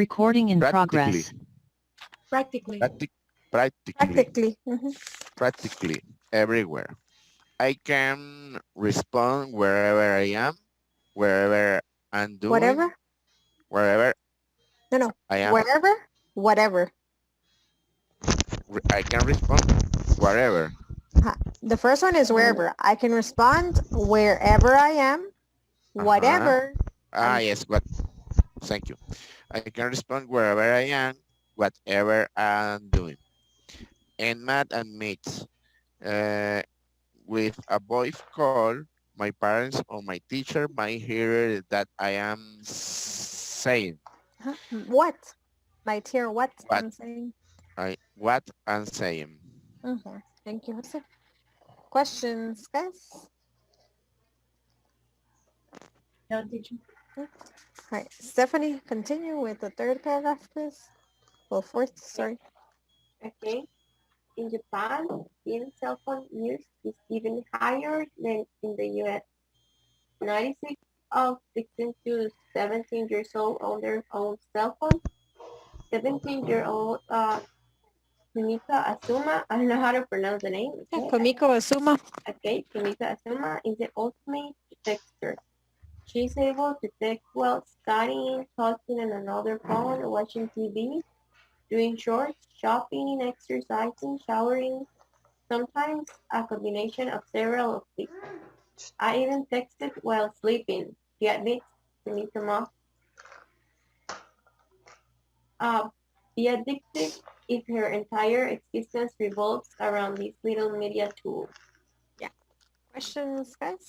Recording in Practically. progress. Practically. Practically. Practically. Practically everywhere. I can respond wherever I am, wherever I'm doing, Whatever? wherever No. I am. Wherever? Whatever. I can respond wherever. The first one is wherever. I can respond wherever I am, Uh-huh. whatever. Yes, but thank you. I can respond wherever I am, whatever I'm doing. And math and maths. Uh, with a voice call, my parents or my teacher might hear that I am saying What? My tier, what what I'm saying. I'm saying. Thank you, Jose. Questions, guys? No, teacher. All right, Stephanie, continue with the third paragraph, please. Well, fourth, sorry. Okay. In Japan, teen cell phone use is even higher than in the US. 96 of 16 to 17 years old own their own cell phone. 17-year-old Kumiko Asuma, I don't know how to pronounce the name. Okay, Komiko Asuma. okay. Kumiko Asuma is the ultimate texter. She's able to text while studying, talking on another phone, watching TV, doing chores, shopping, exercising, showering, sometimes a combination of several of these. I even texted while sleeping. She admits to me tomorrow. The addictive is her entire existence revolves around this little media tool. Yeah. Questions, guys?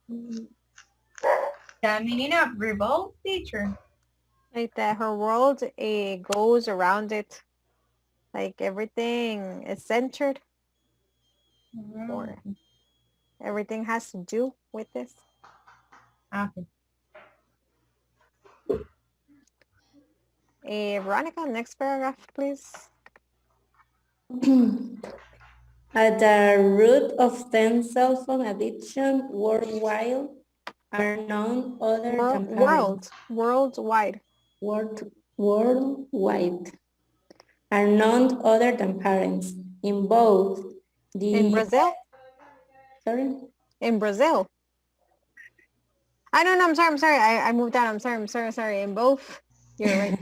The meaning of revolt, teacher. Like that her world goes around it. Like everything is centered or everything has to do with this. Okay. Veronica, next paragraph, please. At the root of teen cell phone addiction worldwide are none other than parents. Worldwide. Worldwide are none other than parents. In both In the Brazil? sorry. In Brazil. I don't know, I'm sorry. I moved out. I'm sorry. In both. You're right.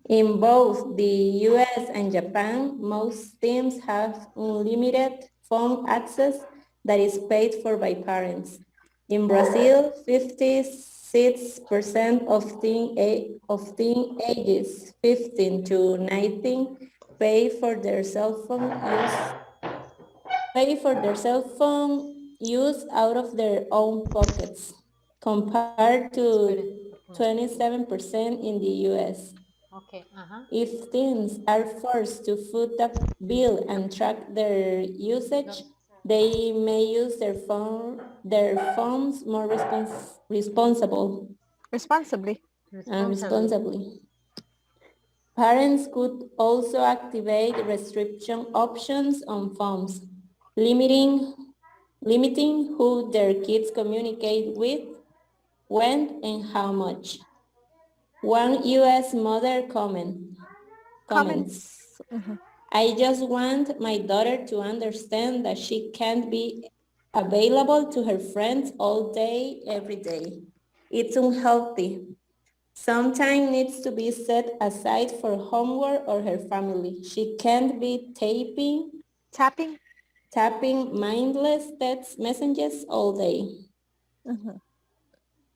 In both the US and Japan, most teams have unlimited phone access that is paid for by parents. In Brazil, 56% of teen ages 15 to 19 pay for their cell phone use out of their own pockets, compared to 27% in the US. Okay. If teens are forced to foot the bill and track their usage, they may use their phones more Responsibly. responsibly. Parents could also activate restriction options on phones, limiting who their kids communicate with, when, and how much. One U.S. mother comments, I just want my daughter to understand that she can't be available to her friends all day, every day. It's unhealthy. Some time needs to be set aside for homework or her family. She can't be tapping mindless text messages all day.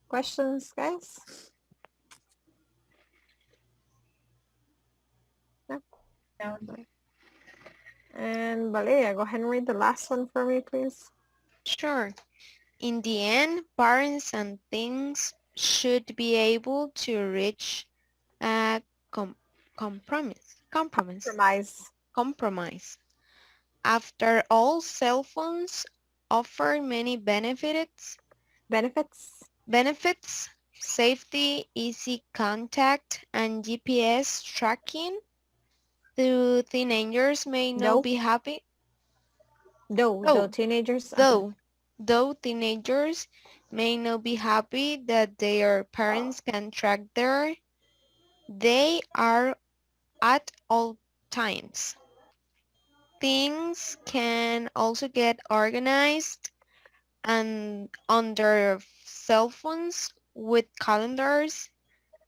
Questions, guys? No? No. And Valeria, go ahead and read the last one for me, please. Sure. In the end, parents and teens should be able to reach a compromise. After all, cell phones offer many benefits, safety, easy contact, and GPS tracking. Though teenagers may not be happy. Though teenagers. Though teenagers may not be happy that their parents can track their They are at all times. Things can also get organized and on their cell phones with calendars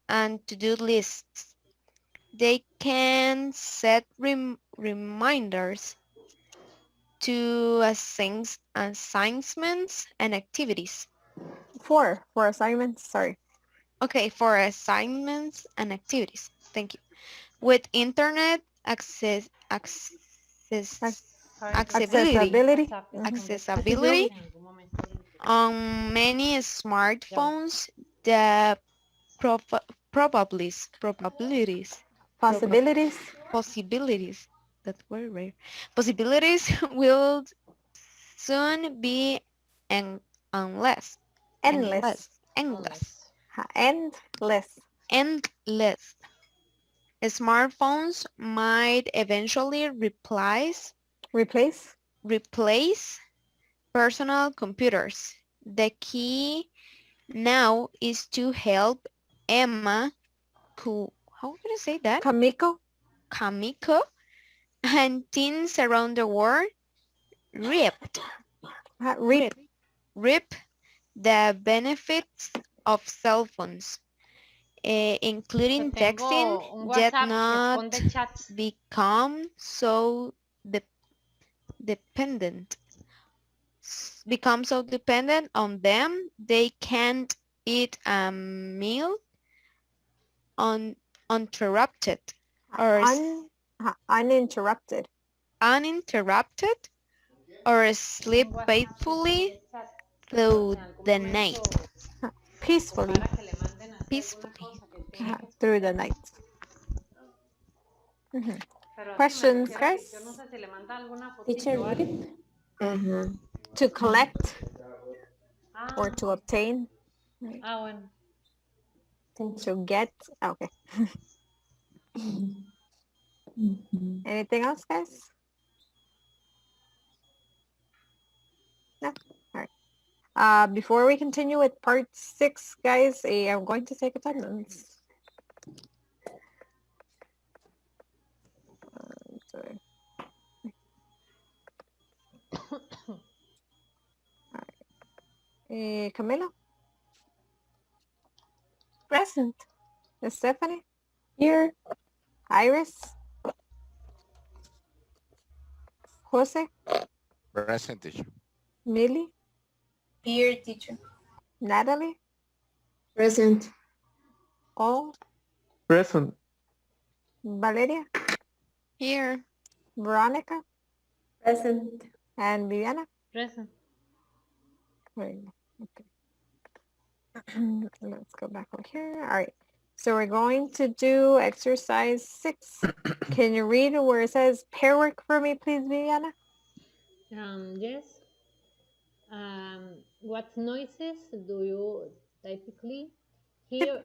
and to-do lists. They can set reminders to assignments and activities. For assignments, sorry. Okay, for assignments and activities. Thank you. With internet accessibility, Accessibility. accessibility on many smartphones, the Possibilities. possibilities that were rare possibilities will soon be en- unless Endless. endless Endless. endless. Smartphones might eventually Replace. replace personal computers. The key now is to help Emma, who, how can I say that? Kamiko. Kamiko, and teens around the world reaped, Reap. reap the benefits of cell phones, including texting, yet not become so de- dependent. Become so dependent on them, they can't eat a meal un- uninterrupted or Uninterrupted. uninterrupted or sleep faithfully through the night Peacefully. peacefully. Okay. Through the night. Questions, guys? Teacher, read it. To collect or to obtain. Thank you. To get. Okay. Anything else, guys? No? All right. Before we continue with part 6, guys, I'm going to take attendance. Sorry. All right. Camila? Present. Stephanie? Here. Iris? Jose? Present, teacher. Millie? Here, teacher. Natalie? Present. Paul? Present. Valeria? Here. Veronica? Present. And Viviana? Present. Right. Okay. Let's go back over here. All right. So we're going to do exercise 6. Can you read where it says pair work for me, please, Viviana? Yes. What noises do you typically hear?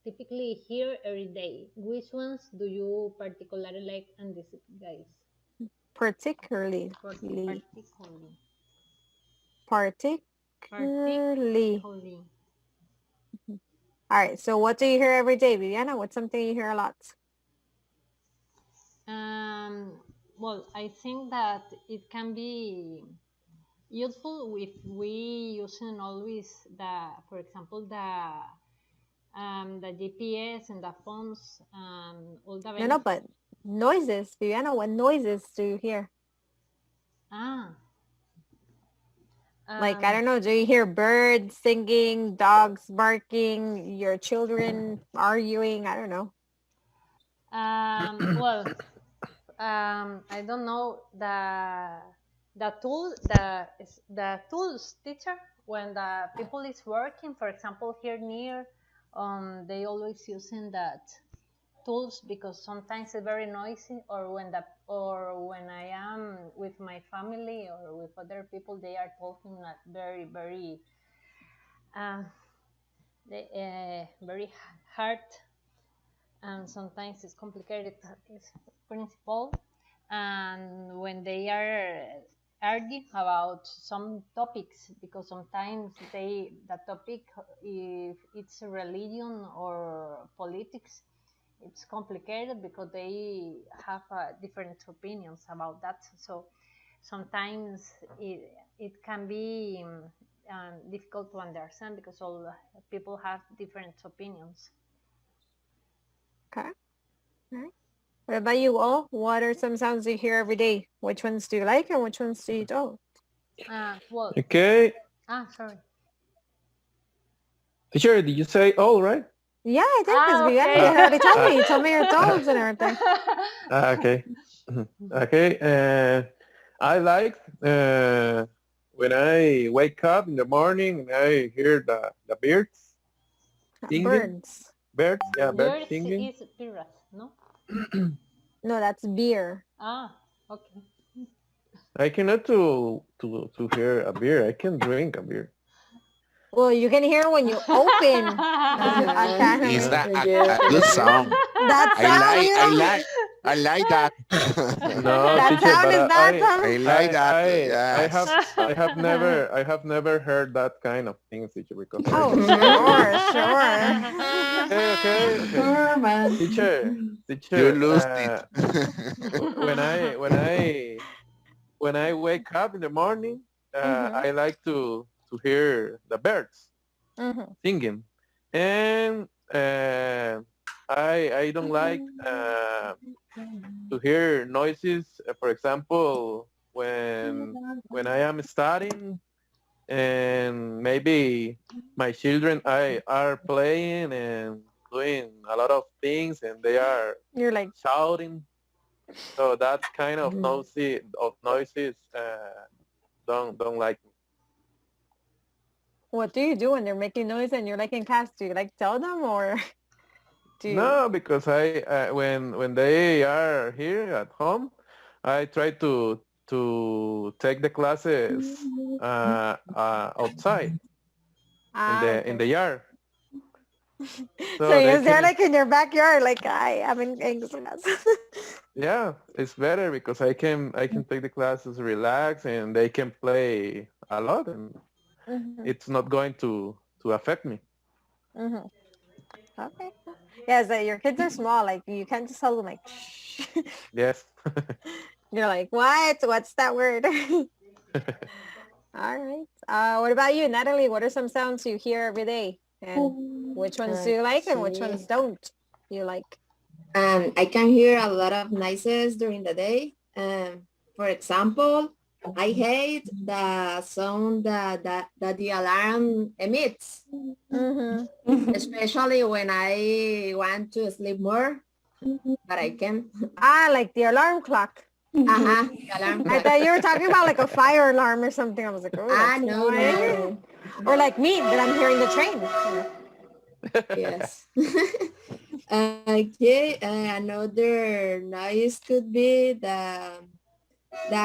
Typically hear every day. Which ones do you particularly like and guys? Particularly. Particularly. Particularly. All right. So what do you hear every day, Viviana? What's something you hear a lot? Well, I think that it can be useful if we using always for example, the GPS and the phones, all the No, but noises. Viviana, what noises do you hear? Like, I don't know, do you hear birds singing, dogs barking, your children arguing? I don't know. Well, I don't know the tools, teacher, when the people is working, for example, here near, they always using that tools because sometimes it's very noisy, or when I am with my family or with other people, they are talking at very very hard, and sometimes it's complicated. It's principle, and when they are argue about some topics because sometimes the topic, if it's religion or politics, it's complicated because they have different opinions about that. So sometimes it can be difficult to understand because all people have different opinions. Okay. All right. What about you all? What are some sounds you hear every day? Which ones do you like and which ones do you don't? Well, Okay. sorry. Teacher, did you say all right? Yeah, I did, because Okay. you already told me. You told me your dogs and everything. Okay. Okay. I like when I wake up in the morning and I hear the birds singing. Birds. Birds, yeah, birds Yours singing. is pirates, no? No, that's beer. Okay. I cannot to hear a beer. I can drink a beer. Well, you can hear when you open a can of Is beer. that a good song? That sound, you know? I like that. No, That teacher, sound is but that I sound? like that. I Yes. have never heard that kind of things, teacher, because Oh, sure. okay. Sure, man. Teacher, You lost uh, it. when I wake up in the morning, Mhm. I like to hear the birds Mhm. singing, and I don't like to hear noises. For example, when I am studying and maybe my children are playing and doing a lot of things and they are You're like, shouting. So that kind of noises don't like me. what do you do when they're making noise and you're like in class? Do you like tell them or do you? No, because I when they are here at home, I try to take the classes outside in the Okay. yard. So So they you're there can, like in your backyard, like I'm in class. yeah, it's better because I can take the classes relax and they can play a lot and Mhm. it's not going to affect me. Mhm. Okay. Yeah, it's like your kids are small. Like you can't just tell them like, shh. Yes. You're like, what? What's that word? All right. What about you, Natalie? What are some sounds you hear every day? And which ones do you like and which ones don't you like? I can hear a lot of noises during the day. For example, I hate the sound that the alarm emits, Mm-hmm. especially when I want to sleep more, but I can. Like the alarm clock. The alarm I clock. thought you were talking about like a fire alarm or something. I was like, oh, that's No, annoying. no. Or like me, that I'm hearing the train. Yes. Okay, another noise could be that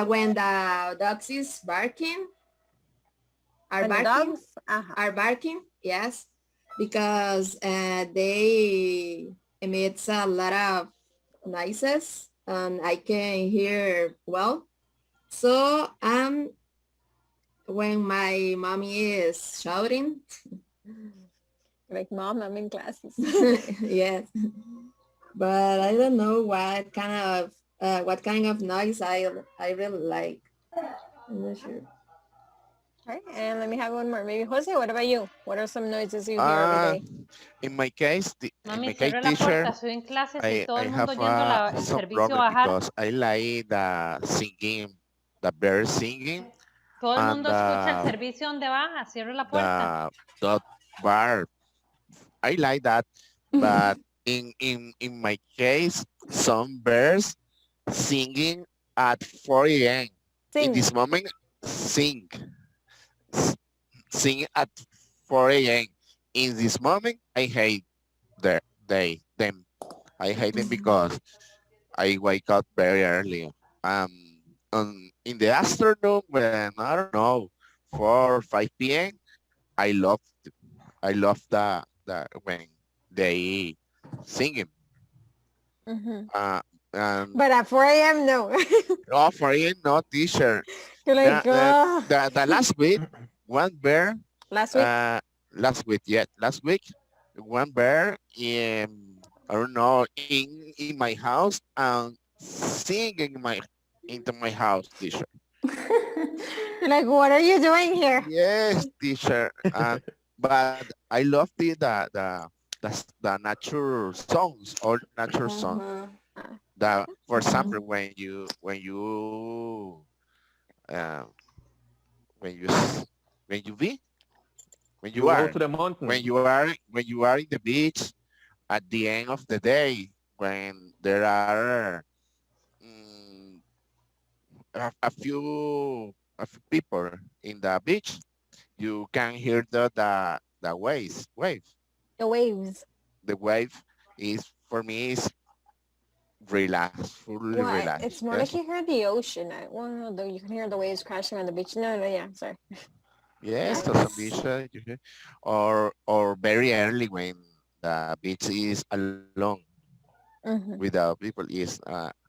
when the dogs is barking, When the dogs? are barking, yes, because they emits a lot of noises and I can hear well. So when my mommy is shouting, Like, Mom, I'm in classes. yes, but I don't know what kind of noise I really like. I'm not sure. All right, and let me have one more. Maybe Jose, what about you? What are some noises you hear every day? In my case, Mami, teacher, cierre la puerta, estoy en clases y todo I el have mundo yendo el some servicio a problem bajar. because I like the singing, the birds singing, Todo el and mundo escucha el servicio donde baja, cierre la puerta. the bar. I like that, but in my case, some birds singing at 4 a.m. In Sing. this moment, sing sing at 4 a.m. In this moment, I hate them. I hate them because I wake up very early. In the afternoon when I don't know 4 or 5 p.m. I love the when they singing. Mm-hmm. And But at 4 a.m., no. oh, for you, no, teacher. You're like, The last week, one bear, last week. last week, one bear I don't know, in my house and singing into my house, teacher. You're like, what are you doing here? Yes, teacher. But I love the nature songs, all nature songs. That, for example, uh, when you s- when you be when You you go are to the mountain. when you are in the beach at the end of the day, when there are mm, a few people in the beach, you can hear the wave. The waves. The wave is, for me, is relax, fully Well, relaxed. it's more like Yes, you hear the ocean. Well, no, you can hear the waves crashing on the beach. No, no, yeah, sorry. yes, to some Yes. beach, you hear, or very early when the beach is alone Mm-hmm. without people. Is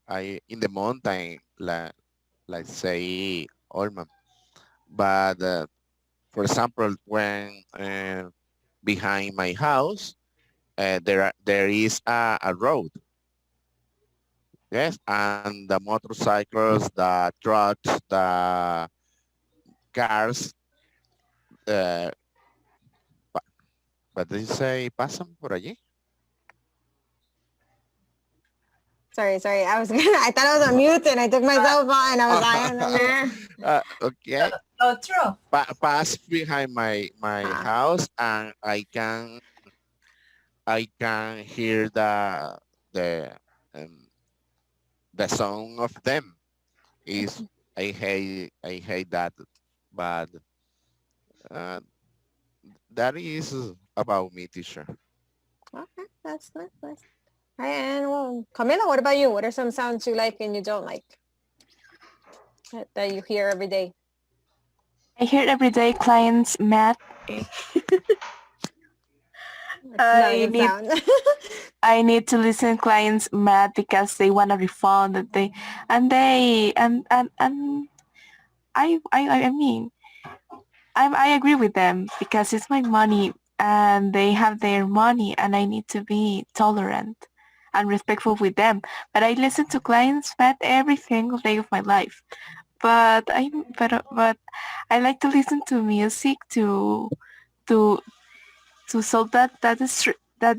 I in the mountain, like say Olman, but for example, when behind my house, there is a road. Yes, and the motorcycles, the trucks, the cars, uh, what did you say, pasan por allí? Sorry. I thought I was on mute and I took myself on and I was like, Okay, Oh, true. pass behind my ah, house, and I can hear the um, the song of them. Is I hate that, but uh, that is about me, teacher. okay, that's nice. And well, Camila, what about you? What are some sounds you like and you don't like that you hear every day? I hear everyday clients mad. It's not a I good need sound. I need to listen clients mad because they want a refund that they and they and I mean I agree with them because it's my money and they have their money and I need to be tolerant and respectful with them. But I listen to clients mad every single day of my life. But I like to listen to music to solve that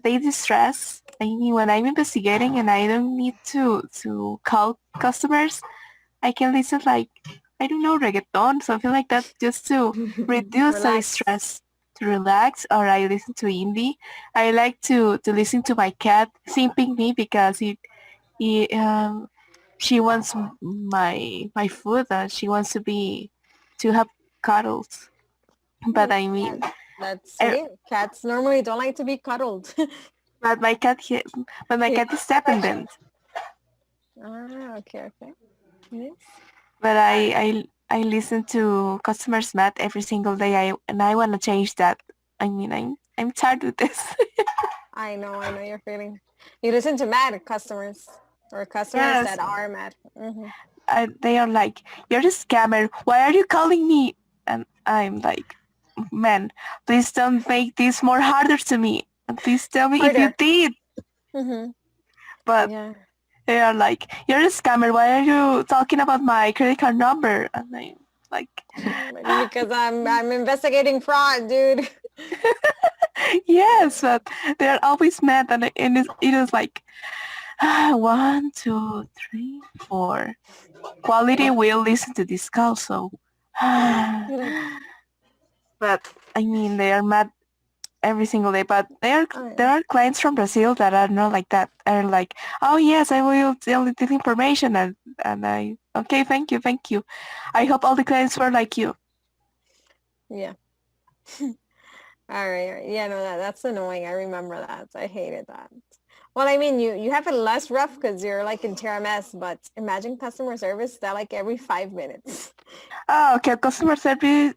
they distress. I mean, when I'm investigating and I don't need to call customers, I can listen like I don't know reggaeton, something like that, just to reduce the Relax. stress, to relax. Or I listen to indie. I like to listen to my cat simping me because he she wants my food and she wants to have cuddles. But I mean, That's I, sweet. Cats normally don't like to be cuddled. but my cat but my cat is dependent. Okay. Yes. But I listen to customers mad every single day. And I want to change that. I mean, I'm tired with this. I know your feeling. You listen to mad customers or customers Yes, that are mad. they are like, you're a scammer. Why are you calling me? And I'm like, man, please don't make this more harder to me. And please tell me if you Harder. did. But Yeah. they are like, you're a scammer. Why are you talking about my credit card number? And I'm like, Because I'm investigating fraud, dude. yes, but they're always mad. And it is like, 1, 2, 3, 4. Quality will listen to this call, so. You're like, But I mean, they are mad every single day. But there oh, are clients from Brazil that are not like that. Are like, oh yes, I will tell you this information, and I okay, thank you. I hope all the clients were like you. yeah. All right. Yeah, no, that's annoying. I remember that. I hated that. Well, I mean, you have it less rough because you're like in TRMS, but imagine customer service that like every 5 minutes. Oh, okay. Customer service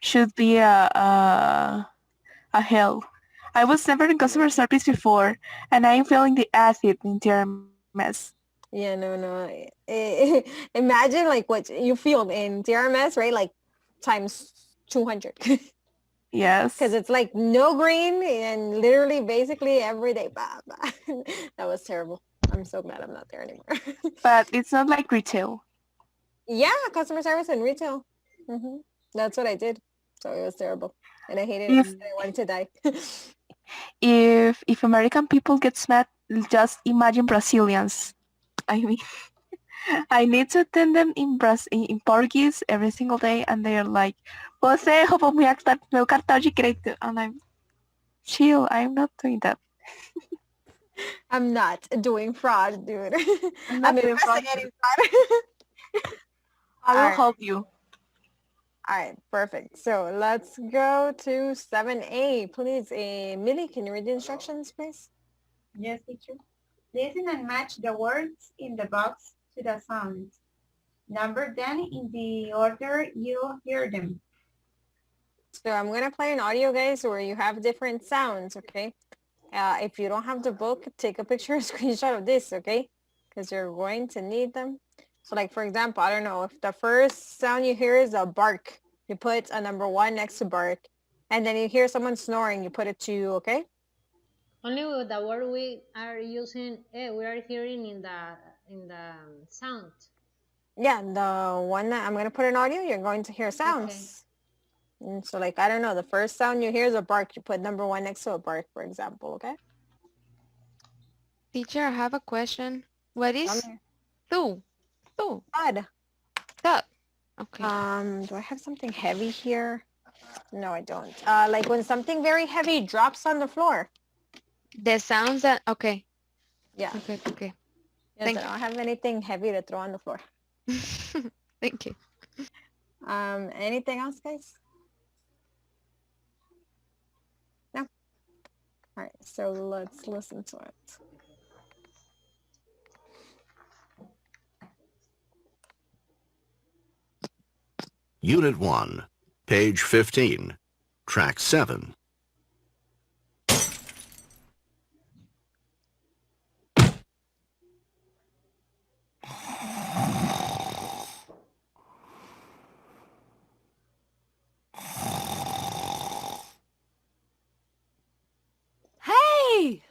should be a hell. I was never in customer service before, and I'm feeling the acid in TRMS. Yeah, no. Imagine like what you feel in TRMS, right? Like times 200. Yes. Because it's like no green and literally basically every day. Bah, bah. That was terrible. I'm so glad I'm not there anymore. But it's not like retail. Yeah, customer service and retail. That's what I did. So it was terrible. And I hated it. If And I wanted to die. if American people gets mad, just imagine Brazilians. I mean, I need to attend them in Portuguese every single day, and they're like, "Você roubou meu cartão de crédito," and I'm chill. I'm not doing that. I'm not doing fraud, dude. I'm not I'm doing fraud. investigating fraud. I will Alright. help you. All right, perfect. So let's go to 7A. Please, Millie, can you read the instructions, please? Yes, teacher. Listen and match the words in the box to the sounds. Number them in the order you hear them. So I'm going to play an audio, guys, where you have different sounds, okay? If you don't have the book, take a picture or screenshot of this, okay? Because you're going to need them. So like, for example, I don't know, if the first sound you hear is a bark, you put a number 1 next to bark. And then you hear someone snoring, you put a 2, okay? Only with the word we are using, we are hearing in the sound. Yeah, the one that I'm going to put in audio, you're going to hear sounds. Okay. So like, I don't know, the first sound you hear is a bark. You put number 1 next to a bark, for example, okay? Teacher, I have a question. What is thu? Thu. Thud. Thud. Okay. Do I have something heavy here? No, I don't. Like when something very heavy drops on the floor. The sounds that, okay. Yeah. Okay. Yes, I don't have anything heavy to throw on the floor. Thank you. Anything else, guys? No? All right, so let's listen to it. Unit 1, page 15, track 7. Hey!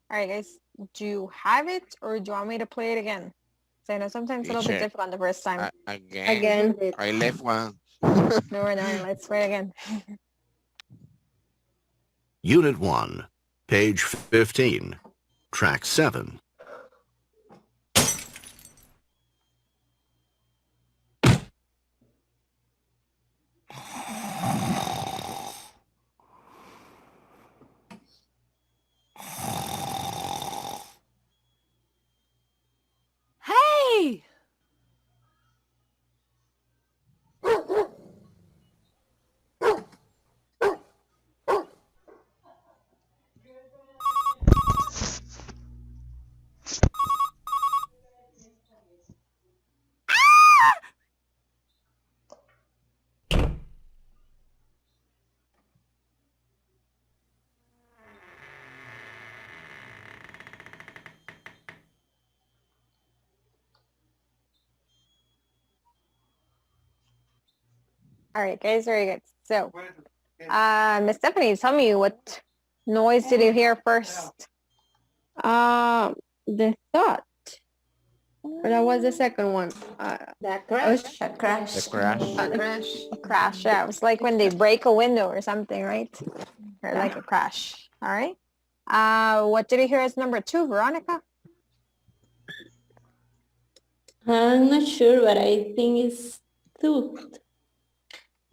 All right, guys, do you have it or do you want me to play it again? So I know sometimes it's a little bit Teacher, difficult the first time. Again. I left one. No, we're not. Let's play it again. Unit 1, page 15, track 7. Hey! All right, guys, very good. So, Miss Stephanie, tell me, what noise did you hear first? The thought. Or that was the second one. That crash. A crash. The crash. A crash. A crash, yeah. It was like when they break a window or something, right? Or like a crash. All right. What did you hear as number 2, Veronica? I'm not sure, but I think it's tooth.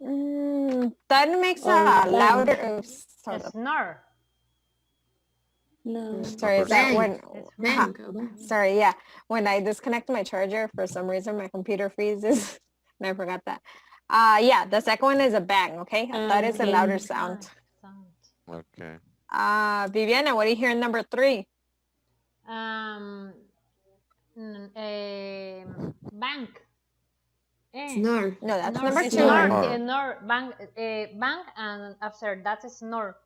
That makes a louder. A snore. No. Sorry, is Number that Bank. when? It's Bank. Sorry, yeah. When I disconnect my charger, for some reason my computer freezes, and I forgot that. Yeah, the second one is a bang. Okay, a thud is a Okay. louder sound. sound. Okay. Viviana, what do you hear in number 3? Bank. Snore. No, that's Snore. number It's 2. Snore. Snore. Snore. Bank, and after that is snore.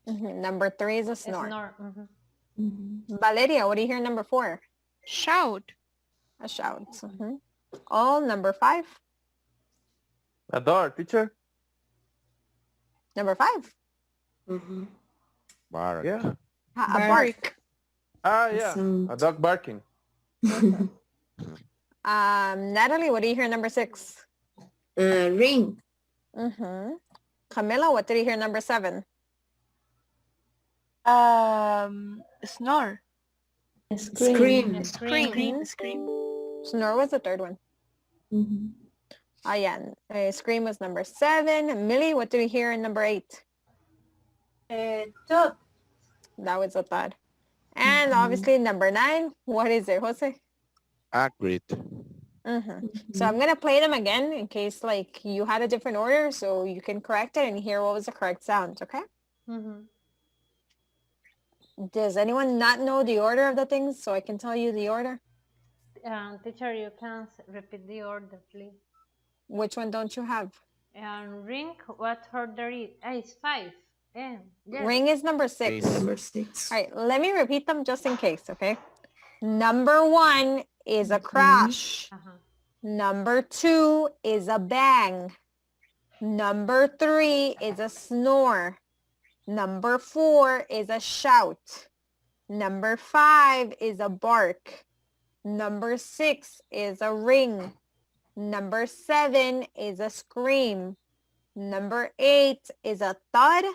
Number 3 is a snore. Snore. Valeria, what do you hear in number 4? Shout. A shout. All number 5. A door, teacher. Number 5. Bark. Yeah. A bark. Ah, yeah. Sound. A dog barking. Natalie, what do you hear in number 6? Ring. Camila, what did you hear in number 7? Snore. Scream. Scream. Scream. Snore was the third one. Yeah. Scream was number 7. Millie, what did we hear in number 8? Toot. That was a thud. And obviously number 9, what is it, Jose? Agreed. So I'm gonna play them again in case like you had a different order, so you can correct it and hear what was the correct sound. Okay? Does anyone not know the order of the things so I can tell you the order? Teacher, you can repeat the order, please. Which one don't you have? Ring, what order is? It's 5. Yes. Ring is number 6. Ace. Number 6. All right, let me repeat them just in case, okay? Number 1 is a crash. Number 2 is a bang. Number 3 is a snore. Number 4 is a shout. Number 5 is a bark. Number 6 is a ring. Number 7 is a scream. Number 8 is a thud.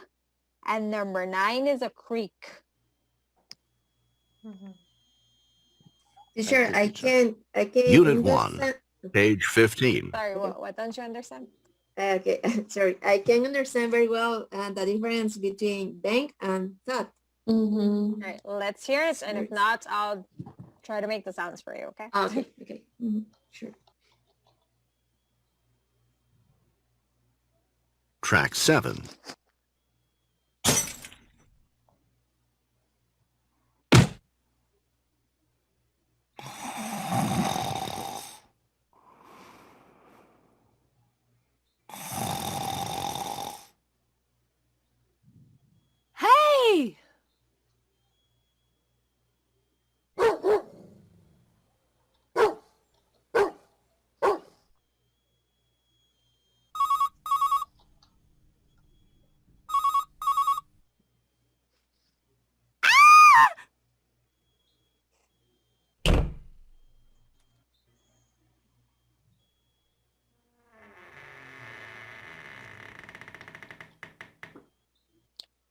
And number 9 is a creak. Teacher, I Thank can Unit 1, understand. page 15. Sorry, what don't you understand? Okay, sorry. I can understand very well the difference between bank and thought. All right, let's hear it. And if not, I'll try to make the sounds for you, okay? Okay. Sure. Track 7. Hey!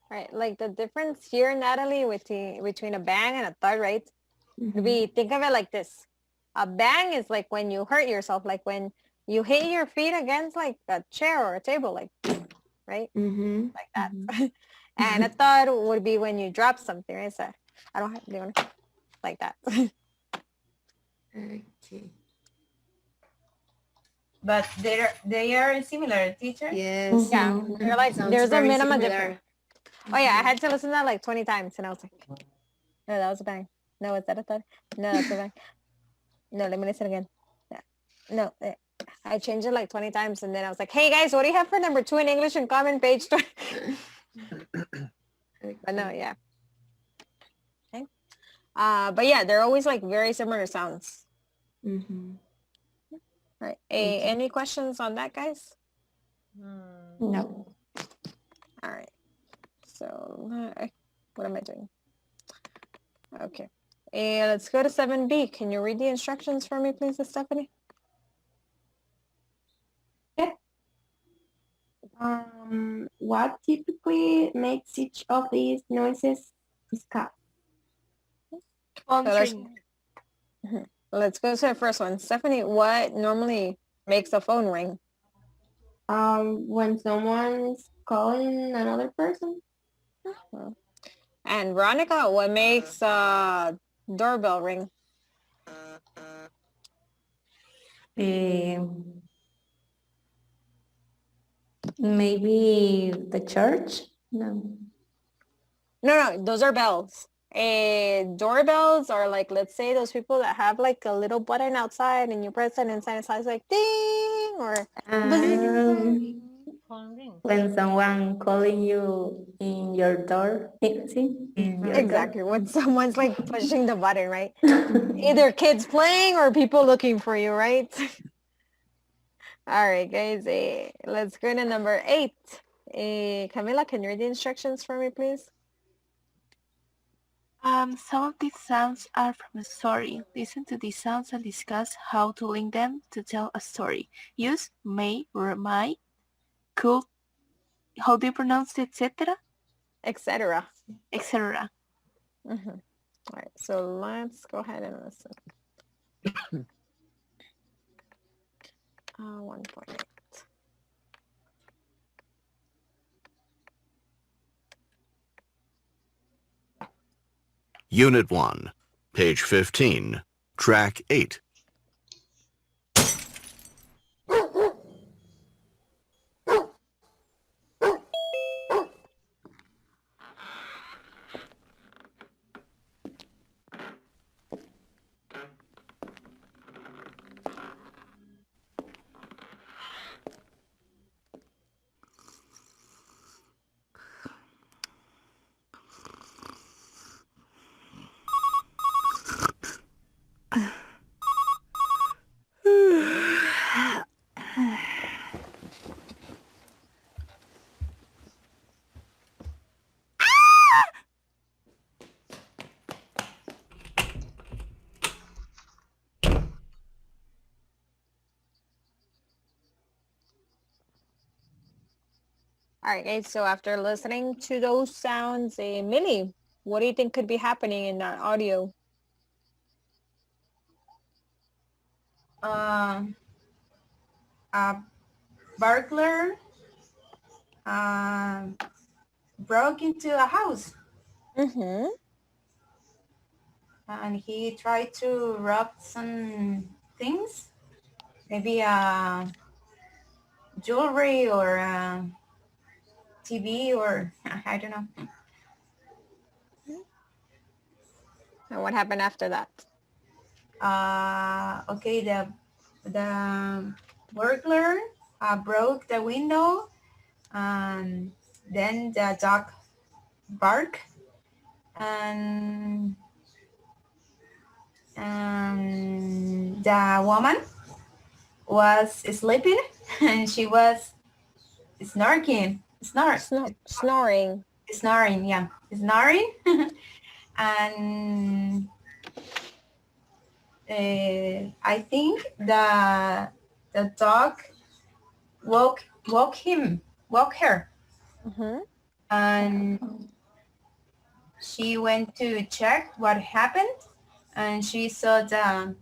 Right, like the difference here, Natalie, between a bang and a thud, right? Think of it like this. A bang is like when you hurt yourself, like when you hit your feet against like a chair or a table, like, right? Like that. And a thud would be when you drop something, right? So I don't have, do you want to, like that. Okay. But they are similar, teacher? Yes. Yeah, they're like, Sounds there's a very minimum similar. difference. Oh yeah, I had to listen to that like 20 times and I was like, no, that was a bang. No, is that a thud? No, that's a bang. No, let me listen again. Yeah. No, I changed it like 20 times and then I was like, hey guys, what do you have for number 2 in English and common page 20? But no, yeah. Okay. But yeah, they're always like very similar sounds. Right. Any questions on that, guys? No. All right. So what am I doing? Okay. Let's go to 7B. Can you read the instructions for me, please, Stephanie? What typically makes each of these noises discussed? Let's go to the first one. Stephanie, what normally makes a phone ring? When someone's calling another person. And Veronica, what makes doorbell ring? Maybe the church? No. No, those are bells. Doorbells are like, let's say those people that have like a little button outside and you press it inside, it's like ding or bzzz. Phone rings. When someone calling you in your door, see? In your Exactly, when someone's like pushing the button, right? Either kids playing or people looking for you, right? All right, guys, let's go to number 8. Camila, can you read the instructions for me, please? Some of these sounds are from a story. Listen to these sounds and discuss how to link them to tell a story. Use may, or might, could, how do you pronounce it, etc.? Etc. Etc. All right, so let's go ahead and listen. 1.8. Unit 1, page 15, track 8. All right, guys, so after listening to those sounds, Millie, what do you think could be happening in that audio? A burglar broke into a house Mm-hmm. and he tried to rob some things, maybe jewelry or TV or I don't know. And what happened after that? Okay, the burglar broke the window, and then the dog barked, and the woman was sleeping and she was snoring, Snoring. yeah, snoring. And I think the dog woke her, Mm-hmm. and she went to check what happened, and she saw the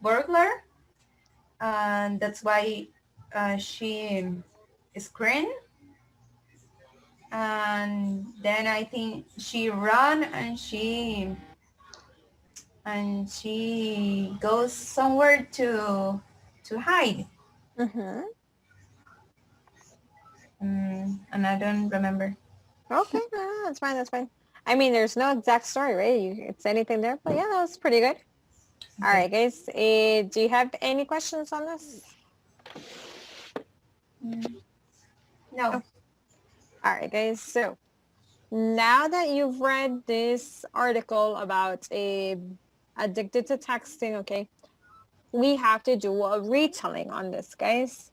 burglar, and that's why she screamed. And then I think she ran and she goes somewhere to hide. Mm-hmm. And I don't remember. Okay, no, that's fine, that's fine. I mean, there's no exact story, right? It's anything there, but yeah, that was pretty good. All right, guys, do you have any questions on this? No. All right, guys, so now that you've read this article about addicted to texting, okay, we have to do a retelling on this, guys.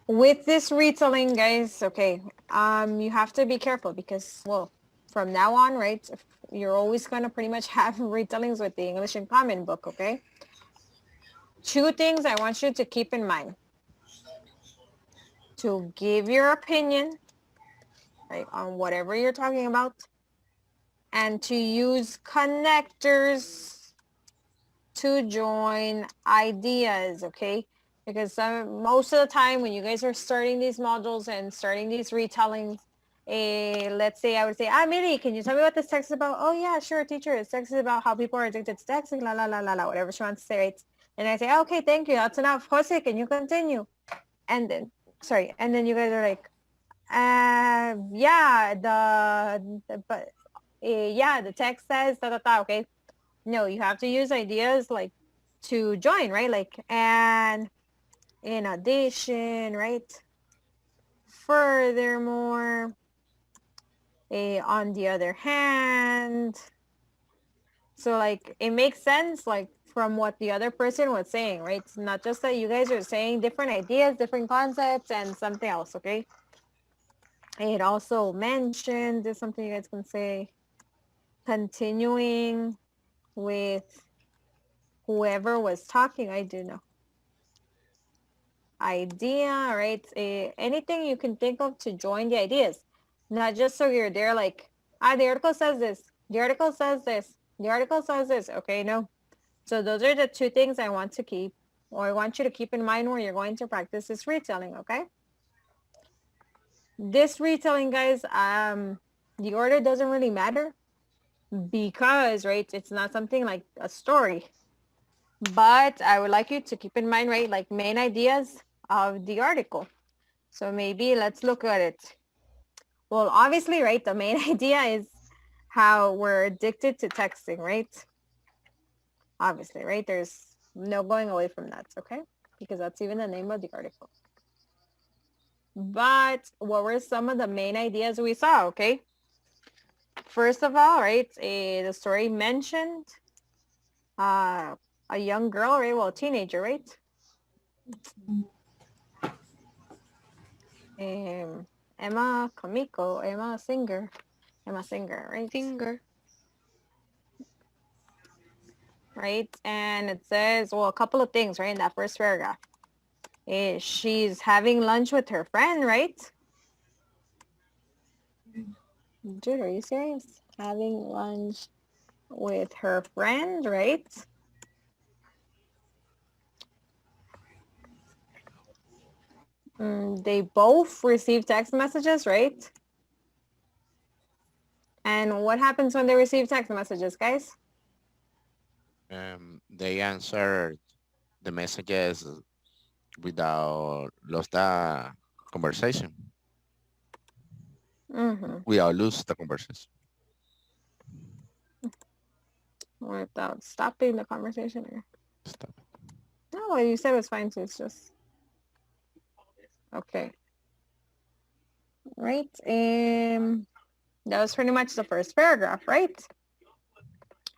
With this retelling, guys, okay, you have to be careful because, well, from now on, right, you're always going to pretty much have retellings with the English in Common book, okay? 2 things I want you to keep in mind. To give your opinion, right, on whatever you're talking about, and to use connectors to join ideas, okay? Because most of the time when you guys are starting these modules and starting these retellings, let's say I would say, Millie, can you tell me what this text is about? Oh yeah, sure, teacher. This text is about how people are addicted to texting, la la la la la, whatever she wants to say, right? And I say, okay, thank you, that's enough. Jose, can you continue? And then, sorry, and then you guys are like, yeah, but yeah, the text says da da da. Okay, no, you have to use ideas like to join, right? Like, and in addition, right? Furthermore, on the other hand, so like it makes sense like from what the other person was saying, right? It's not just that you guys are saying different ideas, different concepts, and something else, okay? It also mentioned, there's something you guys can say, continuing with whoever was talking. I do know. Idea, right? Anything you can think of to join the ideas. Not just so you're there like, the article says this, the article says this, the article says this. Okay, no. So those are the two things I want to keep, or I want you to keep in mind when you're going to practice this retelling, okay? This retelling, guys, the order doesn't really matter because, right, it's not something like a story. But I would like you to keep in mind, right, like main ideas of the article. So maybe let's look at it. Well, obviously, right, the main idea is how we're addicted to texting, right? Obviously, right? There's no going away from that, okay? Because that's even the name of the article. But what were some of the main ideas we saw, okay? First of all, right, the story mentioned a young girl, right? Well, a teenager, right? Emma Singer, right? Singer. Right, and it says, well, a couple of things, right, in that first paragraph. She's having lunch with her friend, right? Dude, are you serious? Having lunch with her friend, right? They both receive text messages, right? And what happens when they receive text messages, guys? They answered the messages without lost the conversation. Without lose the conversation. Without stopping the conversation. Stop. No, what you said was fine, so it's just okay. Right. That was pretty much the first paragraph, right?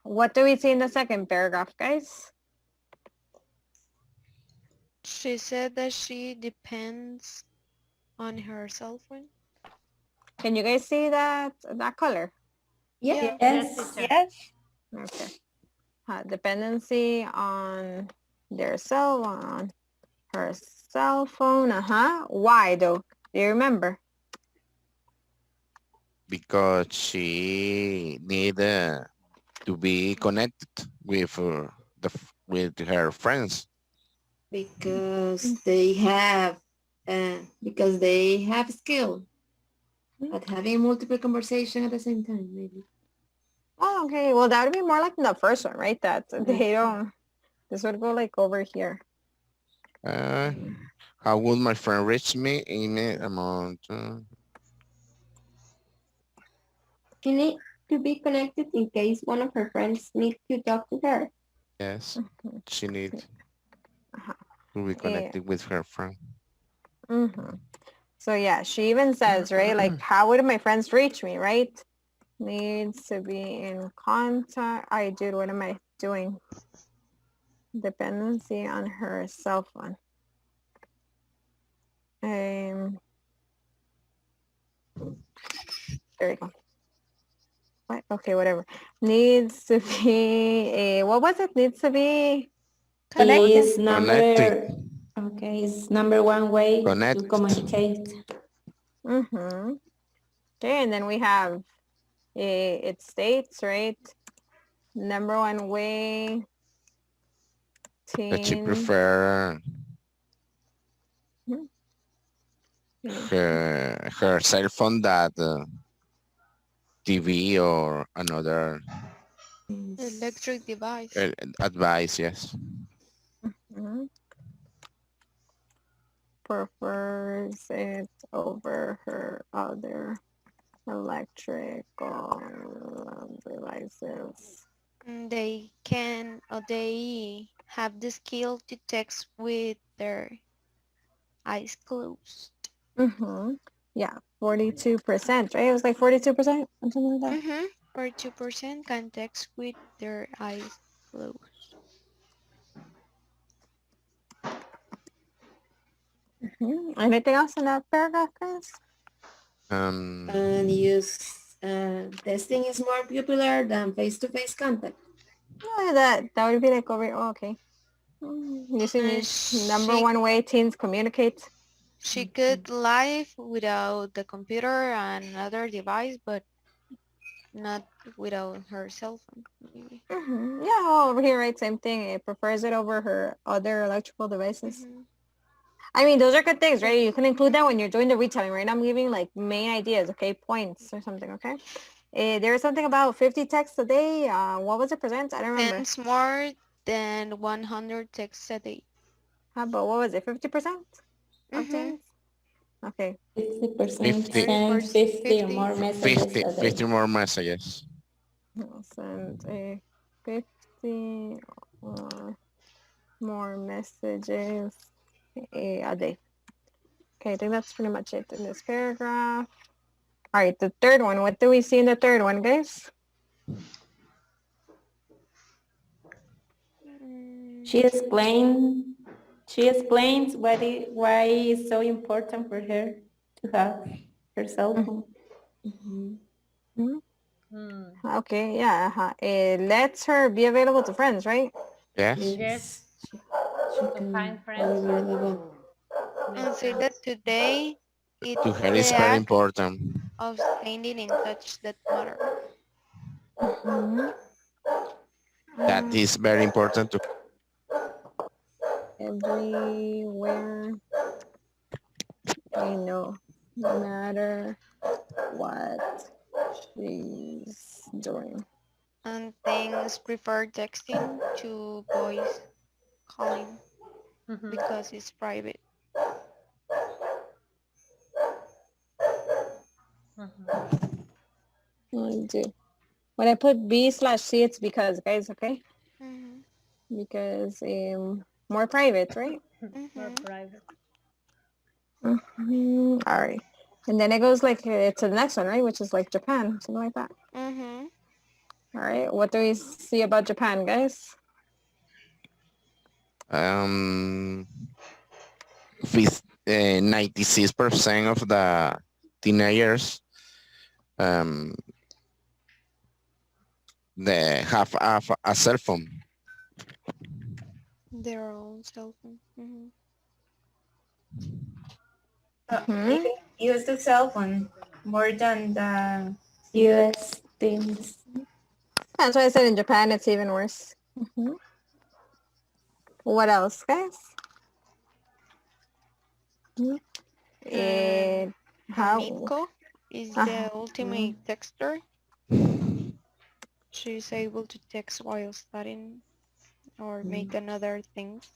What do we see in the second paragraph, guys? She said that she depends on her cell phone. Can you guys see that color? Yes. Yes. Okay. Dependency on their her cell phone. Why though? Do you remember? Because she need to be connected with with her friends. Because they have skill at having multiple conversation at the same time, maybe. Oh, okay. Well, that would be more like in the first one, right? That they don't. This would go like over here. How would my friend reach me in a amount? She needs to be connected in case one of her friends needs to talk to her. Yes, she needs to be connected with her friend. So yeah, she even says, right, like, how would my friends reach me, right? Needs to be in contact. Dude, what am I doing? Dependency on her cell phone. There we go. What? Okay, whatever. Needs to be what was it? Needs to be Is Connected. it's number one way Connect. to communicate. Okay, and then we have it states, right? Number one way That she prefer her cell phone that TV or another Electric device. advice. Yes. Mhm. Prefers it over her other electrical devices. They can or they have the skill to text with their eyes closed. Yeah, 42%, right? It was like 42% or something like that. Or 2% can text with their eyes closed. Anything else in that paragraph, guys? And use testing is more popular than face-to-face contact. Yeah, that would be like over. Oh, okay. Using is number one way teens communicate. She could live without the computer and another device, but not without her cell phone. Maybe. Yeah, well, over here, right? Same thing. It prefers it over her other electrical devices. I mean, those are good things, right? You can include that when you're doing the retelling, right? I'm giving like main ideas, okay? Points or something, okay? There was something about 50 texts a day. What was it present? I don't remember. Sends more than 100 texts a day. But what was it? 50% of teens? Okay. 50% 50. send 50 or more messages 50, a day. 50 more messages. Send a 50 or more messages a day. Okay, I think that's pretty much it in this paragraph. All right, the third one. What do we see in the third one, guys? She explains why it's so important for her to have her cell phone. Okay, yeah. It lets her be available to friends, right? Yes. Yes. To find friends. And say that today it's To her the is very act important. of staying in touch that matter. That is very important to Everywhere, I know, no matter what she's doing. And things prefer texting to voice calling because it's private. When I put B/C, it's because, guys, okay? Because more private, right? More private. All right. And then it goes like to the next one, right? Which is like Japan, something like that. All right. What do we see about Japan, guys? 96% of the teenagers they have a cell phone. Their own cell phone. Even use the cell phone more than the US teens. That's why I said in Japan it's even worse. What else, guys? Miko is the ultimate texter. She's able to text while studying or make another things.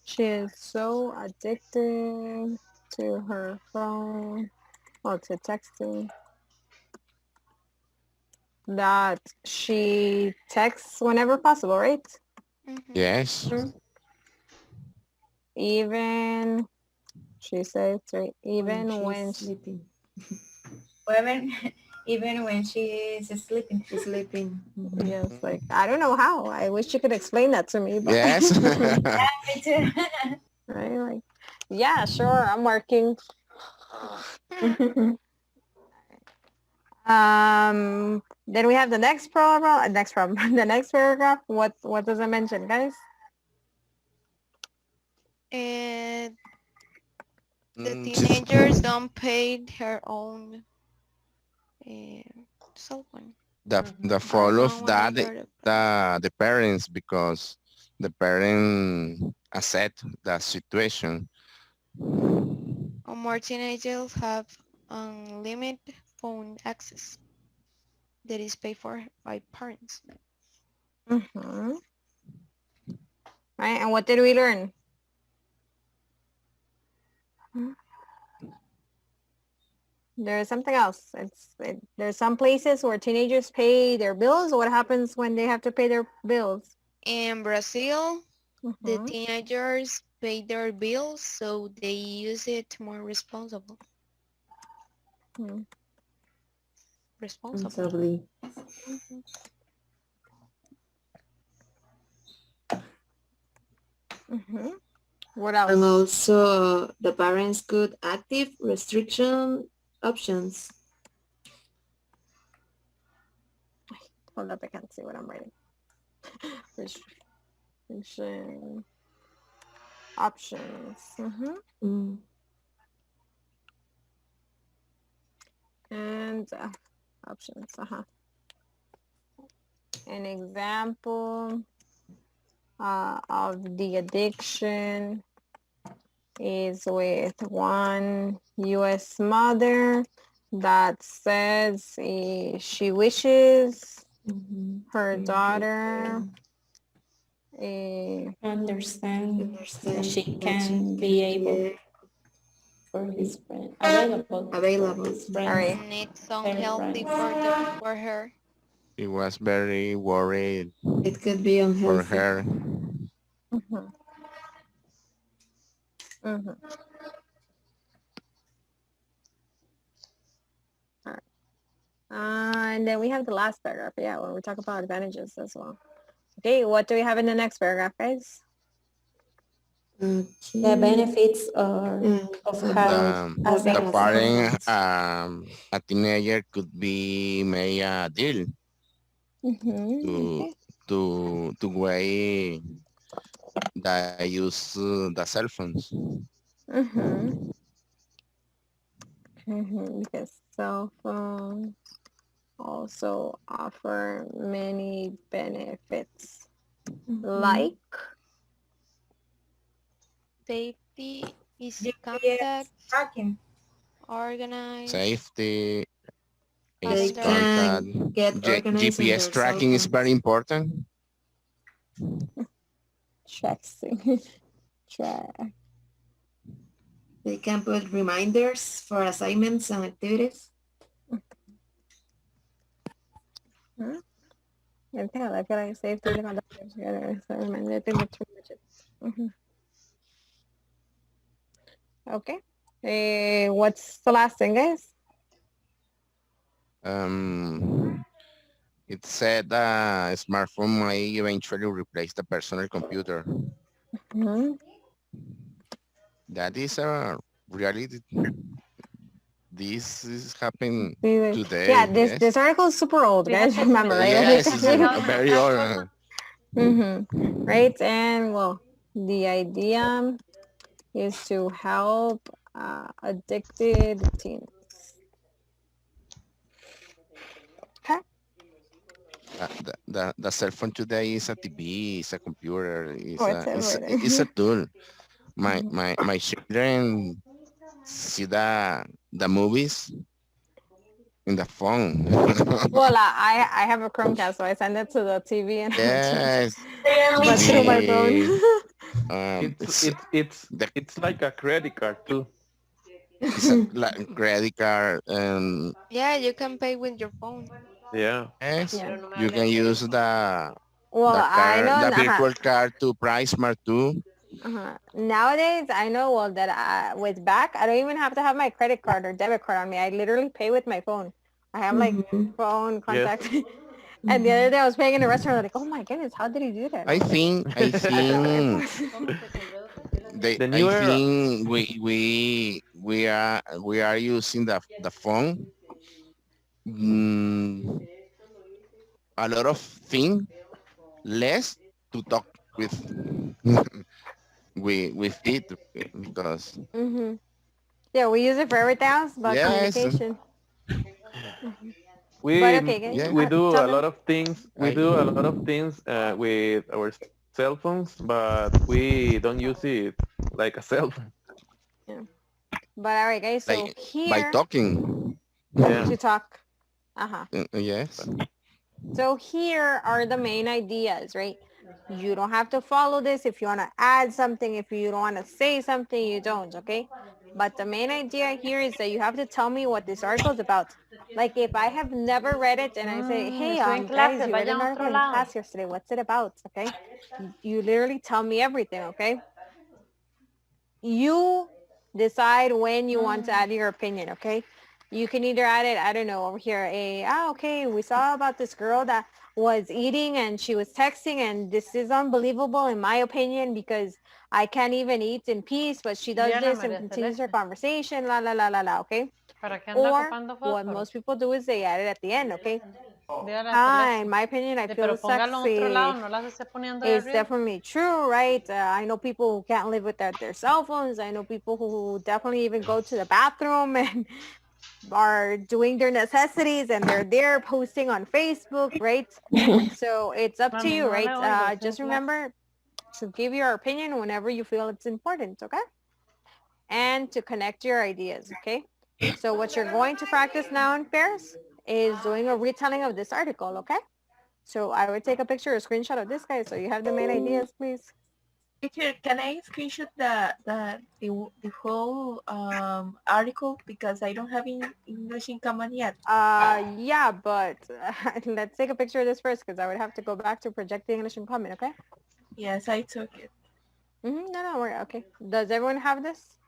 She is so addicted to her phone or to texting that she texts whenever possible, right? Yes. Even she says, right? Even when sleeping. even when she is sleeping. Sleeping. Yes, like I don't know how. I wish you could explain that to me. But Yes. Yeah, me too. right? Like, yeah, sure, I'm working. Then we have the next problem. The next paragraph. What does it mention, guys? And the teenagers don't pay her own cell phone. The fall of that the parents because the parent accept the situation. Or more teenagers have unlimited phone access that is paid for by parents. Mm-hmm. Right, and what did we learn? There's something else. There's some places where teenagers pay their bills. What happens when they have to pay their bills? In Brazil, the Mhm. teenagers pay their bills, so they use it more responsible. Hmm. Responsible. Responsibly. Mhm. What else? And also the parents could active restriction options. Hold up, I can't see what I'm writing. Restriction options. Mhm. Mm. And options. An example of the addiction is with one U.S. mother that says she wishes Mhm. her Mm, daughter Understand that understand she that can she be can able be for his friend, available for available. his All friends, right. It's her unhealthy friends. for her. He was very worried It could be for unhealthy. her. Mhm. Mhm. All right. And then we have the last paragraph. Yeah, when we talk about advantages as well. Okay, what do we have in the next paragraph, guys? The Okay. benefits are of having The having the a parent, friend. a teenager could be made a deal to Okay. to weigh the use the cell phones. Because cell phones also offer many benefits, Mhm. like Safety, easy GPS contact, tracking. organized, Safety, They easy calendar. contact. can get organized on GPS their cell tracking is very phones. important. tracing. Track. They can put reminders for assignments and activities. I think I feel like safety is contact together. So I think that's pretty much it. Okay. What's the last thing, guys? It said smartphone might eventually replace the personal computer. That is a reality. This is happening Yeah, today. this Yes. article is super old, We have guys. Remember, right? Like Yes, it's it's actually, very old. right? And well, the idea is to help addicted teens. Okay. The cell phone today is a TV, is a computer, Oh, it's it's a everything. tool. My children see the movies in the phone. Well, I have a Chromecast, so I send it to the TV and I watch it, Yes, but through my phone. TV. It's It's it's it's the it's like a credit card too. it's a like credit card, and Yeah, you can pay with your phone. Yeah. yes, Yeah. you can use Well, I know. the virtual card to PriceSmart too. Nowadays, I know well that with back, I don't even have to have my credit card or debit card on me. I literally pay with my phone. I have like Mhm. phone Yes. contact. And the other day I was paying in a restaurant. Like, oh my goodness, how did he do that? I think The I new era. think we are using the phone mm, a lot of thing less to talk with with it because Yeah, we use it for everything else but yes, communication. But We okay, guys, yeah, we do tell a me. lot of things. We I do a lot of things with our cell phones, but we don't use it like a cell phone. But all right, guys. So Like by here talking. Yeah. to talk. Uh-huh. Yes. So here are the main ideas, right? You don't have to follow this. If you want to add something, if you don't want to say something, you don't, okay? But the main idea here is that you have to tell me what this article is about. Like if I have never read it and I say, hey, Estoy en guys, clase, you read vayan an a article otro in lado. class yesterday. What's it about, okay? You literally tell me everything, okay? You decide when you want to add your opinion, okay? You can either add it, I don't know, over here, okay, we saw about this girl that was eating and she was texting and this is unbelievable in my opinion because I can't even eat in peace, but she does Diana this and María continues her Celeste, conversation, la, la, la, la, la, okay? ¿para qué anda Or ocupando what fósforo? most people do is they add it at the end, okay? Dígale a Hi, in Celeste. my opinion, I Pero feel póngalo en otro lado, sexy. no las esté poniendo ahí It's arriba. definitely true, right? I know people who can't live without their cell phones. I know people who definitely even go to the bathroom and are doing their necessities and they're there posting on Facebook, right? So it's up to Mami, you, no le right? oigo, estoy en Just clase. remember to give your opinion whenever you feel it's important, okay? And to connect your ideas, okay? So what you're going to practice now in pairs is doing a retelling of this article, okay? So I would take a picture or screenshot of this guy so you have the main ideas, please. Teacher, can I screenshot the whole article because I don't have English in common yet? Yeah, but let's take a picture of this first because I would have to go back to project the English in common, okay? Yes, I took it. No, we're okay. Does everyone have this?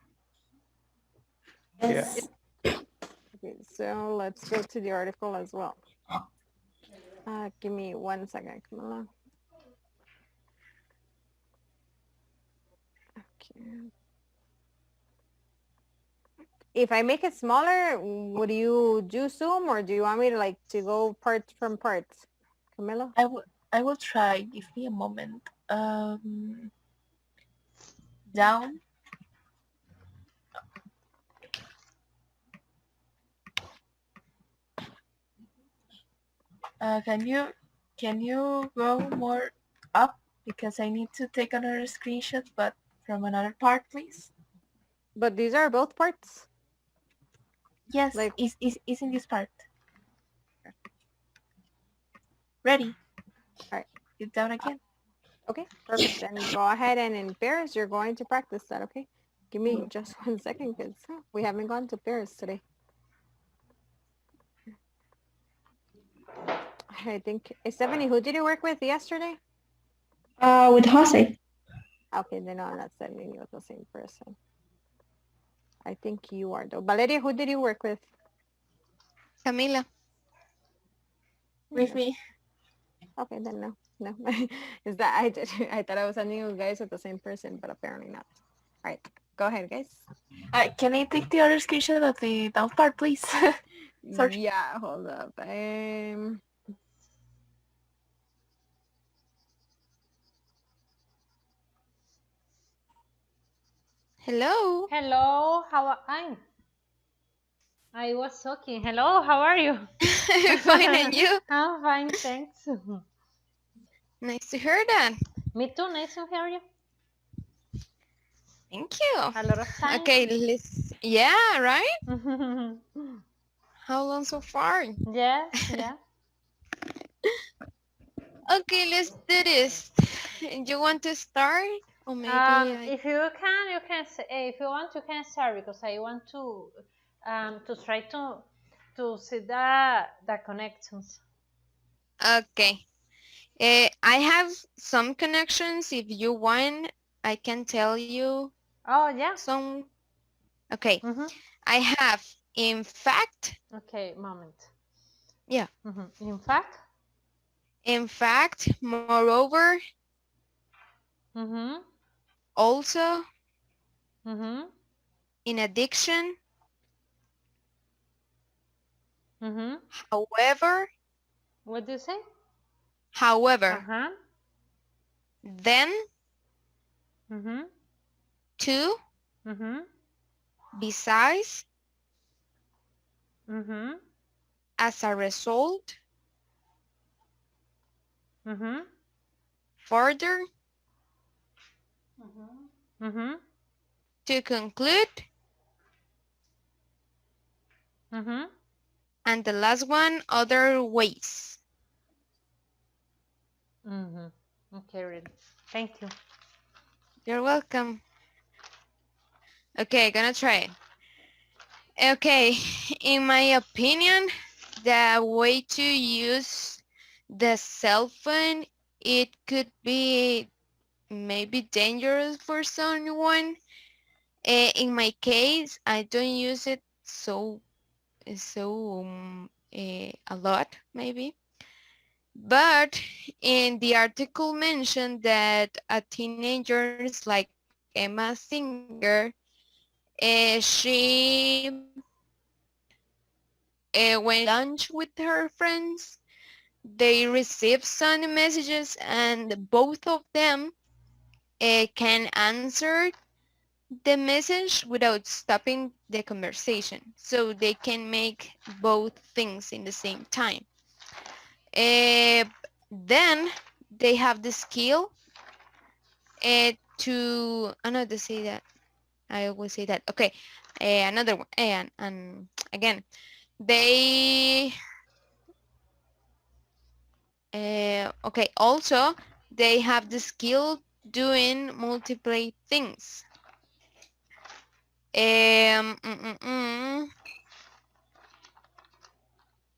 Yeah. Okay, so let's go to the article as well. Give me 1 second, Camila. Okay. If I make it smaller, would you do Zoom or do you want me to to go parts from parts? Camila? I will try. Give me a moment. Down. Can you go more up because I need to take another screenshot, but from another part, please. But these are both parts. Yes, Like- is in this part. Ready? All right. Get down again. Okay, perfect. Then go ahead and in pairs, you're going to practice that, okay? Give me just 1 second because we haven't gone to pairs today. I think, Stephanie, who did you work with yesterday? With Jose. Okay, then no, I'm not sending you with the same person. I think you are though. Valeria, who did you work with? Camila. With me. Okay, then no. Is that I thought I was sending you guys with the same person, but apparently not. All right, go ahead, guys. Can I take the other screenshot of the down part, please? Sorry. Yeah, hold up. Hello. Hello, I was talking. Hello, how are you? Fine, and you? I'm fine, thanks. Nice to hear that. Me too, nice to hear you. Thank you. A lot of time. Okay, yeah, right? How long so far? Yeah. Okay, let's do this. You want to start? Or maybe If you can say, if you want, you can start because I want to try to see the connections. Okay. I have some connections. If you want, I can tell you Oh, yeah. some. Okay. I have, in fact. Okay, moment. Yeah. In fact, moreover. Also. In addition. However. What do you say? However. Then. To. Besides. As a result. Further. Mm-hmm. To conclude, Mm-hmm. and the last one, other ways. Mm-hmm. Okay, really. Thank you. You're welcome. Okay, gonna try it. Okay, in my opinion, the way to use the cell phone, it could be maybe dangerous for someone. In my case, I don't use it a lot, maybe. But in the article mentioned that a teenagers like Emma Singer, she went lunch with her friends. They received some messages, and both of them can answer the message without stopping the conversation. So they can make both things in the same time. Then they have the skill to, I know to say that. I always say that. Okay, another one. And again, they, okay, also, they have the skill doing multiple things.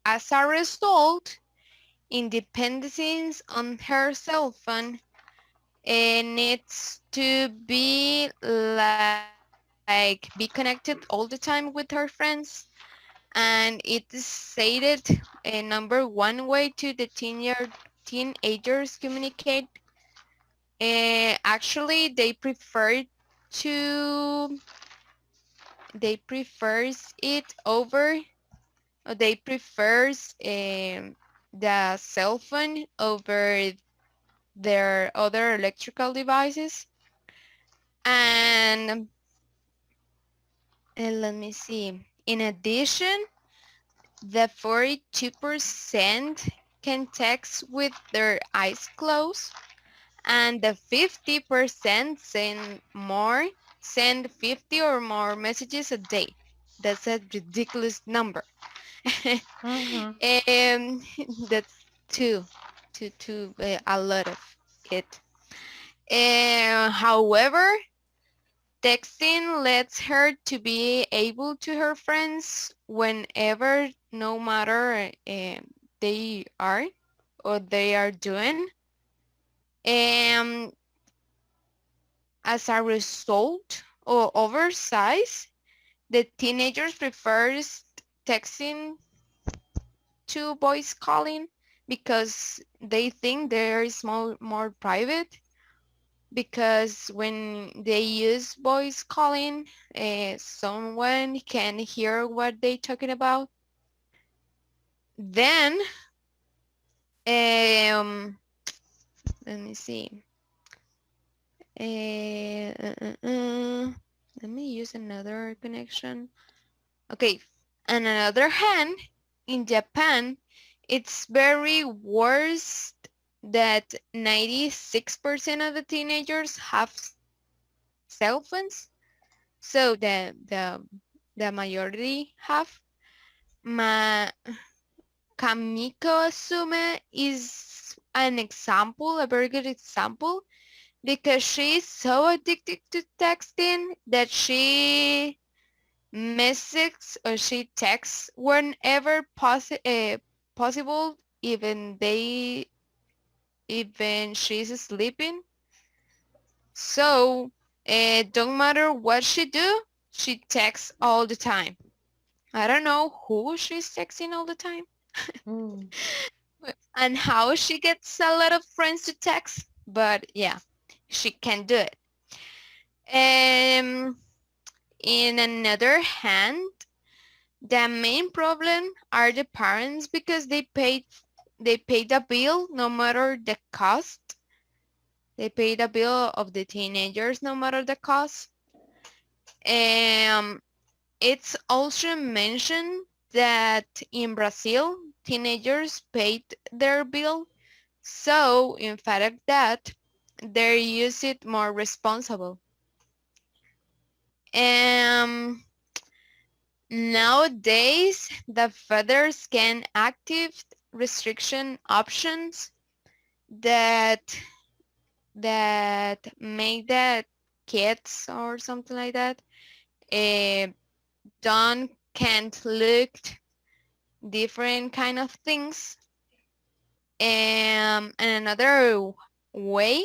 As a result, independence on her cell phone needs to be like be connected all the time with her friends, and it is stated number one way to the teenagers communicate. Actually, they prefers it over, or they prefers the cell phone over their other electrical devices. And let me see. In addition, the 42% can text with their eyes closed, and the 50% send 50 or more messages a day. That's a ridiculous number. Mm-hmm. That's a lot of it. However, texting lets her to be able to her friends whenever, no matter they are or they are doing. And as a result or oversize, the teenagers prefers texting to voice calling because they think there is more private, because when they use voice calling, someone can hear what they're talking about. Then, let me see. Let me use another connection. Okay. On the other hand, in Japan, it's very worse that 96% of the teenagers have cell phones. So the majority have. Ma Kamiko Asume is an example, a very good example, because she's so addicted to texting that she messages or she texts whenever possible, even she's sleeping. So don't matter what she do, she texts all the time. I don't know who she's texting all the time and how she gets a lot of friends to text, but yeah, she can do it. In another hand, the main problem are the parents, because they pay the bill no matter the cost. They pay the bill of the teenagers no matter the cost. It's also mentioned that in Brazil, teenagers paid their bill. So in fact of that, they use it more responsible. Nowadays, the fathers can active restriction options that make that kids or something like that can't look different kind of things. And another way,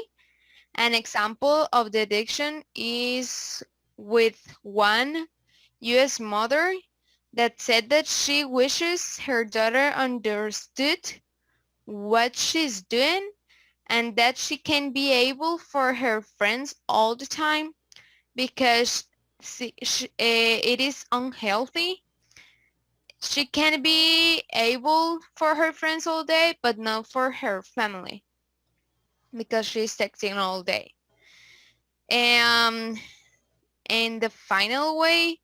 an example of the addiction is with one U.S. mother that said that she wishes her daughter understood what she's doing and that she can be able for her friends all the time because it is unhealthy. She can be able for her friends all day, but not for her family because she's texting all day. And the final way,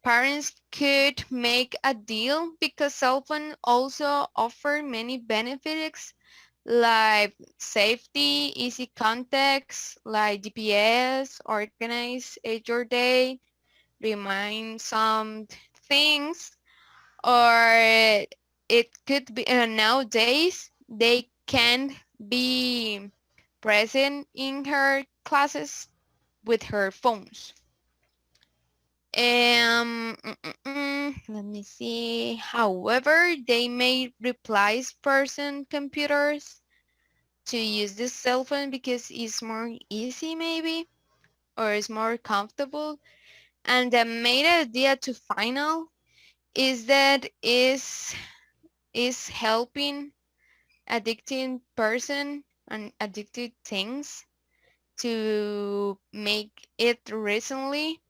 parents could make a deal because cell phone also offer many benefits like safety, easy contacts, like GPS, organize your day, remind some things, or it could be nowadays they can be present in her classes with her phones. Let me see. However, they may replace person computers to use this cell phone because it's more easy maybe or it's more comfortable. And the main idea to final is that is helping addicted person and addicted things to make it recently,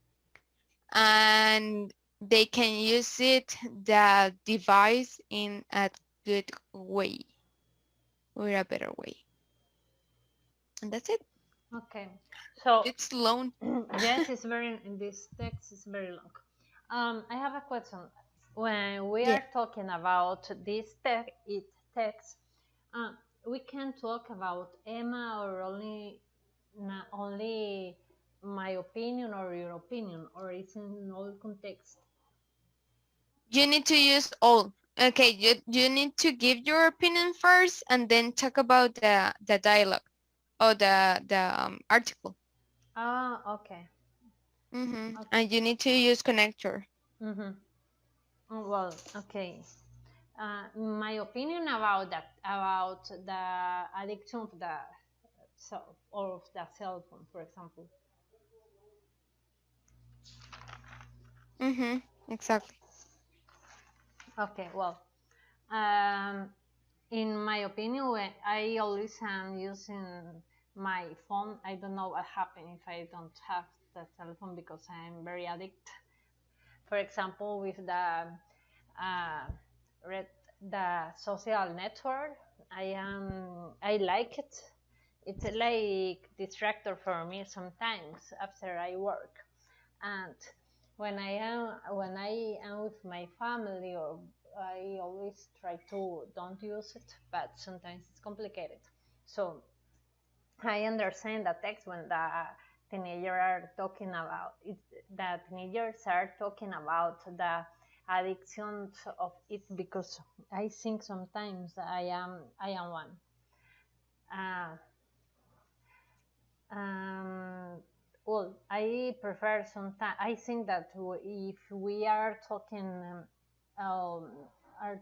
and they can use it the device in a good way or a better way. And that's it. Okay, so It's long. yes, it's very. This text is very long. I have a question. When we Yeah. are talking about this text, uh, we can talk about Emma or only my opinion or your opinion, or it's in all context. You need to use all. Okay, you need to give your opinion first and then talk about the dialogue or the article. Ah, okay. Mm-hmm. Okay. And you need to use connector. Mm-hmm. Well, okay. My opinion about that, about the addiction of the cell or of the cell phone, for example. Mm-hmm. Exactly. Okay. Well, in my opinion, when I always am using my phone. I don't know what happens if I don't have the telephone because I'm very addicted. For example, with uh, red the social network, I like it. It's like distractor for me sometimes after I work, and when I am with my family, or I always try to don't use it, but sometimes it's complicated. So I understand the text when the teenagers are talking about it. The teenagers are talking about the addiction of it, because I think sometimes I am one. Uh, um, well, I prefer sometimes. I think that if we are um,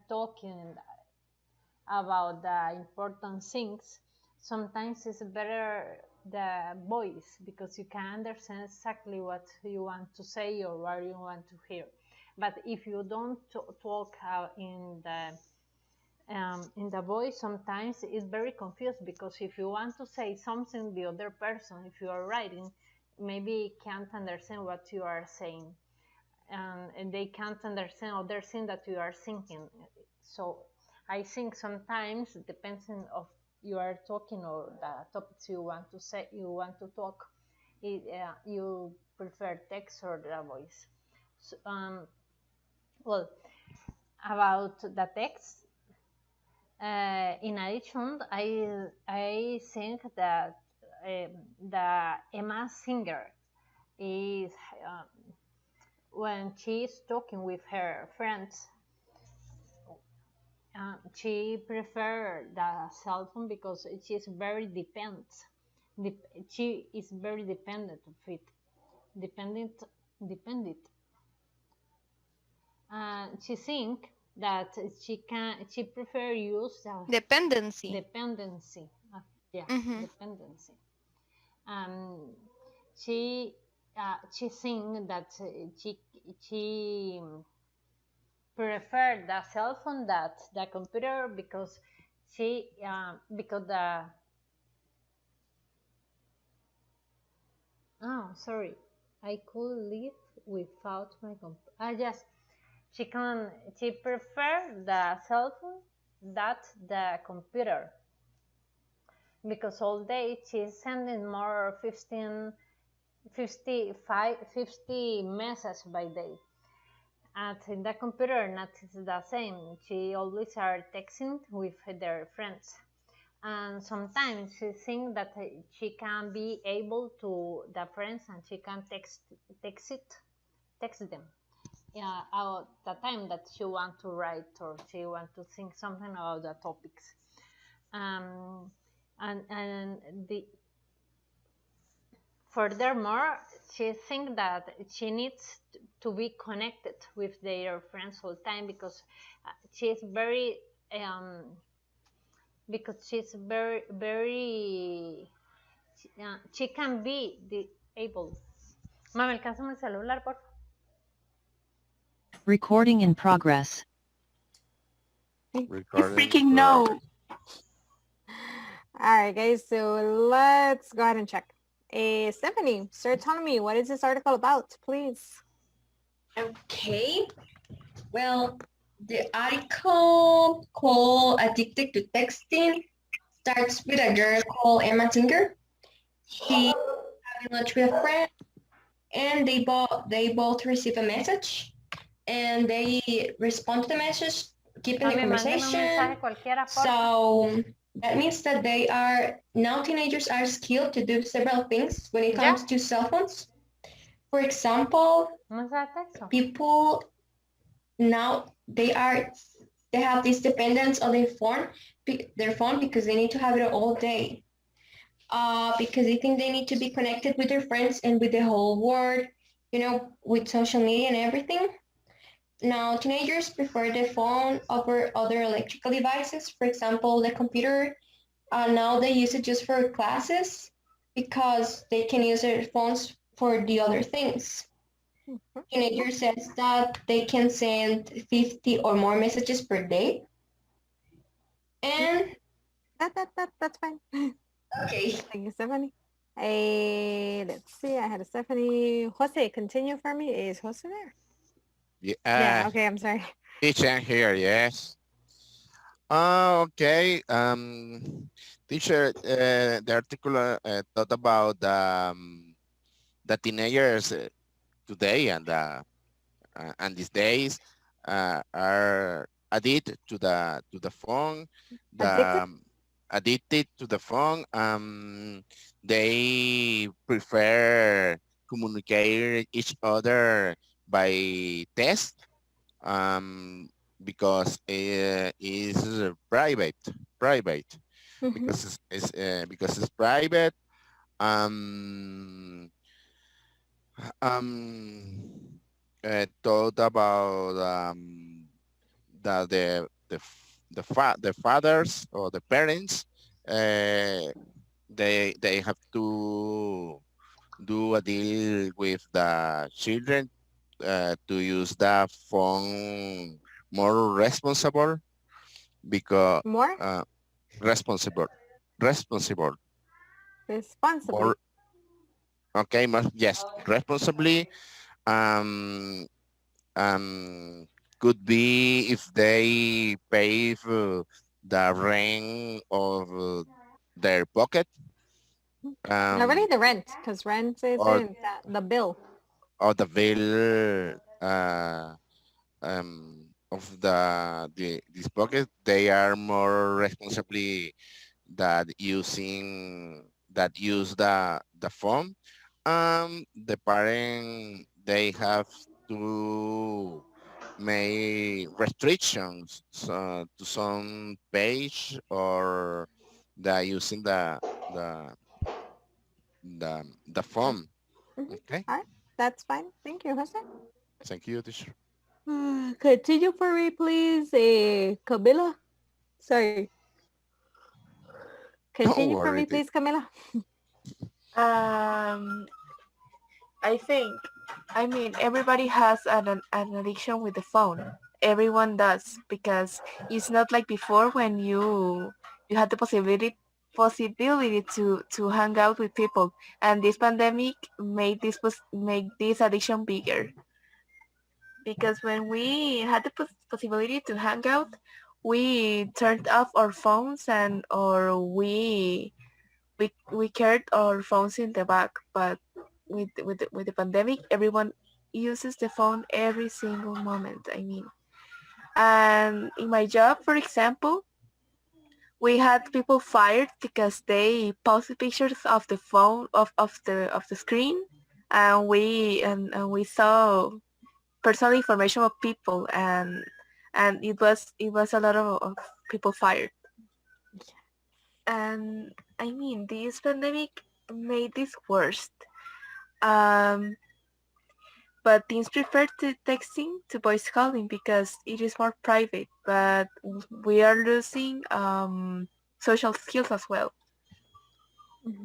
talking about the important things, sometimes it's better the voice, because you can understand exactly what you want to say or what you want to hear. But if you don't talk in the voice, sometimes it's very confused, because if you want to say something, the other person, if you are writing, maybe can't understand what you are saying, and they can't understand other thing that you are thinking. So I think sometimes, depending of you are talking or the topics you want to say, you want to talk, you prefer text or the voice. So, well, about the text, in addition, I think that the Emma Singer is when she's talking with her friends, she prefers the cell phone because she's very dependent. She is very dependent of it. Dependent. She think that she prefer use the Dependency. dependency. Yeah, Mhm. dependency. She think that she prefer the cell phone that the computer because because the sorry, I could live without my computer. Yes, she prefer the cell phone that the computer because all day she's sending more 50 messages by day. And in the computer, not the same. She always are texting with their friends. And sometimes she thinks that she can be able to the friends and she can text them. Yeah, about the time that she want to write or she want to think something about the topics. And furthermore, she thinks that she needs to be connected with their friends all the time because she's very she can be able. Mami, alcánzame el celular, por favor. Recording in progress. You Recording freaking know. All right, guys, so let's go ahead and check. Stephanie, start telling me, what is this article about, please? Okay. Well, the article called Addicted to Texting starts with a girl called Emma Singer. She having lunch with a friend, and they both receive a message, and they respond to the message, keeping the Mami, mándame un conversation. mensaje cualquiera, por favor. So that means that teenagers are skilled to do several things when it comes to cell phones. For example, people now they have this dependence on their phone because they need to have it all day. Because they think they need to be connected with their friends and with the whole world, with social media and everything. Now, teenagers prefer the phone over other electrical devices. For example, the computer. Now they use it just for classes because they can use their phones for the other things. Teenager says that they can send 50 or more messages per day. And that's fine. Okay. Thank you, Stephanie. Let's see, I had a Stephanie. Jose, continue for me. Is Jose there? Yeah, okay, I'm sorry. Teacher here, yes. Okay. Teacher, the article thought about the teenagers today and these days are addicted to the phone. Addicted to the phone. They prefer communicate each other by text. Because it is private because it's private. Thought about the fathers or the parents, they have to do a deal with the children to use the phone more responsible because responsible responsibly. Okay, yes, responsibly. Could be if they pay the rent of their pocket. Not really the rent, because rent isn't the bill. Or the bill of this pocket. They are more responsibly that using that use the phone. The parent, they have to make restrictions to some page or the using the the phone. Mhm. Okay, All right, that's fine. Thank you, Jose. thank you, teacher. Continue for me, please, Camila. Sorry. Don't Continue for me, worry. please, Camila. Um, I think, I mean, everybody has an addiction with the phone. Everyone does, because it's not like before when you had the possibility to hang out with people, and this pandemic made this addiction bigger. Because when we had the possibility to hang out, we turned off our phones or we carried our phones in the back. But with the pandemic, everyone uses the phone every single moment. I mean, and in my job, for example, we had people fired because they posted pictures of the phone of the screen, and we saw personal information of people, and it was a lot of people fired. And I mean, this pandemic made this worse. Um, but teens prefer to texting to voice calling because it is more private. But we are losing social skills as well.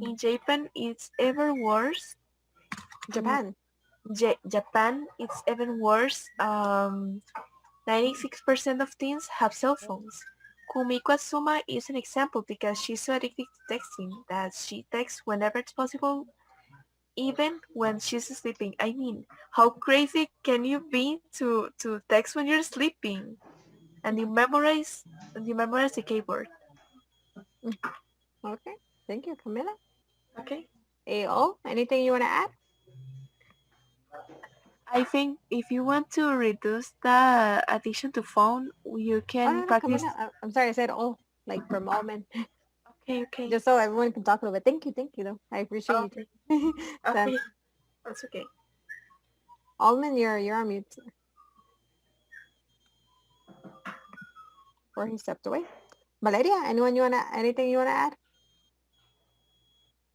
In Japan, it's even worse. Japan. Japan, it's even worse. 96% of teens have cell phones. Kumiko Asuma is an example because she's so addicted to texting that she texts whenever it's possible, even when she's sleeping. I mean, how crazy can you be to text when you're sleeping and you memorize the keyboard? Okay. Thank you, Camila. Okay. Anything you want to add? I think if you want to reduce the addiction to phone, you Oh, can no, practice. Camila. I'm sorry, I said like for a moment. Okay. Just so everyone can talk a little bit. Thank you, though. I appreciate you too. Okay. That's okay. Almond, you're on mute. Or he stepped away. Valeria, anything you wanna add?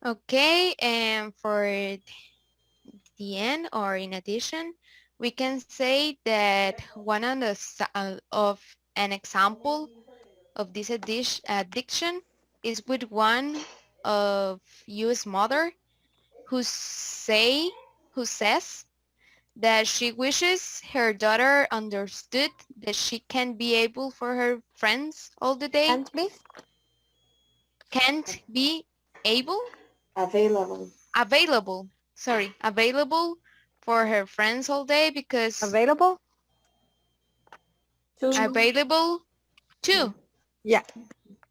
Okay, and for the end or in addition, we can say that one of of an example of this addiction is with one of U.S. mother who says that she wishes her daughter understood that she can't be able for her friends all the day. Can't be able? Available. Sorry, available for her friends all day because available yeah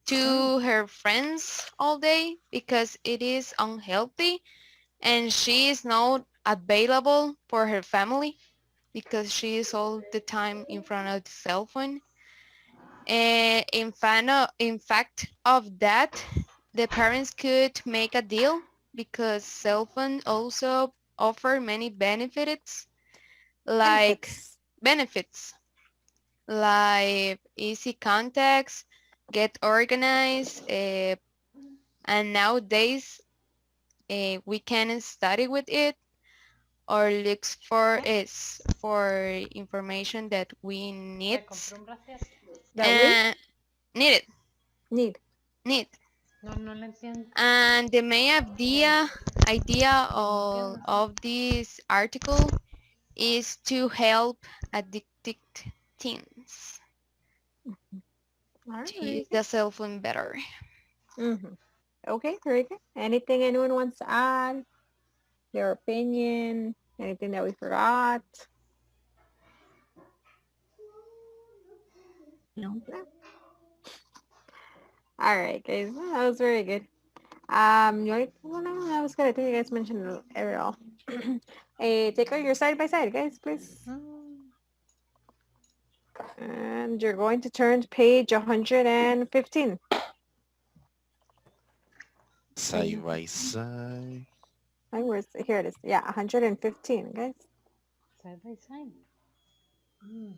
to her friends all day because it is unhealthy, and she is not available for her family because she is all the time in front of the cell phone. And in fact of that, the parents could make a deal because cell phone also offer many benefits like easy contacts, get organized, and nowadays we can study with it or look for information that we need. Need it. Need. No le entiendo. And the main idea of this article is to help addicted teens to use the cell phone better. Okay, very good. Anything anyone wants to add? Their opinion? Anything that we forgot? No. All right, guys. That was very good. That was good. I think you guys mentioned it all. Hey, take out your side by side, guys, please. And you're going to turn to page 115. Side by side. Here it is. Yeah, 115, guys. Side by side. Mm.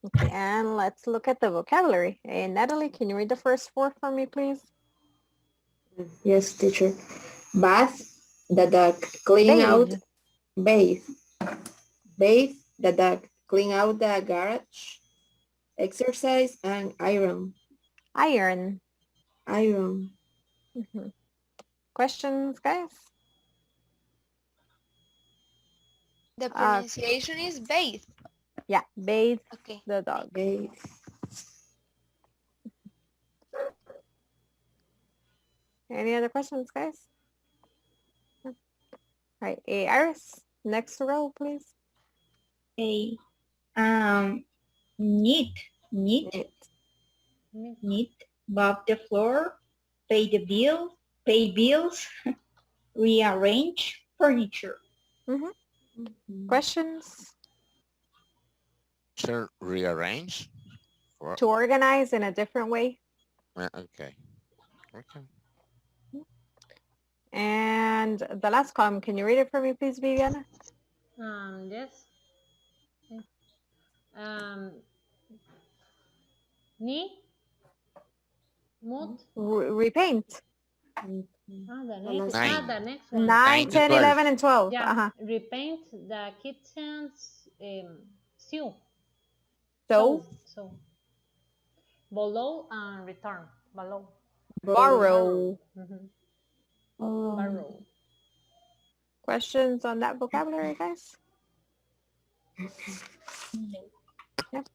Okay, and let's look at the vocabulary. Natalie, can you read the first four for me, please? Yes, teacher. Bath, the dog. Clean out. Bathe. Bathe, the dog. Clean out the garage. Exercise and iron. Iron. Iron. Mhm. Questions, guys? The pronunciation is bathe. Yeah, bathe Okay. the dog. Bathe. Any other questions, guys? All right, Iris, next row, please. A neat, mop the floor, pay bills, rearrange furniture. Questions? Should rearrange? To organize in a different way. Okay. Okay. And the last column, can you read it for me, please, Viviana? Yes. Ni. Mut. Repaint. The next one. 9, 10, 11, and 12. Yeah. Repaint the kitchen's stew. So. Below and return. Below. Borrow. Borrow. Questions on that vocabulary, guys? Yep.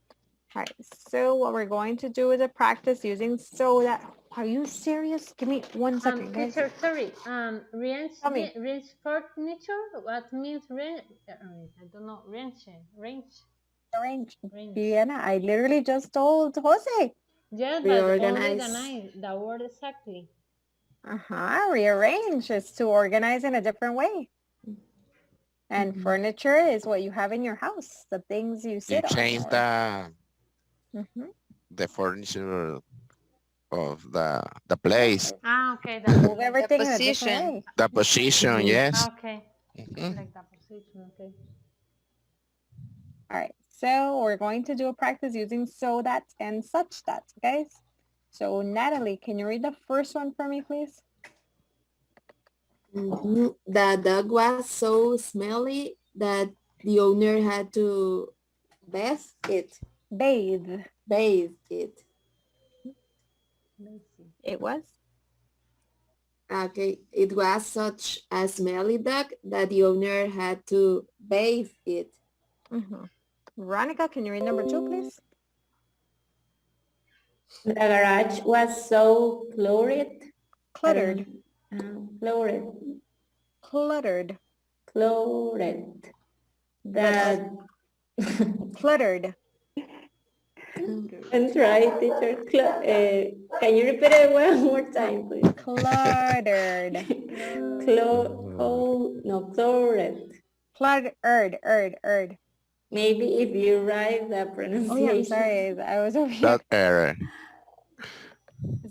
All right, so what we're going to do is a practice using so that. Are you serious? Give me 1 second, guys. Teacher, sorry. Range furniture. What means range? I don't know. Range. Viviana, I literally just told Jose. Yeah, but organize the word exactly. Rearrange is to organize in a different way. And furniture is what you have in your house, the things you sit on. You change the furniture of the place. Okay. Move everything in a different way. The position, yes. Okay. Like the position, okay. All right, so we're going to do a practice using so that and such that, guys. So Natalie, can you read the first one for me, please? The dog was so smelly that the owner had to bathe it. Bathe it. It was? Okay, it was such a smelly dog that the owner had to bathe it. Veronica, can you read number 2, please? The garage was so cluttered. Cluttered. That cluttered. That's right, teacher. Can you repeat it one more time, please? Cluttered. Cluttered. Maybe if you write the pronunciation. Oh yeah, I'm sorry. I was over here. That error.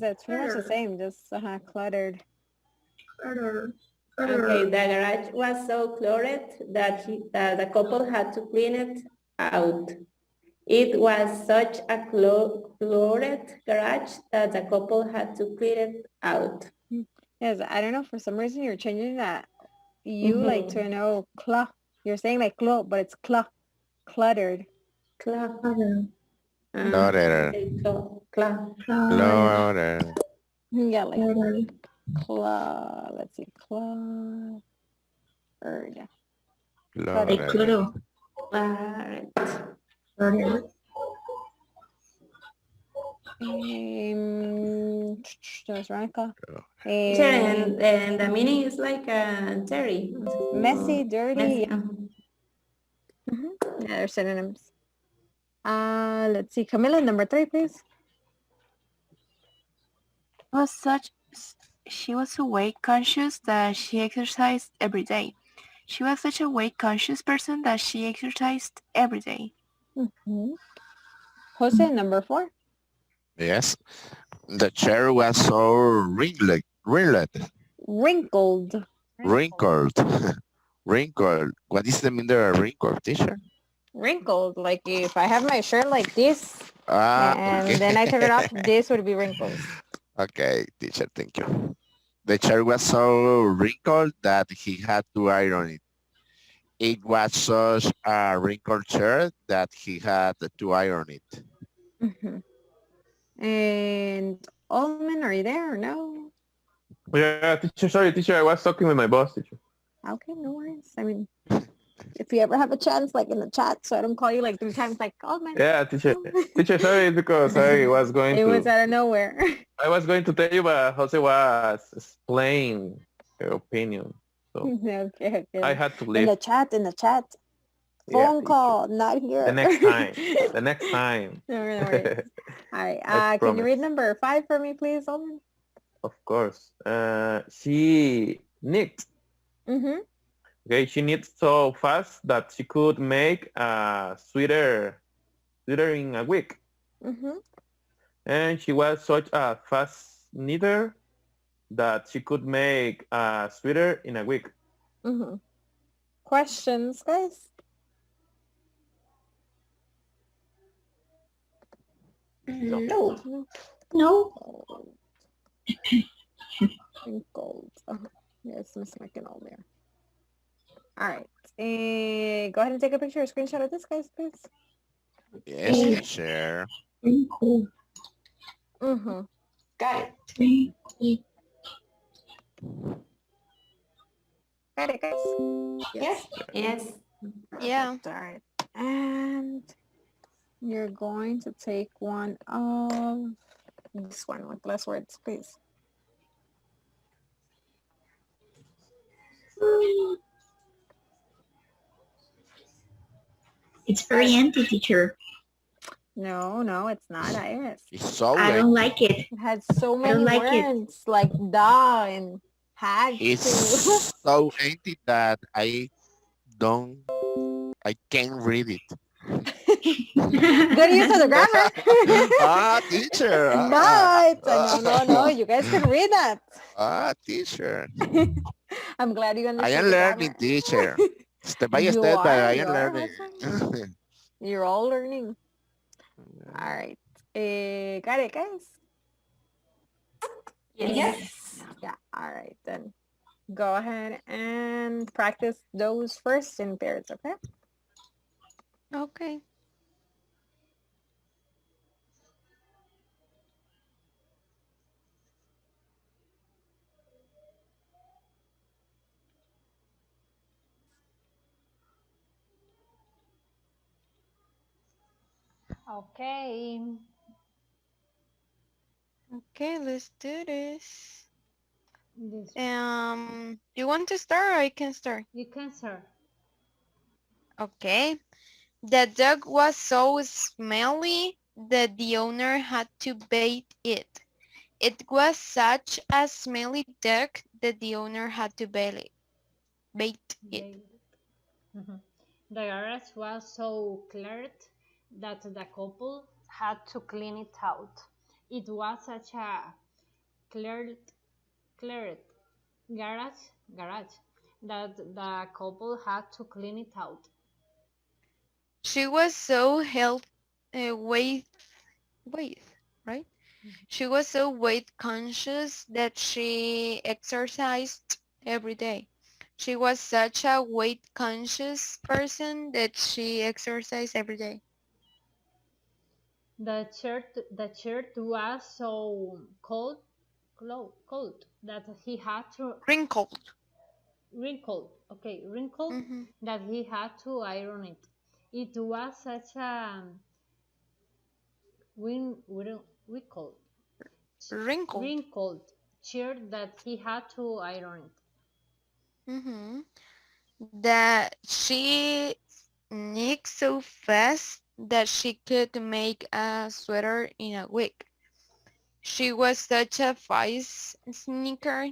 It's pretty much the same, just cluttered. Okay, the garage was so cluttered that the couple had to clean it out. It was such a cluttered garage that the couple had to clean it out. Yes, I don't know, for some reason you're changing that. You like to know You're saying like but it's cluttered. Cluttered. Yeah, like let's see, cluttered. There's Veronica. And the meaning is like Terry. Messy, dirty. Yeah, they're synonyms. Let's see, Camila, number 3, please. She was so weight conscious that she exercised every day. She was such a weight conscious person that she exercised every day. Jose, number 4. Yes. The chair was so Wrinkled. wrinkled. Wrinkled. What is the meaning of wrinkled, teacher? Wrinkled. Like if I have my shirt like this and Okay. then I turn it up, this would be wrinkles. Okay, teacher, thank you. The chair was so wrinkled that he had to iron it. It was such a wrinkled chair that he had to iron it. Mhm. And Alman, are you there or no? Yeah, teacher, sorry, teacher, I was talking with my boss, teacher. Okay, no worries. I mean, if you ever have a chance, like in the chat, so I don't call you like 3 times, like, Alman. Yeah, teacher. Teacher, sorry, it's because I was going It was to out of nowhere. I was going to tell you, but Jose was explaining her opinion. So Okay. I had to In leave. the chat. Yeah, Phone teacher. call, not here. The next time. The next time. No worries. All right. I Can you read promise. number 5 for me, please, Alman? Of course. She knit. Mm-hmm. Okay, she knit so fast that she could make a sweater in a week. Mm-hmm. And she was such a fast knitter that she could make a sweater in a week. Mm-hmm. Questions, guys? No. No. Gold. Yes, Miss McKinnell there. All right. Go ahead and take a picture or screenshot of this, guys, please. Yes, teacher. Cool. Mm-hmm. Got it. Got it, guys? Yes. Yes. Yeah. All right. And you're going to take one of this one with less words, please. It's very empty, teacher. No, it's not, Iris. It's so I don't like it. It had so I many don't like it. words, like da and had It's to. so empty that I can't read it. Good use of the grammar. Teacher. No, you guys can read that. Teacher. I'm glad you I understand. am the learning, grammar. teacher. Step by You step, but are, I you am are, learning. husband. You're all learning. All right. Got it, guys? Yes. Yeah, all right then. Go ahead and practice those first in pairs, okay? Okay. Okay. Okay, let's do this. This, You want to start or I can start? you can start. Okay. The dog was so smelly that the owner had to bait it. It was such a smelly dog that the owner had to bait it. Mhm. The garage was so cleared that the couple had to clean it out. It was such a cleared garage that the couple had to clean it out. She was so weight, right? She was so weight conscious that she exercised every day. She was such a weight conscious person that she exercised every day. The shirt was so cold that he had to Wrinkled. wrinkled Mhm. that he had to iron it. It was such a wrinkled Wrinkled. shirt that he had to iron it. That she knit so fast that she could make a sweater in a week. She was such a fast knicker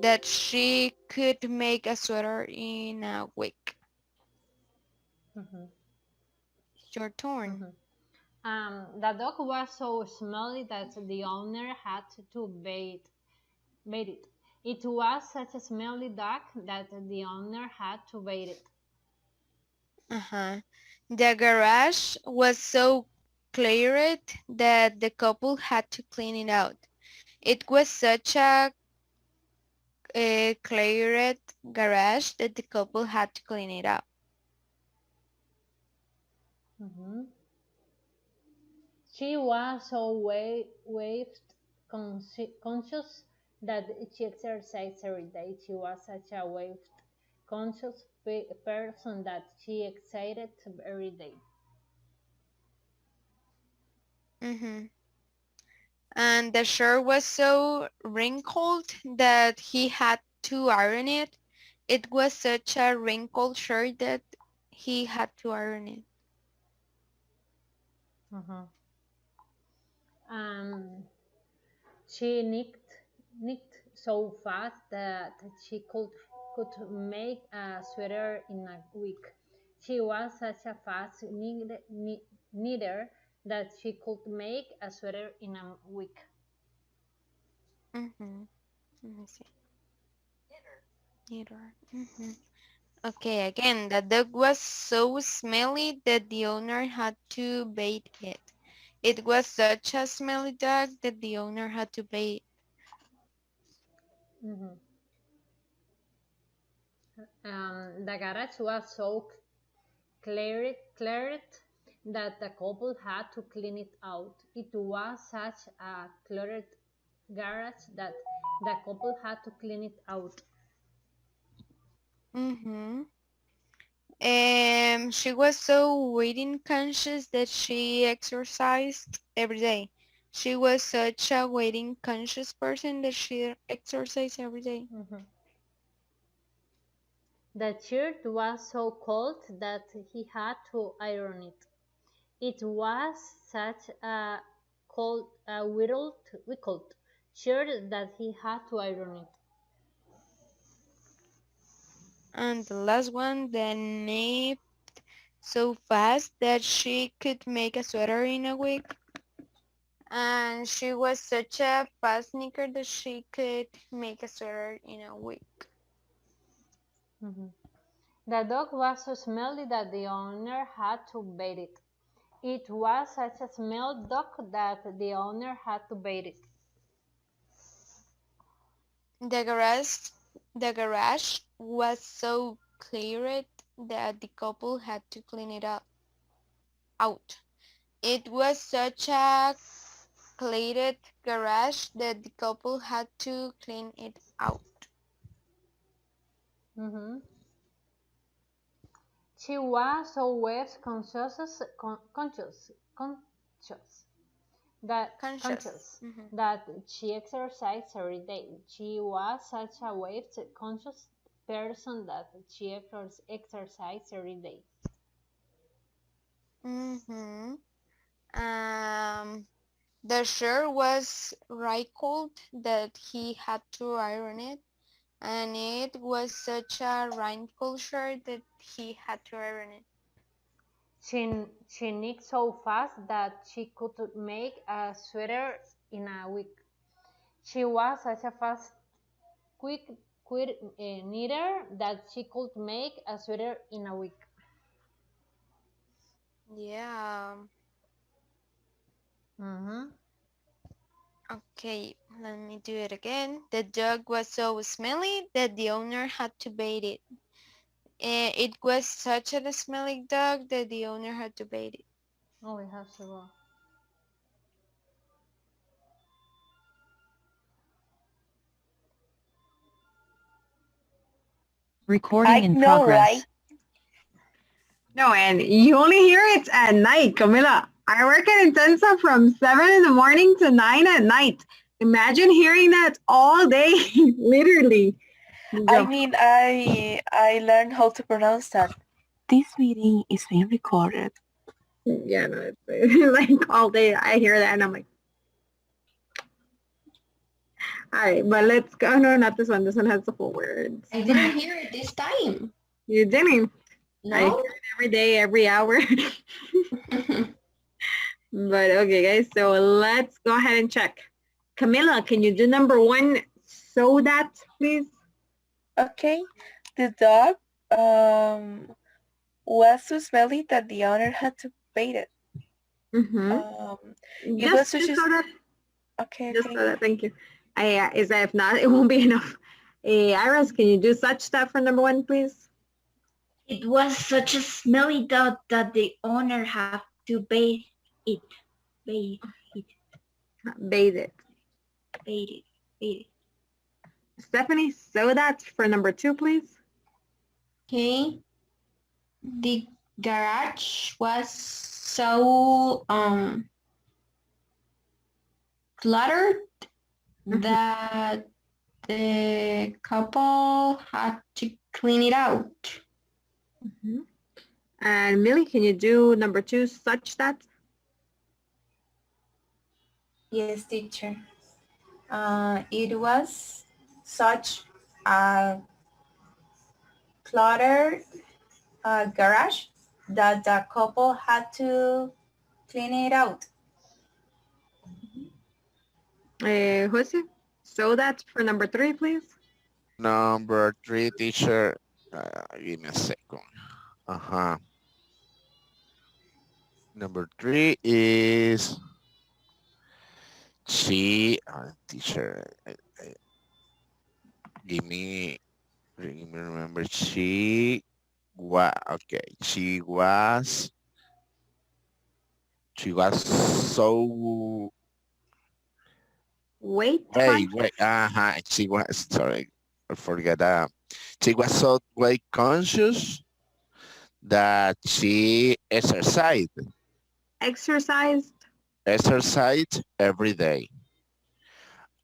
that she could make a sweater in a week. Mhm. Your turn. Mhm. The dog was so smelly that the owner had to bait it. It was such a smelly dog that the owner had to bait it. Uh-huh. The garage was so cluttered that the couple had to clean it out. It was such a cluttered garage that the couple had to clean it out. Mhm. She was so conscious that she exercised every day. She was such a conscious person that she exercised every day. Mm-hmm. And the shirt was so wrinkled that he had to iron it. It was such a wrinkled shirt that he had to iron it. Mhm. She knit so fast that she could make a sweater in a week. She was such a fast knitter that she could make a sweater in a week. Mm-hmm. Let me see. Knitter. Mm-hmm. Okay, again, the dog was so smelly that the owner had to bait it. It was such a smelly dog that the owner had to bait. Mhm. The garage was so cleared that the couple had to clean it out. It was such a cluttered garage that the couple had to clean it out. Mm-hmm. She was so waiting conscious that she exercised every day. She was such a waiting conscious person that she exercised every day. Mhm. The shirt was so cold that he had to iron it. It was such a wrinkled shirt that he had to iron it. And the last one, the knit so fast that she could make a sweater in a week. And she was such a fast knicker that she could make a sweater in a week. Mhm. The dog was so smelly that the owner had to bait it. It was such a smell dog that the owner had to bait it. The garage was so cleared that the couple had to clean it out. It was such a cluttered garage that the couple had to clean it out. Mhm. She was always conscious that Conscious. that she exercised every day. She was such a conscious person that she exercised every day. Mm-hmm. The shirt was wrinkled that he had to iron it, and it was such a wrinkled shirt that he had to iron it. She knit so fast that she could make a sweater in a week. She was such a quick knitter that she could make a sweater in a week. Yeah. Mm-hmm. Okay, let me do it again. The dog was so smelly that the owner had to bait it. It was such a smelly dog that the owner had to bait it. Oh, we have to go. Recording in know, progress. right? No, and you only hear it at night, Camila. I work at Intensa from 7 in the morning to 9 at night. Imagine hearing that all day, literally. I mean, I learned how to pronounce that. This meeting is being recorded. Yeah, no, it's like all day I hear that and I'm like, all right, but let's go. No, not this one. This one has the full words. I didn't hear it this time. You didn't? No? I hear it every day, every hour. But okay, guys, so let's go ahead and check. Camila, can you do number 1 so that, please? Okay. The dog was so smelly that the owner had to bathe it. It was such Just a so that. okay, Just okay. so that. Thank you. Is that if not, it won't be enough. Iris, can you do such that for number 1, please? It was such a smelly dog that the owner had to bathe it. Bathe it. Bathe it. Bathe it. Bathe it. Stephanie, so that for number 2, please. Okay. The garage was so cluttered that the couple had to clean it out. And Millie, can you do number 2, such that? Yes, teacher. It was such a cluttered garage that the couple had to clean it out. Jose, so that for number 3, please. Number 3, teacher. Give me a second. Number 3 is teacher. Give me remember she was okay. She was so Wait. wait. She was sorry. I forgot that. She was so weight conscious that she exercised every day.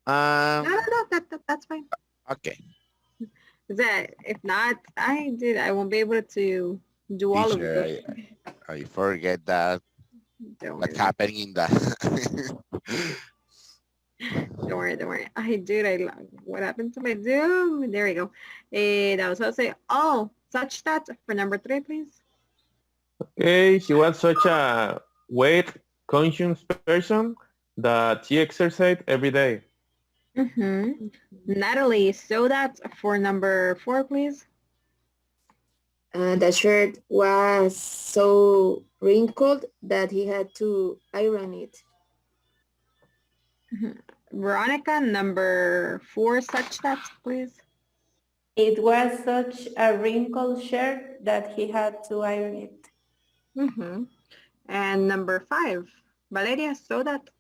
No, that's fine. Okay. That if not, I won't be able to do all of it. I forget that. What happened in that? Don't worry. What happened to my Zoom? There we go. That was Jose. Oh, such that for number 3, please. Okay, she was such a weight conscious person that she exercised every day. Natalie, so that for number 4, please. The shirt was so wrinkled that he had to iron it. Veronica, number 4, such that, please. It was such a wrinkled shirt that he had to iron it. And number 5, Valeria, so that.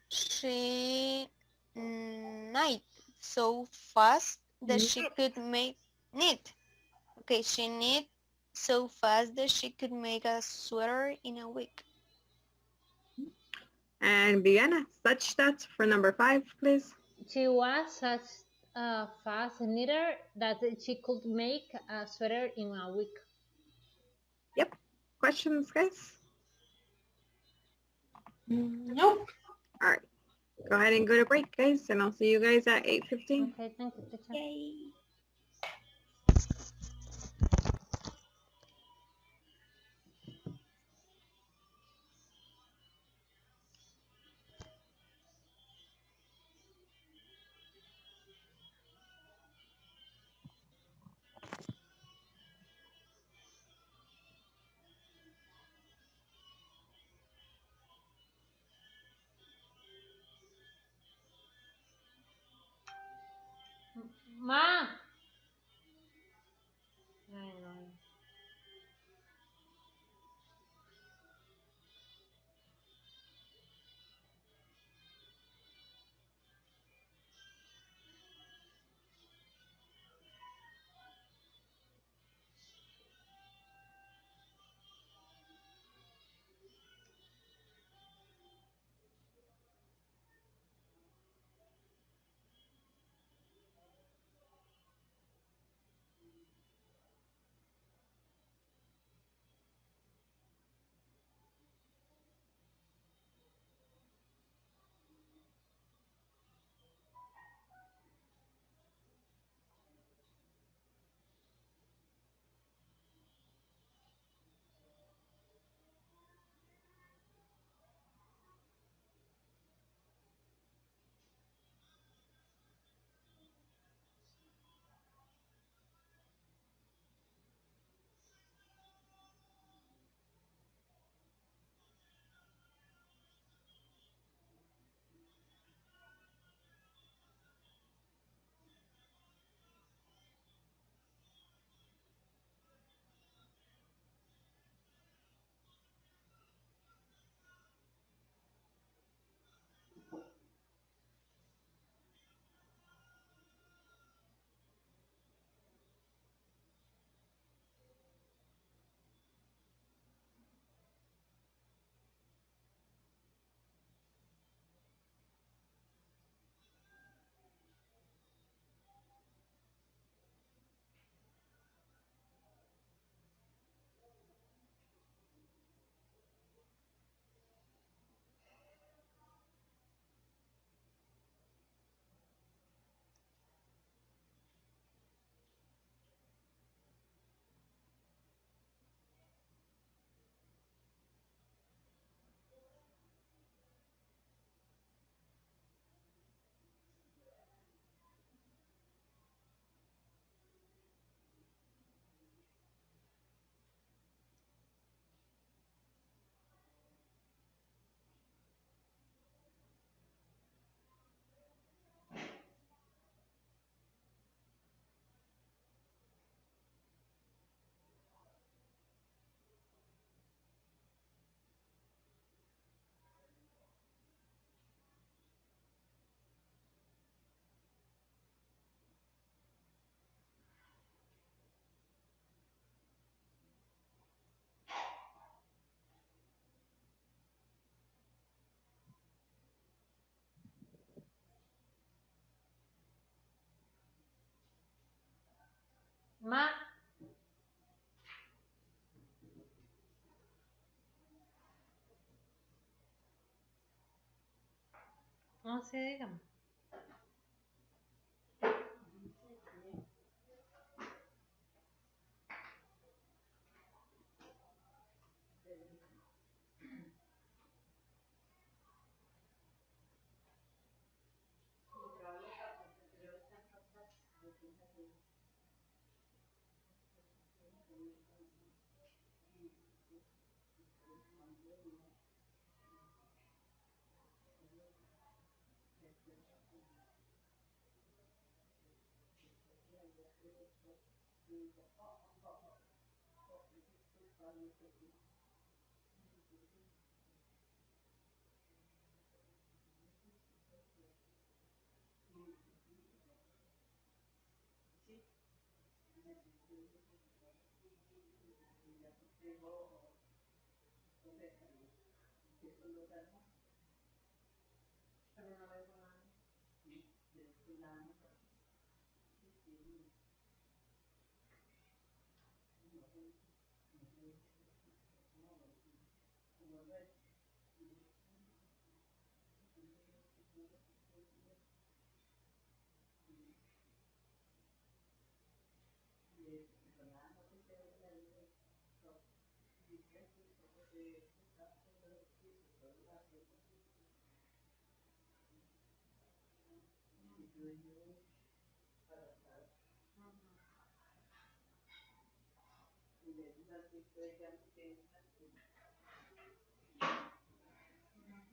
She knit so fast that she could make knit. Okay, she knit so fast that she could make a sweater in a week. And Viviana, such that for number 5, please. She was such a fast knitter that she could make a sweater in a week. Yep. Questions, guys? Nope. All right. Go ahead and go to break, guys, and I'll see you guys at 8:15. Okay, thank you, teacher. Yay. Ma. No, sí, dígame.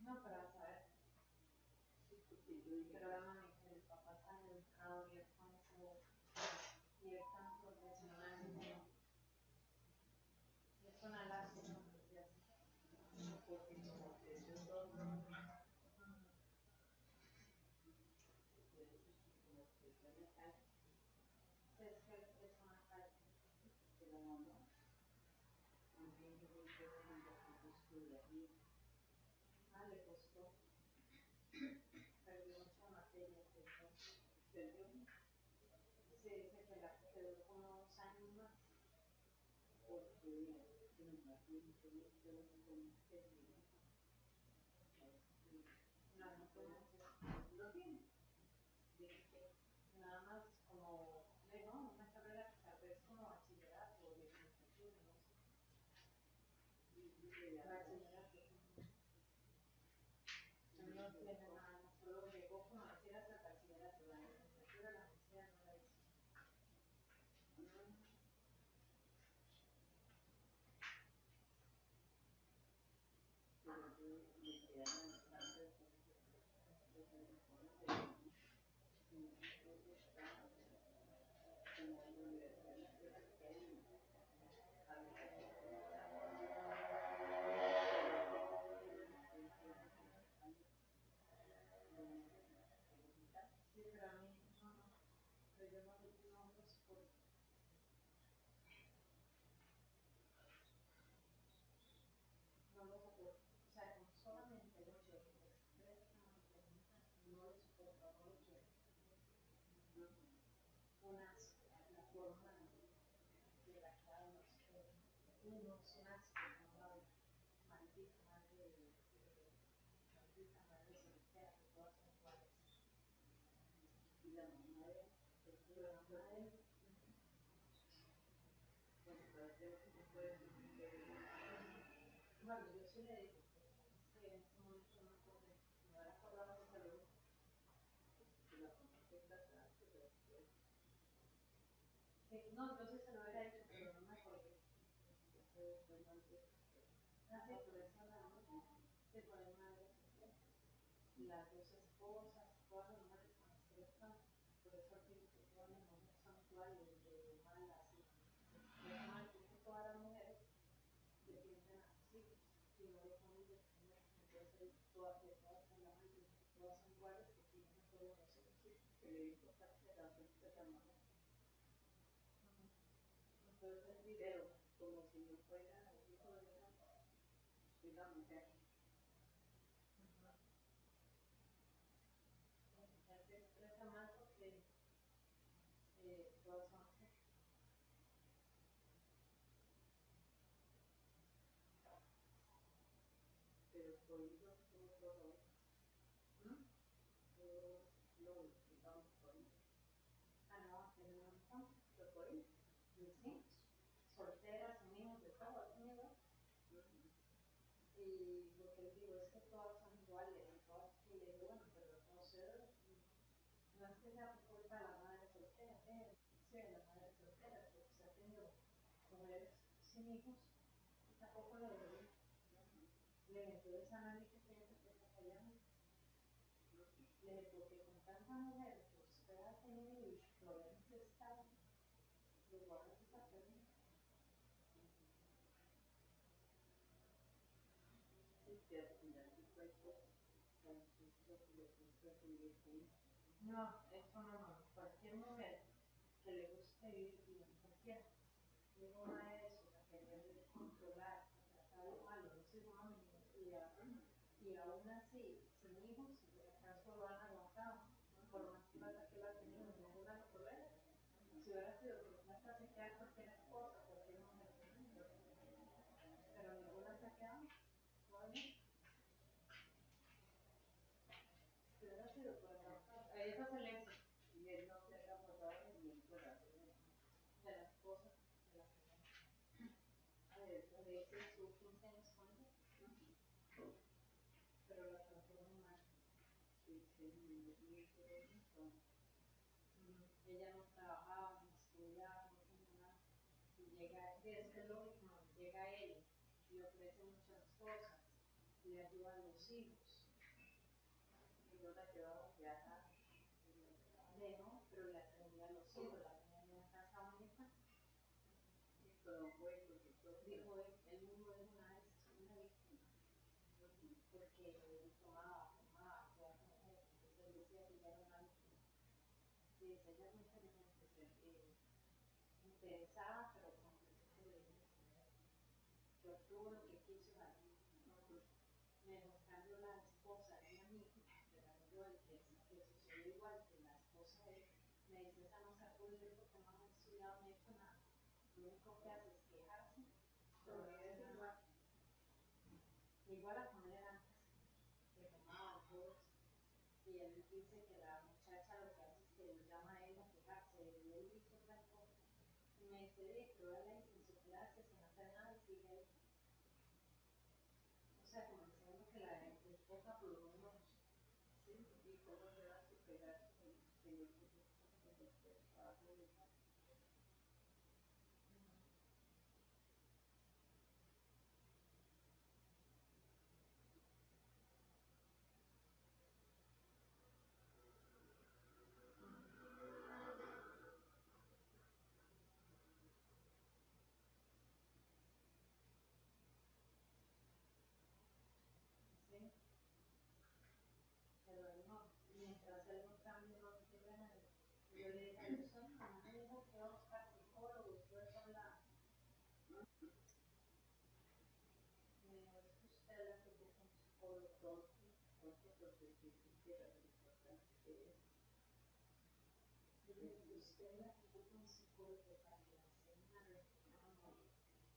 No, para saber. Pero la mami, el papá está educado y es con eso, y es tan profesional. Es una lástima que sea así. Es que es una falta. Ah, le costó. Perdió mucha materia. ¿Perdió? Se dice que la quedó como 2 años más. No, no puede hacer. Lo tiene. Nada más como, no, una carrera que tal vez como bachillerato o licenciatura, no sé. Bachillerato. No tiene nada, solo llegó como a decir hasta el bachillerato, la licenciatura, la maestría no la hizo. Sí, pero a mí no, pero yo no lo soporto. No lo soporto. O sea, con solamente el hecho de que se expresa no lo soporto, no lo quiero. La forma de la que habla, uno es un asco, ¿no? Maldita madre, maldita madre soltera, que todas son iguales. Y la mamá de él, bueno, yo sí le digo, que en ese momento no acordé, me hubiera acordado de salud. Sí, no, yo sí se lo hubiera hecho, pero no me acordé. Así, por eso se pone madre soltera. Las dos esposas, todas las mujeres con las que están, por eso aquí que todas las mujeres son iguales, de malas, y es mal que todas las mujeres defienden a sus hijos y no lo ponen de primero. Entonces, todas son la mayoría, todas son iguales porque tienen todos los hijos. Que le importa que la gente se amara. Entonces, el video, como si no fuera el hijo de la mujer. Se expresa mal porque todas son así. Pero por eso todo. No es que sea por culpa de la madre soltera, pero sí, de la madre soltera, porque se ha tenido mujeres sin hijos y tampoco le metió esa nadie que piensa que está fallando. Porque con tanta mujer que usted ha tenido y lo ha necesitado, le guarda esa pregunta. No, eso no. Cualquier mujer que le guste vivir bien, cualquiera. Luego a eso, a querer controlar, a tratarlo mal, los hijos y aún así, sin hijos, si acaso lo han aguantado, por más plata que la ha tenido, ninguna lo tolera. Si hubiera sido por plata, se queda cualquier esposa, cualquier mujer, pero ninguna se ha quedado. Si hubiera sido por aguantar, eso es el éxito. Y él no se ha aguantado ni el corazón de las cosas de la de ese sus 15 años con ella, pero la trató muy mal. Ella no trabajaba, no estudiaba, no tenía nada. Y llega, es lógico, llega él, le ofrece muchas cosas, le ayuda a los hijos. Y no la llevaba a viajar. No, pero le atendía a los hijos, la tenía en una casa bonita. Dijo él mismo dijo una vez, soy una víctima. Porque él tomaba, jugaba con mujeres, entonces él decía que ya era una víctima. Y dice, ella es muy inteligente, interesada, pero con yo obtuvo lo que quiso dar. Me buscando la esposa de mi amigo, del amigo del que sucedió igual que la esposa de él, me dice, esa no se ha podido porque no ha estudiado ni hecho nada. Lo único que hace es quejarse, pero es igual. Igual a como era antes, que tomaba todo. Y él dice que la muchacha lo que hace es que lo llama a él a quejarse, y él hizo otra cosa. Y me dice, pero él ahí sin superarse, sin hacer nada, y sigue ahí. O sea, como diciendo que la esposa por lo menos, sí, y cómo se va a superar que yo sí, pero no, mientras él no cambie, no se llega a nadie. Yo le dije a los hombres, me dijo que va a buscar psicólogos, todo eso habla. Me dijo, es usted la que busca un psicólogo, todo, porque quisiera lo importante que es. Yo le dije, usted la que busca un psicólogo para que la enseñe a respetar.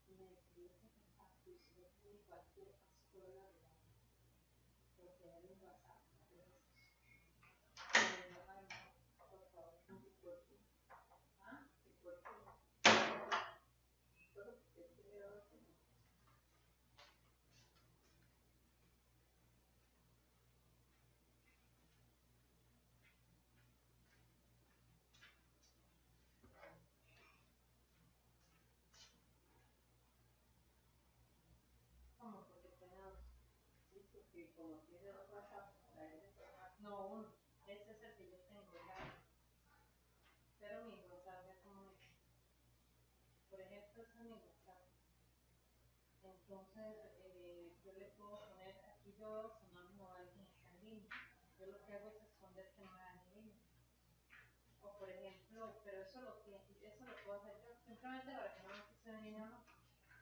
Y me decía, ese contacto, y si yo tengo cualquier psicóloga, porque era un WhatsApp, por favor, no me corte. ¿Ah? Me corte. Todo porque creo que como porque tenga, sí, porque como tiene dos WhatsApp, no uno, ese es el que yo tengo, ¿verdad? Pero mi WhatsApp ya como es, por ejemplo, este es mi WhatsApp. Entonces, yo le puedo poner, aquí yo veo su nombre o alguien está en línea. Yo lo que hago es esconder que no hay en línea. O por ejemplo, pero eso lo puedo hacer yo, simplemente para que no me quise venir o no.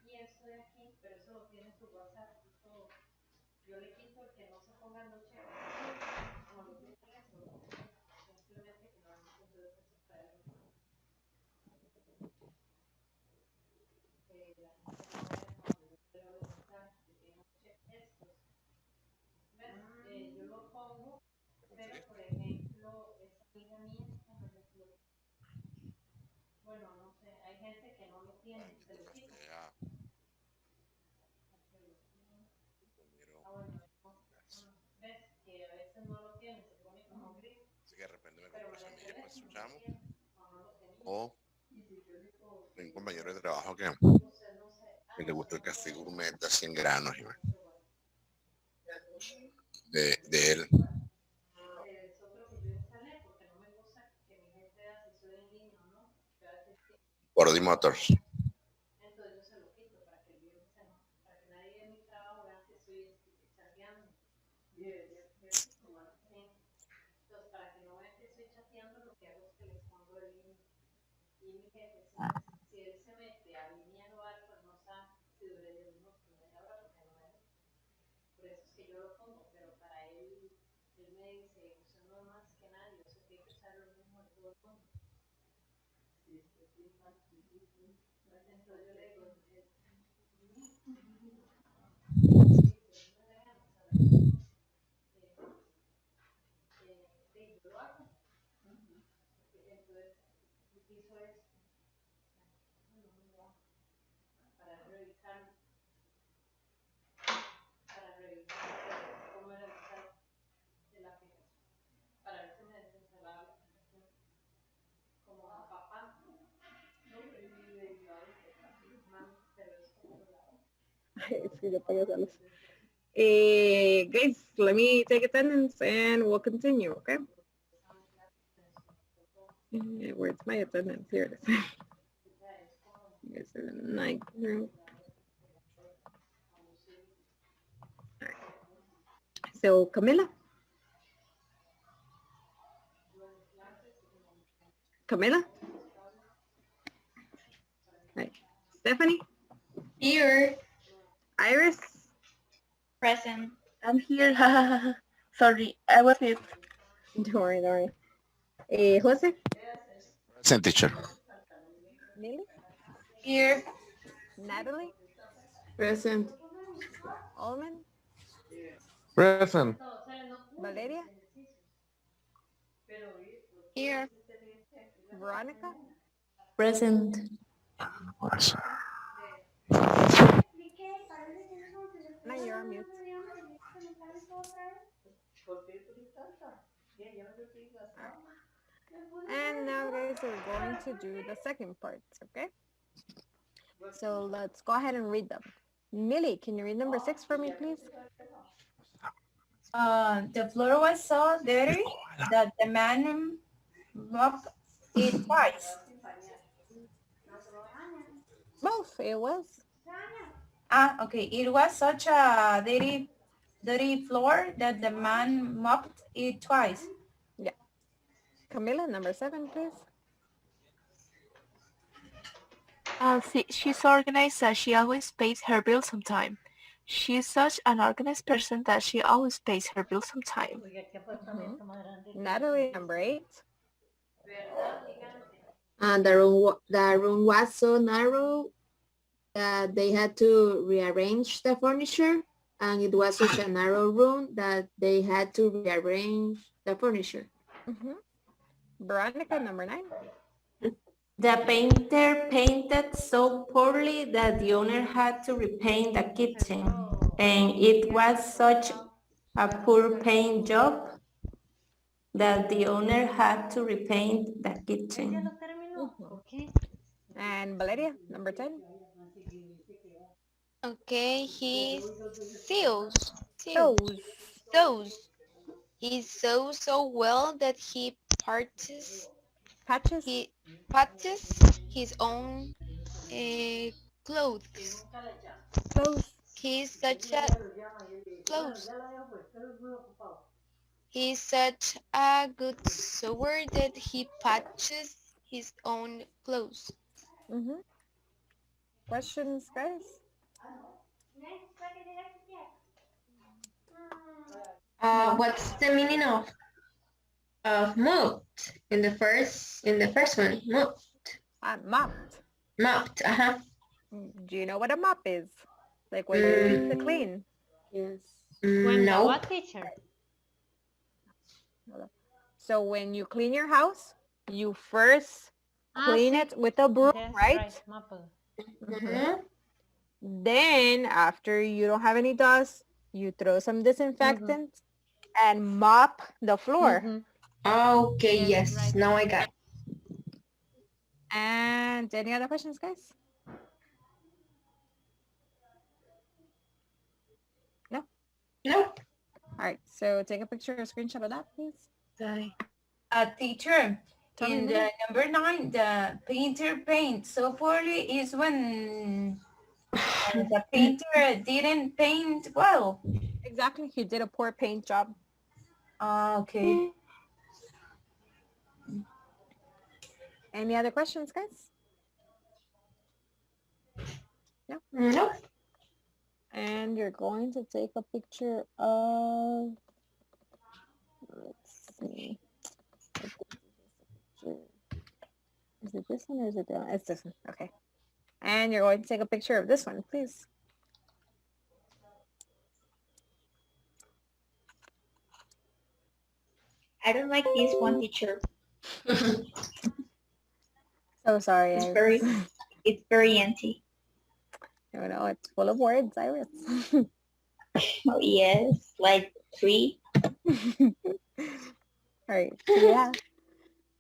Y esto de aquí, pero eso lo tiene su WhatsApp y todo. Yo le quito el que no se ponga noche, como lo tiene eso, simplemente que no entonces eso trae la gente no ve cuando yo veo el mensaje que tiene noche estos. ¿Ves? Yo lo pongo, pero por ejemplo, esa amiga mía, bueno, no sé, hay gente que no lo tiene, se lo quita. Bueno, ves que a veces no lo tiene, se pone como gris, pero me chamo o de un compañero de trabajo que le gusta el café gourmet de 100 granos de él. Por The Motors. Guys, let me take attendance and we'll continue, okay? Where's my attendance? Here it is. You guys are in the night group. All right. So, Camila? Camila? Right. Stephanie? Here. Iris? Present. I'm here. Sorry, I was mute. Don't worry, don't worry. Jose? Present, teacher. Millie? Here. Natalie? Present. Alman? Present. Valeria? Here. Veronica? Present. No, you're on mute. And now guys, we're going to do the second part, okay? So let's go ahead and read them. Millie, can you read number 6 for me, please? The floor was so dirty that the man mopped it twice. Both, it was. Okay. It was such a dirty floor that the man mopped it twice. Yeah. Camila, number 7, please. She's organized that she always pays her bills on time. She's such an organized person that she always pays her bills on time. Natalie, number 8. And the room was so narrow that they had to rearrange the furniture, and it was such a narrow room that they had to rearrange the furniture. Veronica, number 9. The painter painted so poorly that the owner had to repaint the kitchen, and it was such a poor paint job that the owner had to repaint the kitchen. And Valeria, number 10. Okay, he sews. He sews so well that he patches his own clothes. He's such a good sewer that he patches his own clothes. Questions, guys? What's the meaning of mopped in the first one? Mopped. Mopped. Do you know what a mop is? Like when you use to clean? Yes. No. What, teacher? So when you clean your house, you first clean it with a broom, right? Then after you don't have any dust, you throw some disinfectant and mop the floor. Okay, yes. Now I got it. And any other questions, guys? No? No. All right, so take a picture or screenshot of that, please. Teacher, Tell me, in Lily. the number 9, the painter paints so poorly is when the painter didn't paint well. Exactly, he did a poor paint job. Okay. Any other questions, guys? No? No. And you're going to take a picture of, let's see. I think this is a picture. Is it this one or is it that one? It's this one. Okay. And you're going to take a picture of this one, please. I don't like this one, teacher. So sorry. It's very empty. No, it's full of words, Iris. Oh yes, like 3. All right.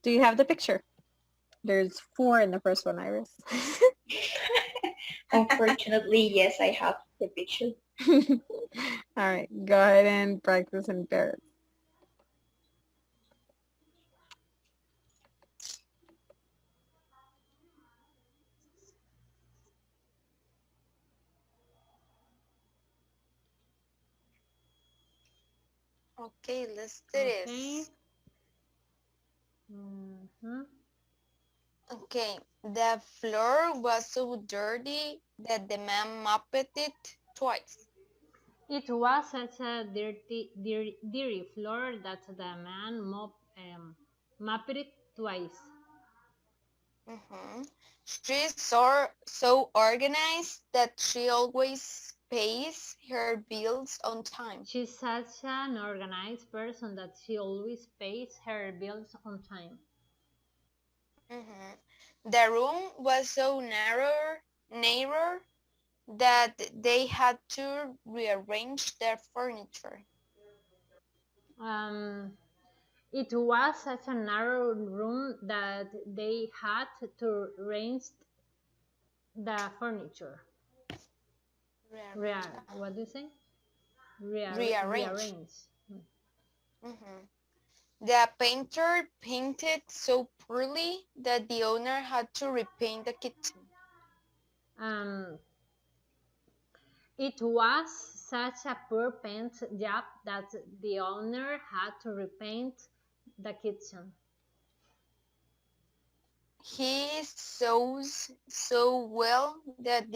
Do you have the picture? There's 4 in the first one, Iris. Unfortunately, yes, I have the picture. All right. Go ahead and practice in pairs. Okay, let's do this. Okay, the floor was so dirty that the man mopped it twice. It was such a dirty floor that the man mopped it twice. She's so organized that she always pays her bills on time. She's such an organized person that she always pays her bills on time. The room was so narrow that they had to rearrange their furniture. It was such a narrow room that they had to arrange the furniture. What do you say? Rearrange. The painter painted so poorly that the owner had to repaint the kitchen. It was such a poor paint job that the owner had to repaint the kitchen. He sews so well that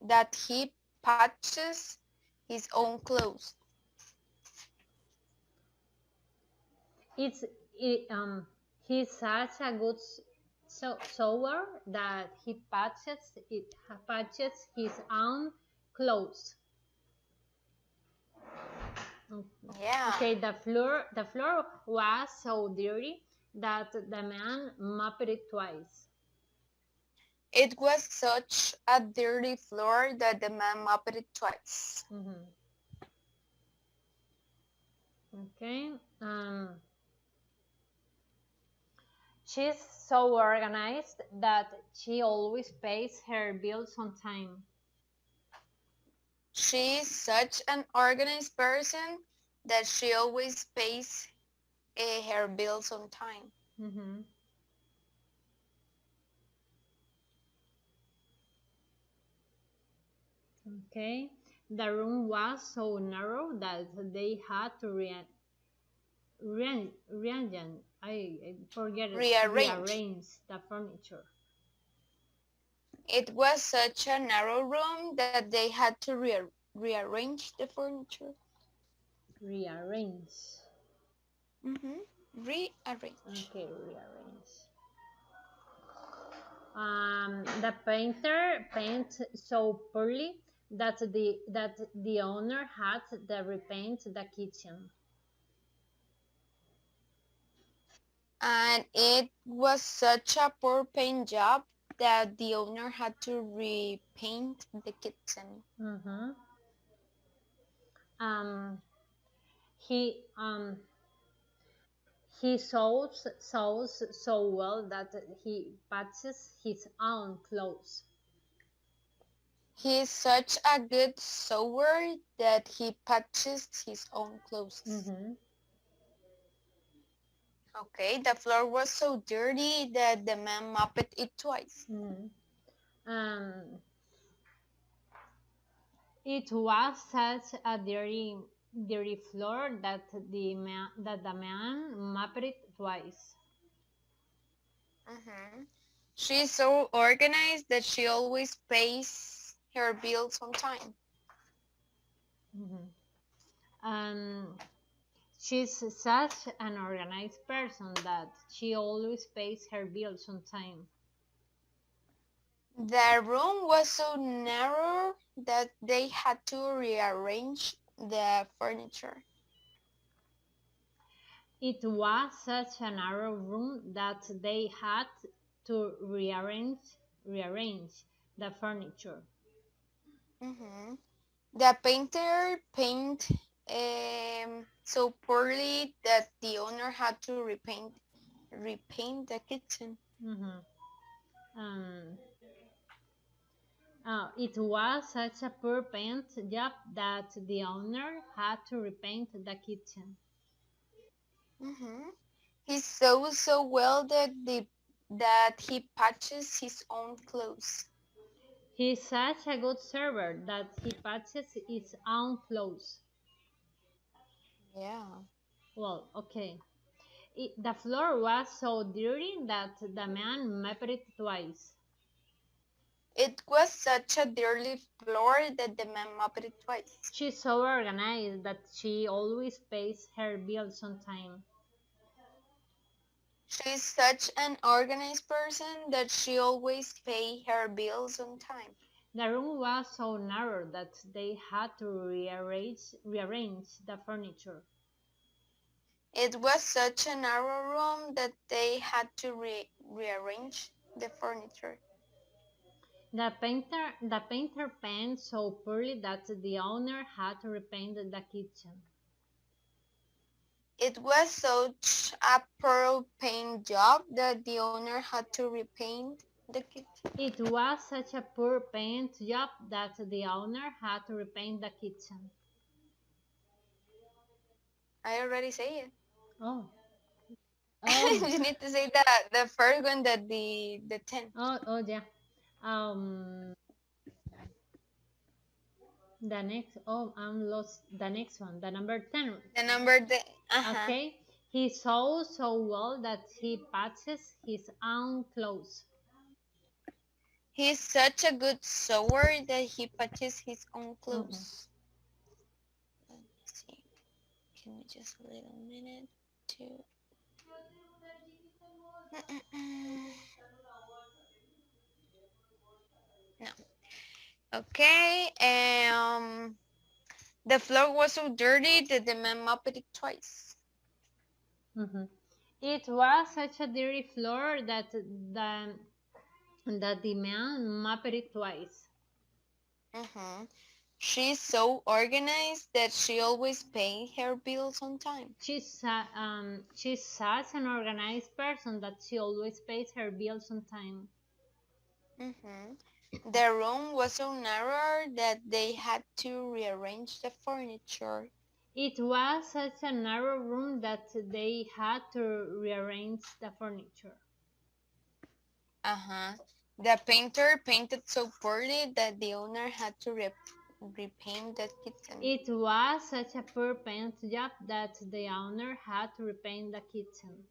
that he patches his own clothes. He's such a good sewer that he patches his own clothes. Yeah. Okay, the floor was so dirty that the man mopped it twice. It was such a dirty floor that the man mopped it twice. Okay. She's so organized that she always pays her bills on time. She's such an organized person that she always pays her bills on time. Okay. The room was so narrow that they had to rearrange the furniture. It was such a narrow room that they had to rearrange the furniture. Rearrange. Rearrange. Okay, rearrange. The painter painted so poorly that the owner had to repaint the kitchen. And it was such a poor paint job that the owner had to repaint the kitchen. He sews so well that he patches his own clothes. He is such a good sewer that he patches his own clothes. Mhm. Okay, the floor was so dirty that the man mopped it twice. Mhm. It was such a dirty floor that the man mopped it twice. She's so organized that she always pays her bills on time. She's such an organized person that she always pays her bills on time. The room was so narrow that they had to rearrange the furniture. It was such a narrow room that they had to rearrange the furniture. The painter painted so poorly that the owner had to repaint the kitchen. It was such a poor paint job that the owner had to repaint the kitchen. He sews so well that he patches his own clothes. He's such a good server that he patches his own clothes. Yeah. Well, okay. The floor was so dirty that the man mopped it twice. It was such a dirty floor that the man mopped it twice. She's so organized that she always pays her bills on time. She's such an organized person that she always pays her bills on time. The room was so narrow that they had to rearrange the furniture. It was such a narrow room that they had to rearrange the furniture. The painter painted so poorly that the owner had to repaint the kitchen. It was such a poor paint job that the owner had to repaint the kitchen. It was such a poor paint job that the owner had to repaint the kitchen. I already say it. Oh. You need to say the first one, that the 10. Oh yeah. The next, I'm lost. The next one, the number 10. The number Okay. He sews so well that he patches his own clothes. He's such a good sewer that he patches his own clothes. Let me see. Give me just a little minute to. No. Okay. The floor was so dirty that the man mopped it twice. It was such a dirty floor that the man mopped it twice. She's so organized that she always pays her bills on time. She's such an organized person that she always pays her bills on time. The room was so narrow that they had to rearrange the furniture. It was such a narrow room that they had to rearrange the furniture. The painter painted so poorly that the owner had to repaint the kitchen. It was such a poor paint job that the owner had to repaint the kitchen.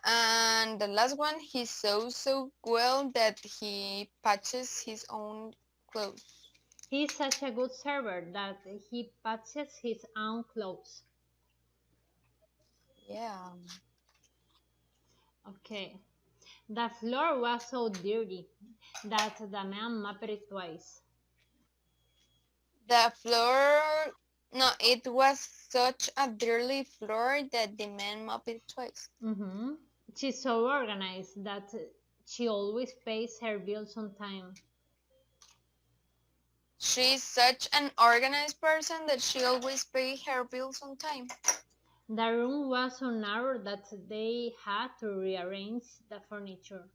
And the last one, he sews so well that he patches his own clothes. He's such a good server that he patches his own clothes. Yeah. Okay. The floor was so dirty that the man mopped it twice. The floor, no, it was such a dirty floor that the man mopped it twice. She's so organized that she always pays her bills on time. She's such an organized person that she always pays her bills on time. The room was so narrow that they had to rearrange the furniture.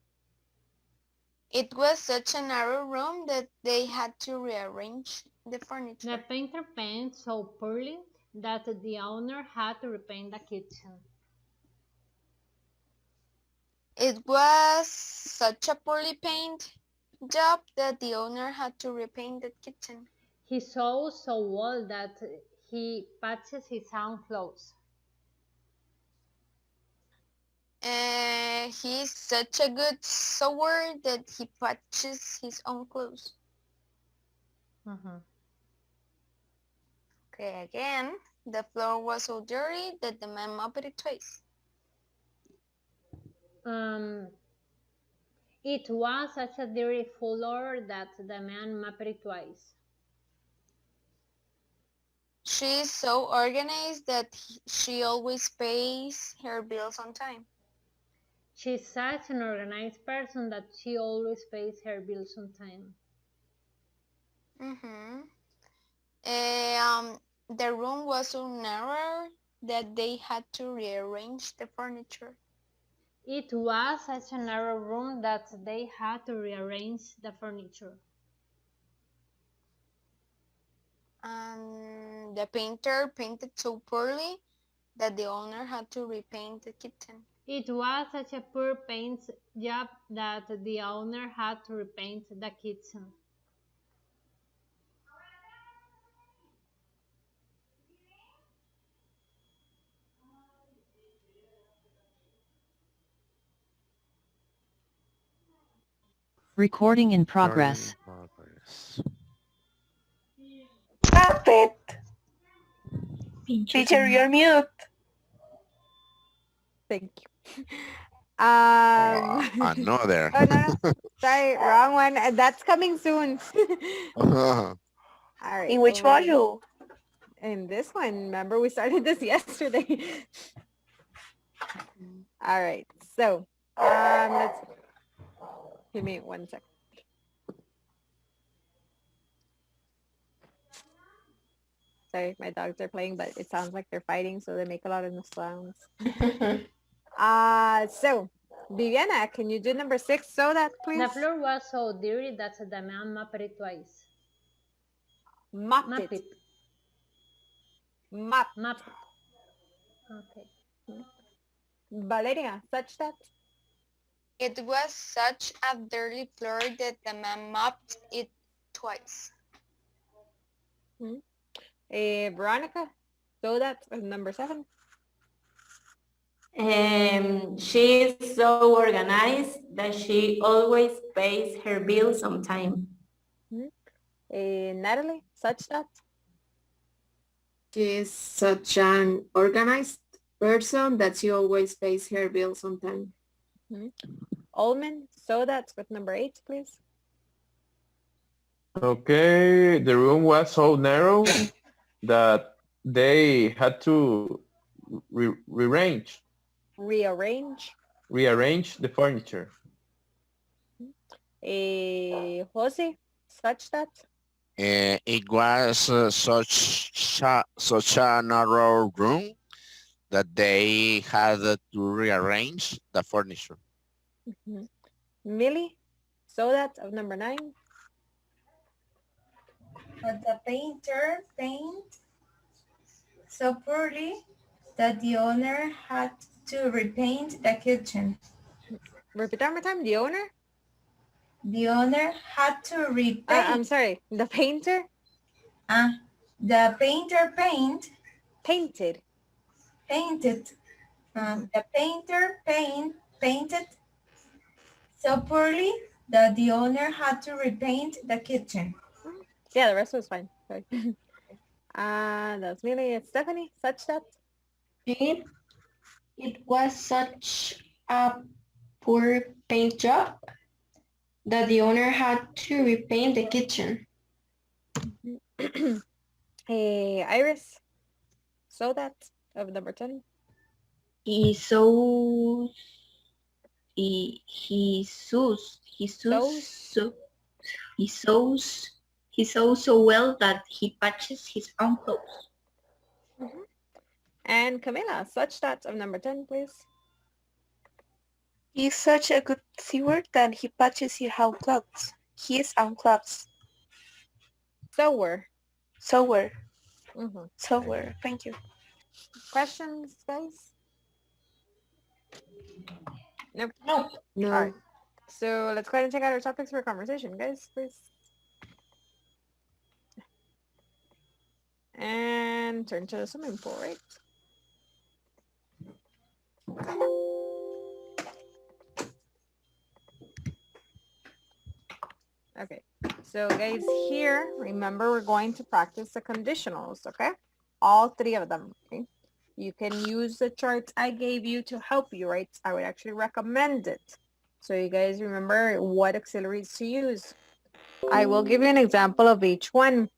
It was such a narrow room that they had to rearrange the The furniture. painter painted so poorly that the owner had to repaint the kitchen. It was such a poorly painted job that the owner had to repaint the kitchen. He saw so well that he patches his own clothes. He's such a good sewer that he patches his own clothes. Mhm. Okay, again, the floor was so dirty that the man mopped it twice. It was such a dirty floor that the man mopped it twice. She is so organized that she always pays her bills on time. She's such an organized person that she always pays her bills on time. The room was so narrow that they had to rearrange the furniture. It was such a narrow room that they had to rearrange the furniture. And the painter painted so poorly that the owner had to repaint the kitchen. It was such a poor paint job that the owner had to repaint the kitchen. Recording in progress. Stop it. Teacher, you're mute. Thank you. Another. Oh, no. Sorry, wrong one. That's coming soon. All right. In which module? In this one. Remember, we started this yesterday. All right. So, let's give me 1 second. Sorry, my dogs are playing, but it sounds like they're fighting, so they make a lot of sounds. So, Viviana, can you do number 6 so that, please? The floor was so dirty that the man mopped it twice. Mopped it. Mop. Okay. Valeria, such that? It was such a dirty floor that the man mopped it twice. Veronica, so that number 7. She is so organized that she always pays her bills on time. Natalie, such that? She is such an organized person that she always pays her bills on time. Allman, so that's with number 8, please. Okay, the room was so narrow that they had to rearrange the furniture. Jose, such that? It was such a narrow room that they had to rearrange the furniture. Millie, so that of number 9. But the painter painted so poorly that the owner had to repaint the kitchen. Repeat that one more time. The owner? The owner had to repaint. I'm sorry. The painter? The painter painted. The painter painted so poorly that the owner had to repaint the kitchen. Yeah, the rest was fine. Sorry. That's Millie. Stephanie, such that? It was such a poor paint job that the owner had to repaint the kitchen. Iris, so that of number 10. He sews so well that he patches his own clothes. And Camila, such that of number 10, please. He's such a good steward that he patches you how clothes. He's on clothes. Sower. Sower. Mm-hmm. Sower. Thank you. Questions, guys? Nope. No. All right. So let's go ahead and check out our topics for conversation, guys, please. And turn to the swimming pool, right? Okay, so guys, here, remember we're going to practice the conditionals, okay? All three of them, okay? You can use the charts I gave you to help you, right? I would actually recommend it. So you guys remember what auxiliaries to use. I will give you an example of each one.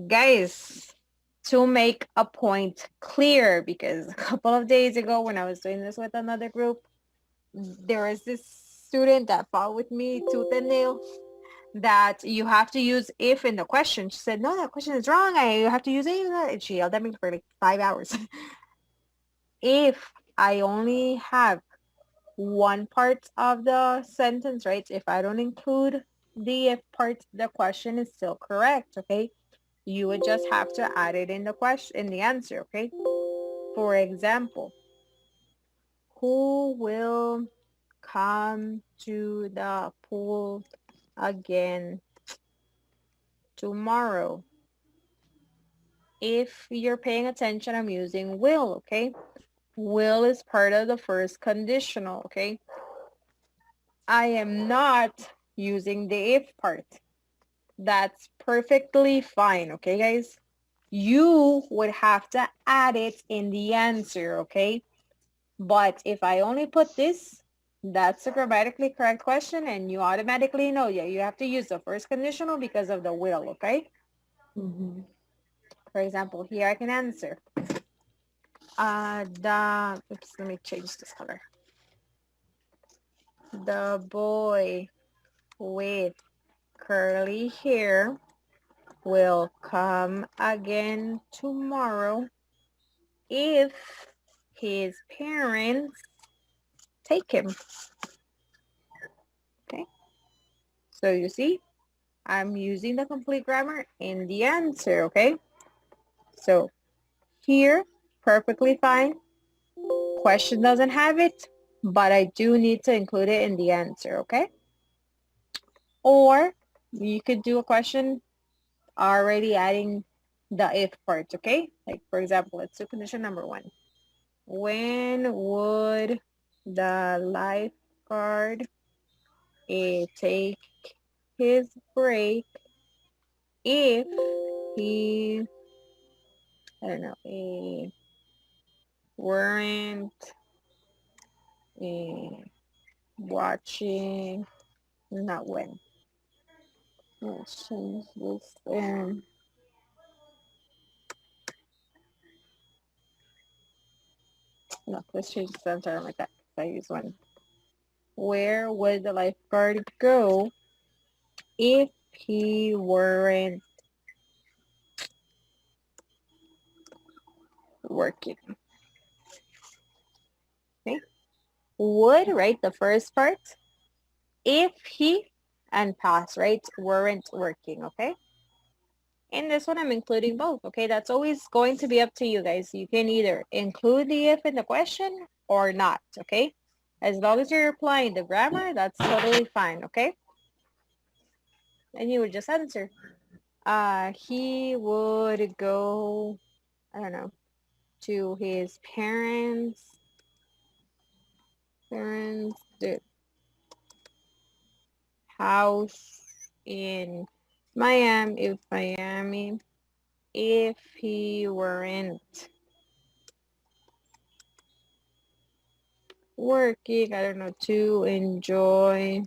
Guys, to make a point clear, because a couple of days ago when I was doing this with another group, there was this student that fought with me tooth and nail that you have to use if in the question. She said, no, that question is wrong. You have to use if. And she yelled at me for like 5 hours. If I only have one part of the sentence, right? If I don't include the if part, the question is still correct, okay? You would just have to add it in the question, in the answer, okay? For example, who will come to the pool again tomorrow? If you're paying attention, I'm using will, okay? Will is part of the first conditional, okay? I am not using the if part. That's perfectly fine, okay, guys? You would have to add it in the answer, okay? But if I only put this, that's a grammatically correct question, and you automatically know, yeah, you have to use the first conditional because of the will, okay? For example, here I can answer. Oops, let me change this color. The boy with curly hair will come again tomorrow if his parents take him. Okay, so you see, I'm using the complete grammar in the answer, okay? So here, perfectly fine. Question doesn't have it, but I do need to include it in the answer, okay? Or you could do a question already adding the if part, okay? Like, for example, let's do condition number 1. When would the lifeguard take his break if he, I don't know, weren't watching, not when. Let's change this. No, let's change the center like that. I use one. Where would the lifeguard go if he weren't working? Okay. Would, right? The first part. If he and past, right? Weren't working, okay? In this one, I'm including both, okay? That's always going to be up to you guys. You can either include the if in the question or not, okay? As long as you're applying the grammar, that's totally fine, okay? And you would just answer. He would go, I don't know, to his parents' house in Miami if he weren't working, I don't know, to enjoy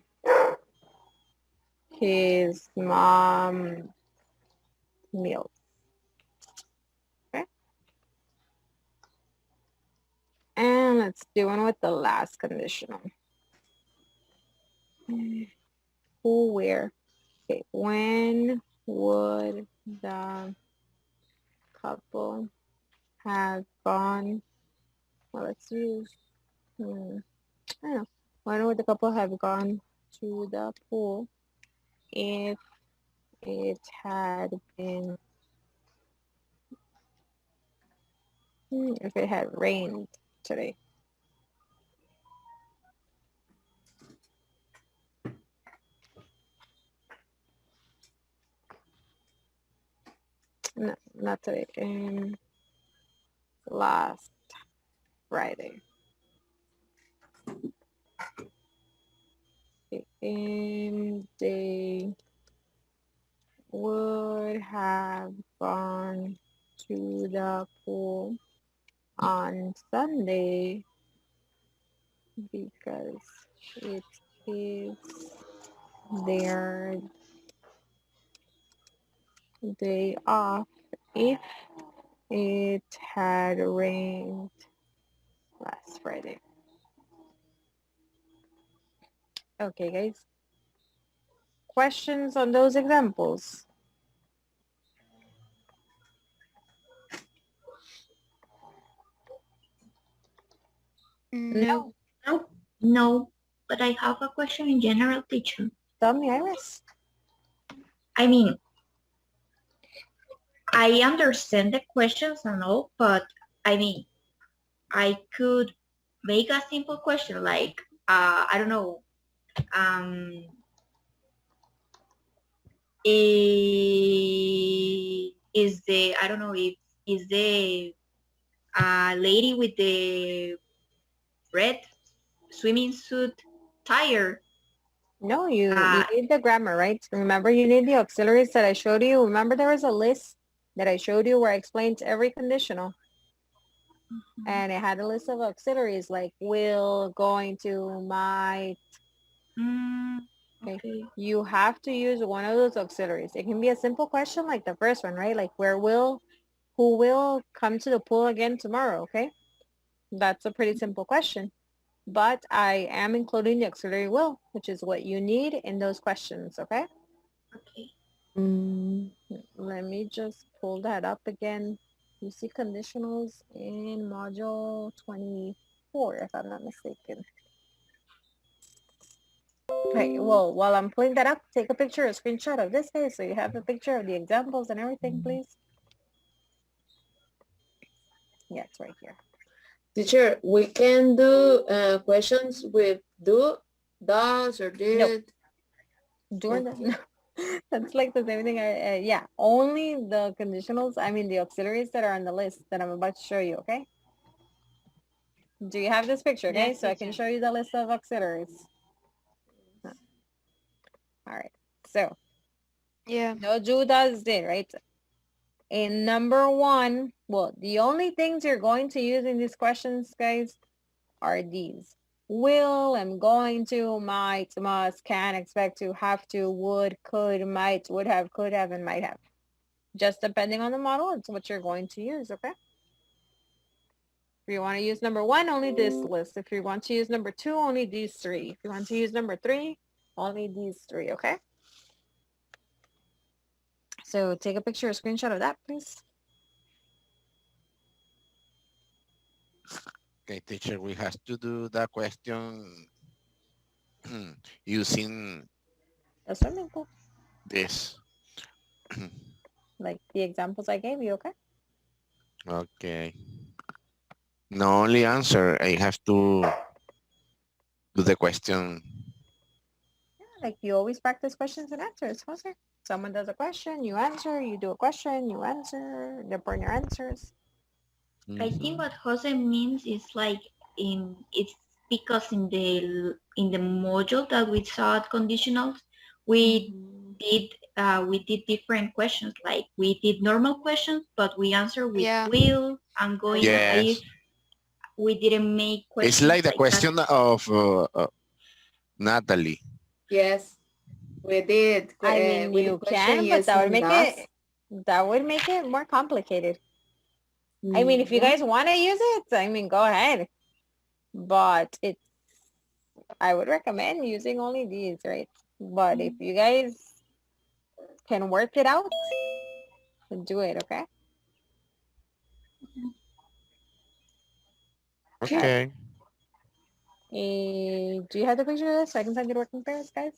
his mom's meal. Okay. And let's do one with the last conditional. Who, where? Okay. When would the couple have gone, well, let's use, I don't know, when would the couple have gone to the pool if it had been, if it had rained today? No, not today. Last Friday. They would have gone to the pool on Sunday because it is their day off if it had rained last Friday. Okay, guys. Questions on those examples? No. No, but I have a question in general, teacher. Tell me, Iris. I mean, I understand the questions and all, but I mean, I could make a simple question like, I don't know, is the, I don't know, if is the lady with the red swimming suit tired? No, you need the grammar, right? Remember, you need the auxiliaries that I showed you. Remember, there was a list that I showed you where I explained every conditional. And it had a list of auxiliaries like will, going to, might. Okay. You have to use one of those auxiliaries. It can be a simple question like the first one, right? Like who will come to the pool again tomorrow, okay? That's a pretty simple question. But I am including the auxiliary will, which is what you need in those questions, okay? Okay. Let me just pull that up again. You see conditionals in module 24, if I'm not mistaken. Okay, well, while I'm pulling that up, take a picture, a screenshot of this guy, so you have a picture of the examples and everything, please. Yeah, it's right here. Teacher, we can do questions with do, does, or did. No. That's like the same thing. Yeah, only the conditionals, I mean the auxiliaries that are on the list that I'm about to show you, okay? Do you have this picture, okay? Yes, so I can show you the list of auxiliaries. All right, so. Yeah. No, do, does, did, right? In number one, well, the only things you're going to use in these questions, guys, are these. Will, am going to, might, must, can, expect to, have to, would, could, might, would have, could have, and might have. Just depending on the model, it's what you're going to use, okay? If you want to use number one, only this list. If you want to use number two, only these three. If you want to use number three, only these three, okay? So take a picture or screenshot of that, please. Okay, teacher, we have to do that question using a swimming pool. This. Like the examples I gave you, okay? Okay. No only answer, I have to do the question. Yeah, like you always practice questions and answers, Jose. Someone does a question, you answer, you do a question, you answer, they burn your answers. I think what Jose means is like it's because in the module that we saw at conditionals, we did different questions. Like we did normal questions, but we answer with will and going. Yes. We didn't make questions. It's like the question of Natalie. Yes, we did. I mean, you can, but that would make it more complicated. I mean, if you guys want to use it, I mean, go ahead. But I would recommend using only these, right? But if you guys can work it out, do it, okay? Okay. Do you have the picture so I can send you the working pairs, guys?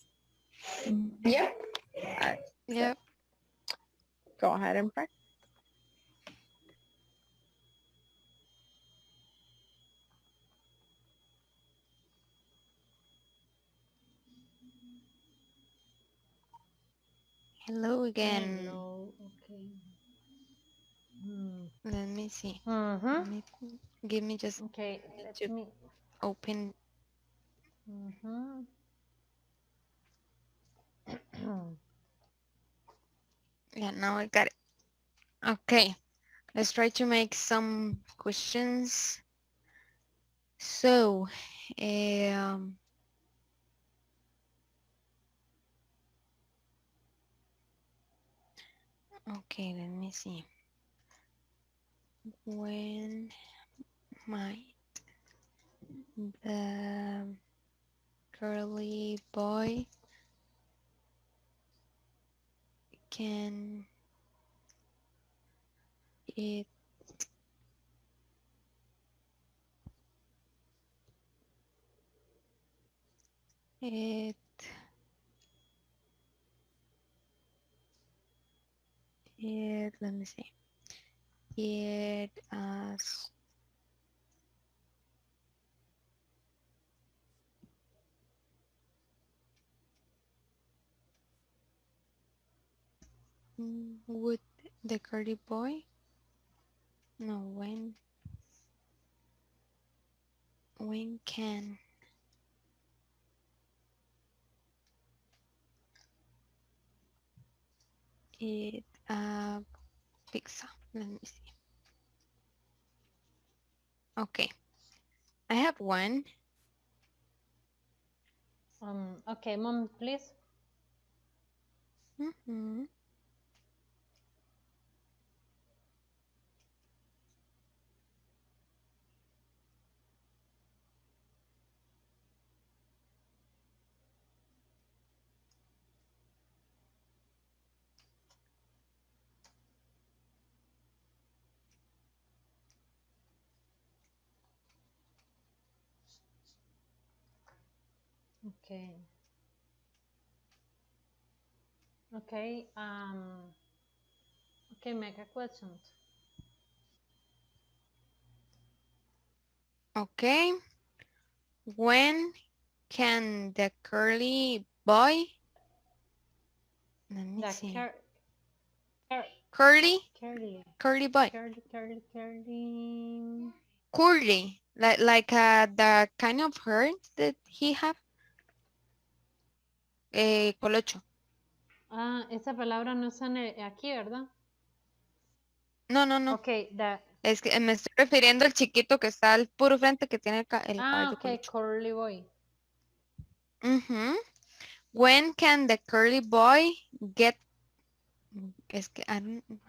Yep. All right. Yep. Go ahead and practice. Hello again. Hello. Okay. Hmm. Let me see. Mm-hmm. Let me, give me just Okay. Let to me. open. Mm-hmm. Yeah, now I got it. Okay. Let's try to make some questions. So, okay, let me see. When might the curly boy can eat it let me see it as would the curly boy no when can eat a pizza? Let me see. Okay, I have one. Okay, mom, please. Mm-hmm. Okay. Okay. Okay, make a question. Okay, when can the curly boy let me The see cur curly curly boy curly like the kind of hair that he have colocho. Esa palabra no está aquí, ¿verdad? No. Okay, Es que me estoy refiriendo al chiquito que está al puro frente que tiene el cabello okay, colocho. curly boy. When can the curly boy get es que I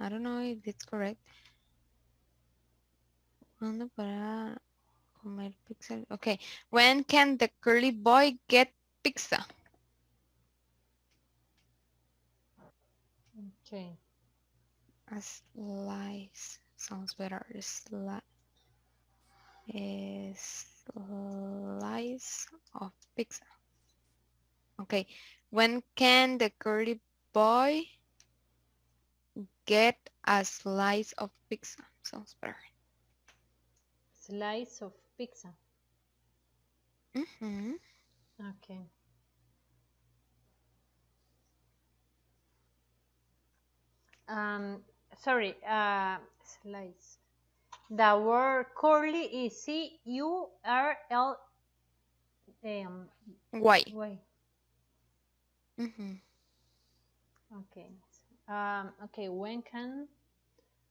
don't know if it's correct. ¿Cuándo para comer pizza? Okay. When can the curly boy get pizza? Okay. A slice sounds better. Slice of pizza. Okay. When can the curly boy get a slice of pizza? Sounds better. Slice of pizza. Okay. Sorry, slice. The word curly is CURL Y. Okay. Okay, when can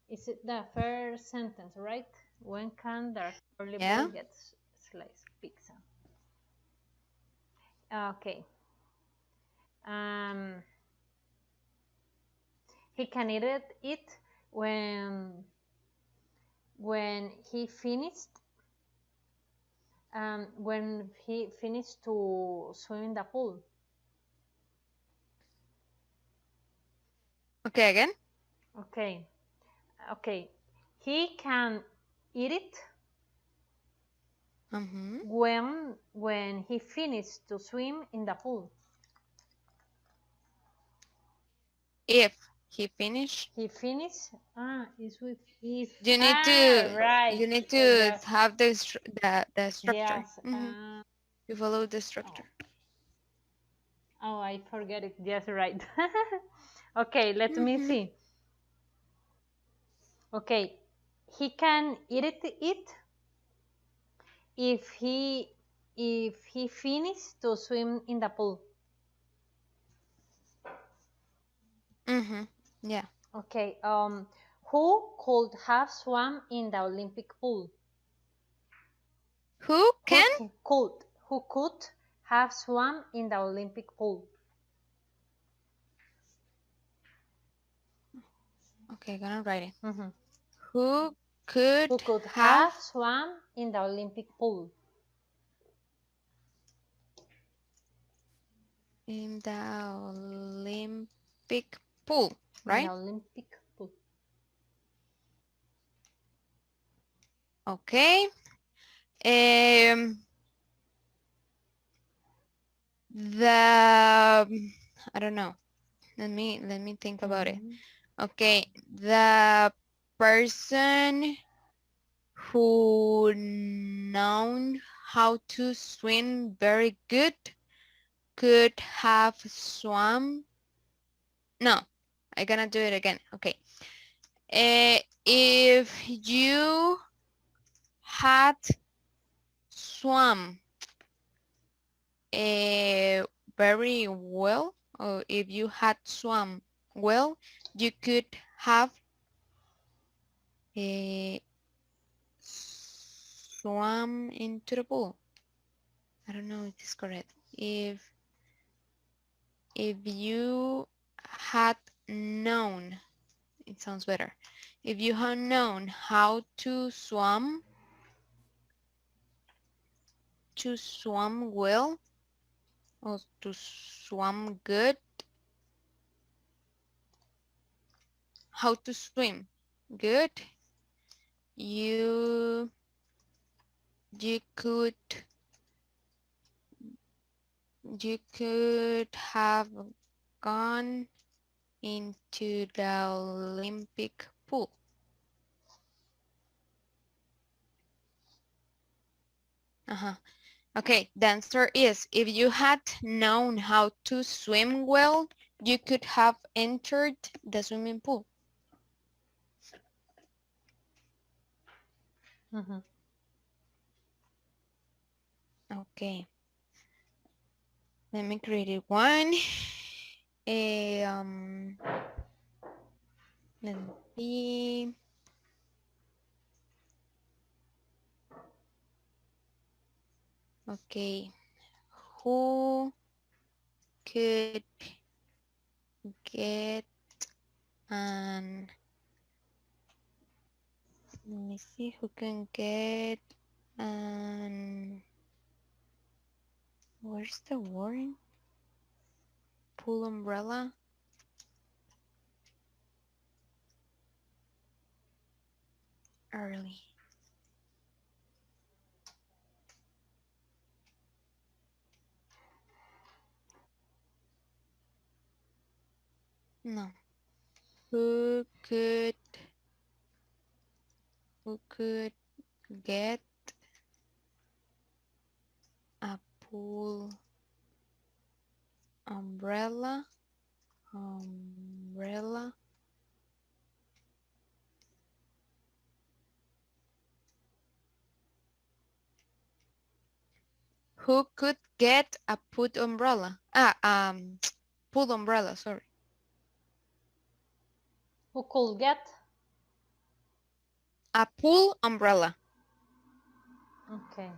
is it the first sentence, right? When can the curly boy get sliced pizza? Okay. He can eat it when he finished to swim in the pool. Okay, again? Okay. He can eat it Mhm. when he finished to swim in the pool. If he finished, He finished. Is with if. you need Right. you need to Yes. have the structure. Yes. You follow the structure. Oh, I forget it. Yes, right. Okay, let me see. Okay, he can eat if he finished to swim in the pool. Yeah. Okay. Who could have swum in the Olympic pool? Who can? Who could have swum in the Olympic pool? Okay, gonna write it. Mhm. Who could have swum in the Olympic pool? In the Olympic pool, right? In the Olympic pool. Okay. I don't know. Let me think about it. Okay, the person who known how to swim very good could have swum. No, I'm gonna do it again. Okay. If you had swum very well, or if you had swum well, you could have swam into the pool. I don't know if it's correct. If you had known, it sounds better. If you had known how to swim well, or to swim good, how to swim good, you could have gone into the Olympic pool. Okay, the answer is if you had known how to swim well, you could have entered the swimming pool. Okay. Let me create one. Let me see. Okay. Who could get an, let me see who can get an, where's the word? Pool umbrella? Early. No. Who could get a pool umbrella? Who could get a pool umbrella? Pool umbrella, sorry. Who could get a pool umbrella? Okay.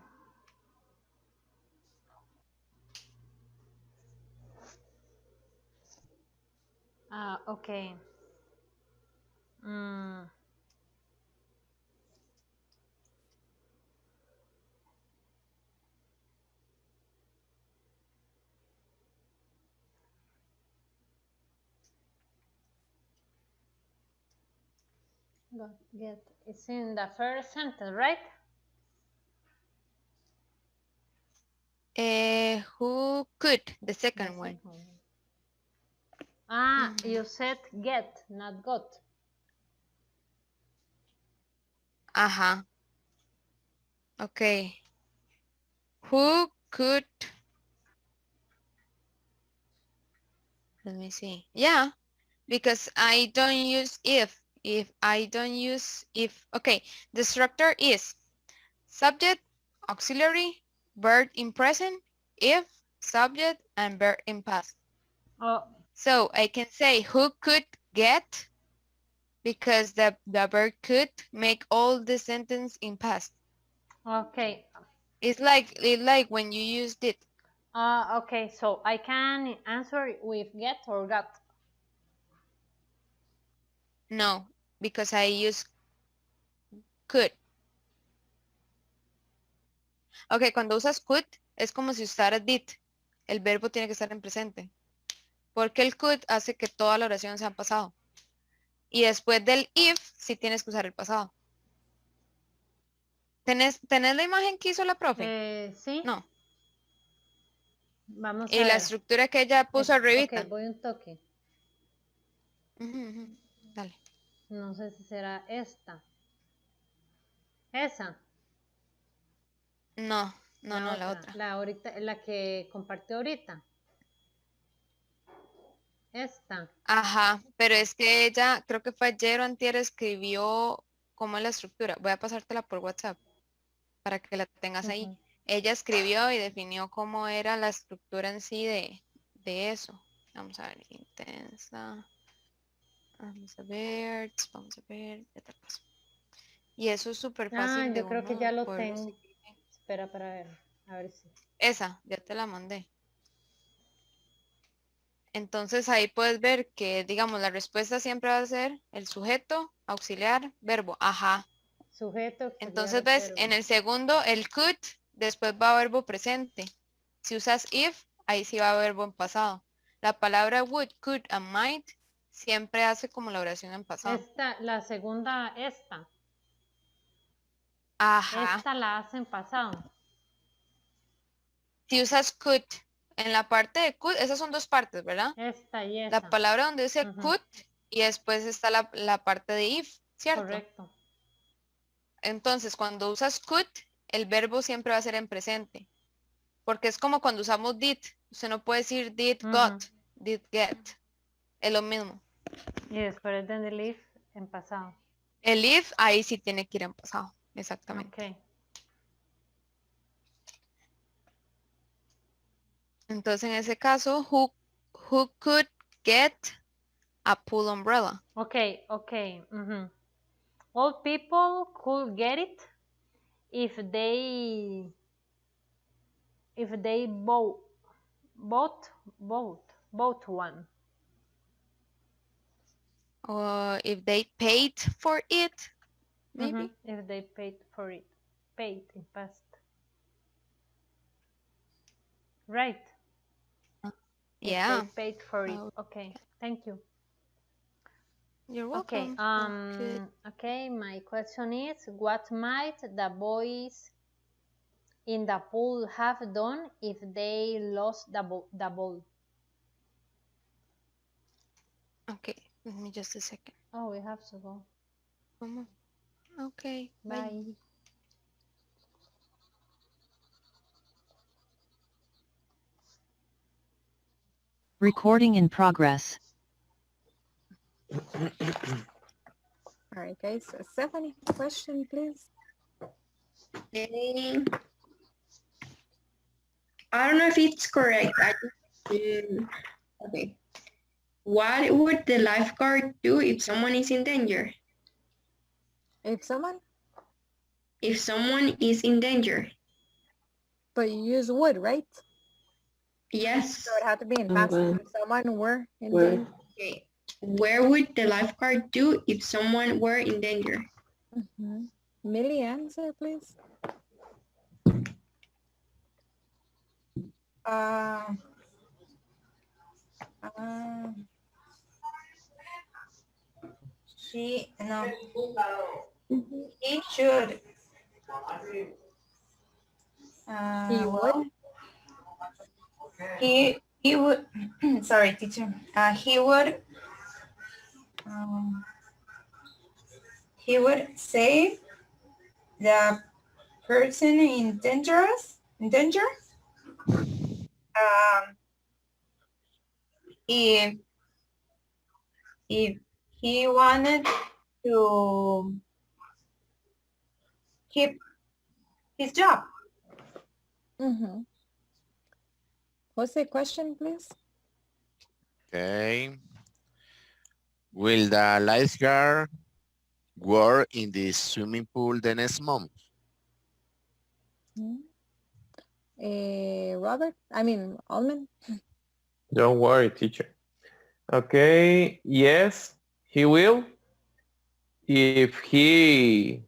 Okay. Get. It's in the first sentence, right? Who could, the second one. Ah, you said get, not got. Ajá. Okay. Who could, let me see. Yeah, because I don't use if. If I don't use if, okay, the structure is subject, auxiliary, verb in present, if, subject, and verb in past. Oh, So I can say who could get, because the verb could make all the sentence in past. okay. It's like when you used it. Okay, so I can answer with get or got. No, because I use could. Ok, cuando usas could es como si usaras did. El verbo tiene que estar en presente. Porque el could hace que toda la oración sea en pasado. Y después del if, sí tienes que usar el pasado. ¿Tenés la imagen que hizo la profe? Sí. No. Vamos Y a la ver. estructura que ella puso arribita. Ok, voy un toque. Dale. No sé si será esta. Esa. No, la otra. La que compartió ahorita. Esta. Ajá, pero es que ella, creo que fue ayer o antier, escribió cómo es la estructura. Voy a pasártela por WhatsApp para que la tengas ahí. Ella escribió y definió cómo era la estructura en sí de eso. Vamos a ver, intensa. Vamos a ver, ya te paso. Y eso es súper fácil de yo creo que uno ya lo poderlo tengo. seguir. Espera para ver. A ver si. Esa, ya te la mandé. Entonces ahí puedes ver que, digamos, la respuesta siempre va a ser el sujeto, auxiliar, verbo. Ajá. Sujeto, auxiliar, Entonces ves, verbo. en el segundo, el could, después va verbo presente. Si usas if, ahí sí va verbo en pasado. La palabra would, could, and might siempre hace como la oración en pasado. La segunda, esta. Ajá. Esta la hace en pasado. Si usas could, en la parte de could, esas son dos partes, ¿verdad? Esta y esa. La palabra donde dice could y después está la parte de if, ¿cierto? Correcto. Entonces, cuando usas could, el verbo siempre va a ser en presente. Porque es como cuando usamos did. Usted no puede decir did got, did get. Es lo mismo. Y después de el if en pasado. El if, ahí sí tiene que ir en pasado. Exactamente. Ok. Entonces, en ese caso, who could get a pool umbrella? Okay. All people could get it if they bought one. Or if they paid for it, maybe. If they paid for it. Paid in past. Right. Yeah. If they paid for it. Okay. Thank you. You're welcome. Okay, my question is, what might the boys in the pool have done if they lost the ball? Okay, give me just a second. Oh, we have to go. Okay, bye. Recording in progress. All right, guys. Stephanie, question, please. Okay. I don't know if it's correct. Okay. What would the lifeguard do if someone is in danger? If someone? If someone is in danger. But you use would, right? Yes. So it had to be in past. If someone were in danger. Okay. Where would the lifeguard do if someone were in danger? Millie, answer, please. He should. He would. He would sorry, teacher. He would save the person in danger. If he wanted to keep his job. Mm-hmm. Jose, question, please. Okay. Will the lifeguard work in the swimming pool the next month? Robert, Alman. Don't worry, teacher. Okay, yes, he will. If he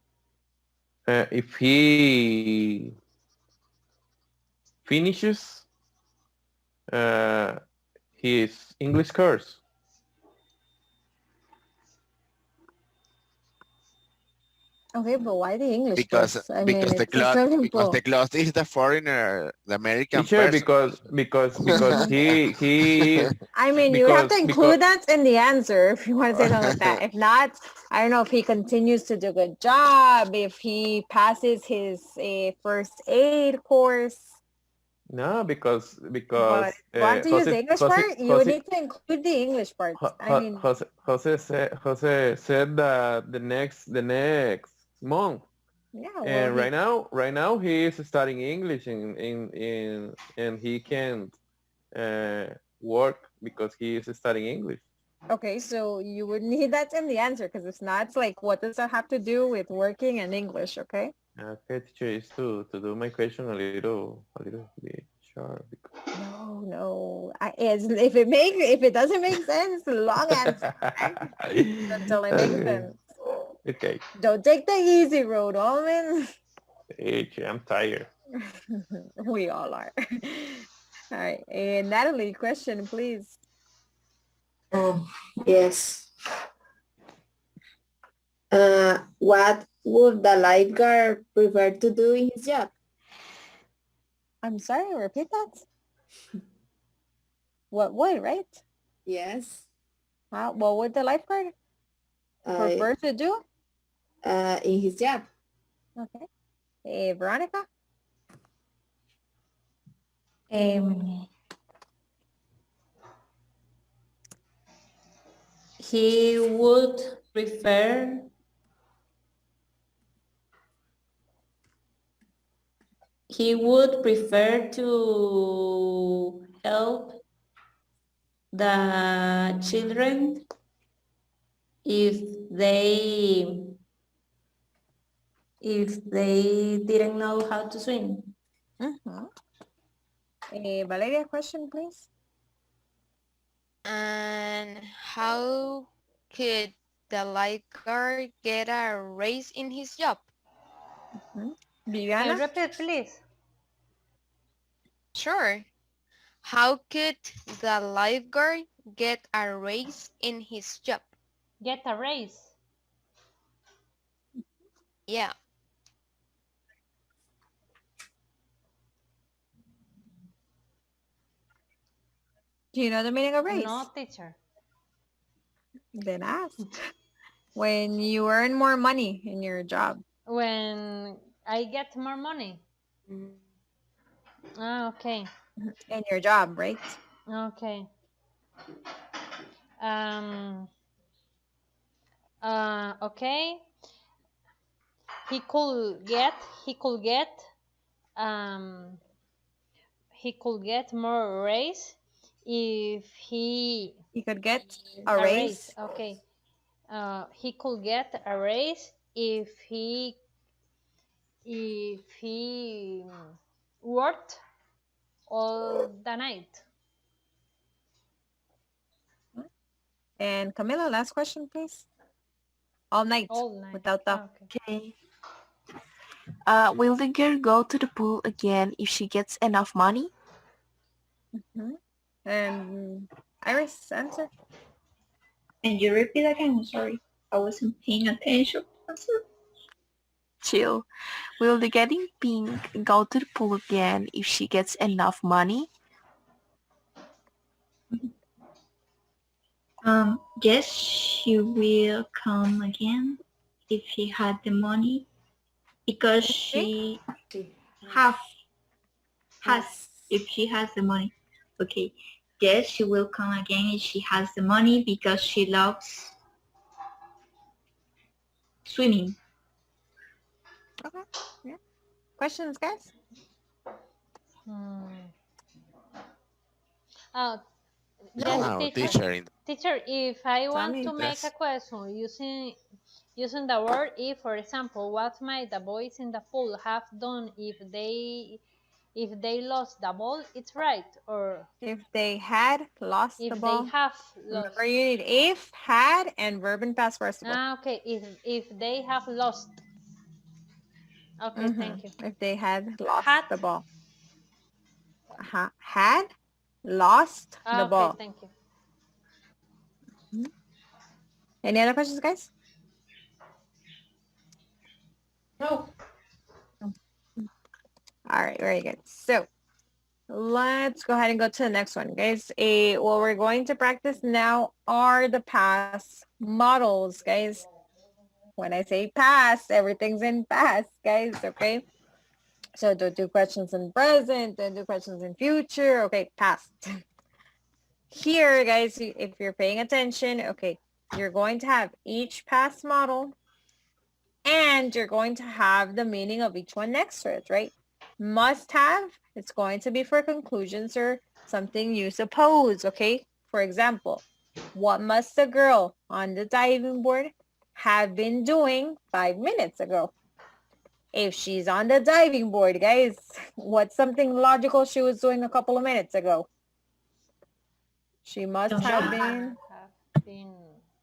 finishes his English course. Okay, but why the English Because course? because the it's a cloth swimming because pool. the cloth is the foreigner, the American Teacher, person. because he You have to include because that in the answer if you want to say something like that. If not, I don't know if he continues to do a good job, if he passes his first aid course. no, because But if you want to use the English part, you would need to include the English part. Jose said that the next month. Yeah, And right now he is studying English and he can't work because he is studying English. Okay, so you would need that in the answer because if not, it's like, what does that have to do with working and English? Okay. Okay, teacher, is to do my question a little bit sharp. No. If it doesn't make sense, long answer. Until it makes sense. Okay. Don't take the easy road, Alman. Teacher, I'm tired. We all are. All right. Natalie, question, please. Yes. What would the lifeguard prefer to do in his job? I'm sorry, repeat that. What would, right? Yes. What would the lifeguard prefer to do? In his job. Okay. Veronica? He would prefer to help the children if they didn't know how to swim. Valeria, question, please. And how could the lifeguard get a raise in his job? Viviana? Can you repeat, please? Sure. How could the lifeguard get a raise in his job? Get a raise. Yeah. Do you know the meaning of raise? No, teacher. Then ask. When you earn more money in your job. When I get more money. Okay. In your job, right? Okay. Okay. He could get more raise if he could get a raise. Okay. He could get a raise if he worked all the night. And Camila, last question, please. All night. Without the. Okay. Will the girl go to the pool again if she gets enough money? And Iris, answer. Can you repeat again? Sorry, I wasn't paying attention. Chill. Will the getting pink go to the pool again if she gets enough money? Yes, she will come again if she had the money because she have has if she has the money. Okay. Yes, she will come again if she has the money because she loves swimming. Okay. Yeah. Questions, guys? Uh, No, yes, no, teacher. teacher. Teacher, if I want Tommy. to make a Yes. question using the word if, for example, what might the boys in the pool have done if they lost the ball? It's right, or If they had lost the if they ball. have lost. Remember, you need if, had, and verb and past participle. Okay. If they have lost. Okay, thank you. If they had lost Had. the ball. Had lost the Okay, ball. thank you. Any other questions, guys? No. All right, very good. So let's go ahead and go to the next one, guys. What we're going to practice now are the past models, guys. When I say past, everything's in past, guys, okay? So don't do questions in present, don't do questions in future, okay, past. Here, guys, if you're paying attention, okay, you're going to have each past model and you're going to have the meaning of each one next to it, right? Must have, it's going to be for conclusions or something you suppose, okay? For example, what must the girl on the diving board have been doing 5 minutes ago? If she's on the diving board, guys, what's something logical she was doing a couple of minutes ago? She must have been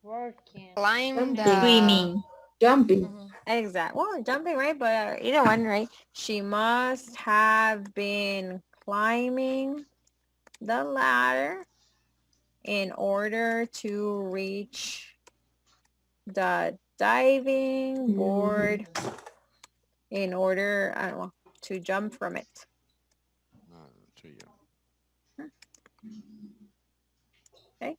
Working. Climb the Swimming. Jumping. exact. Well, jumping, right? But either one, right? She must have been climbing the ladder in order to reach the diving board in order, I don't know, to jump from it. To you. Okay.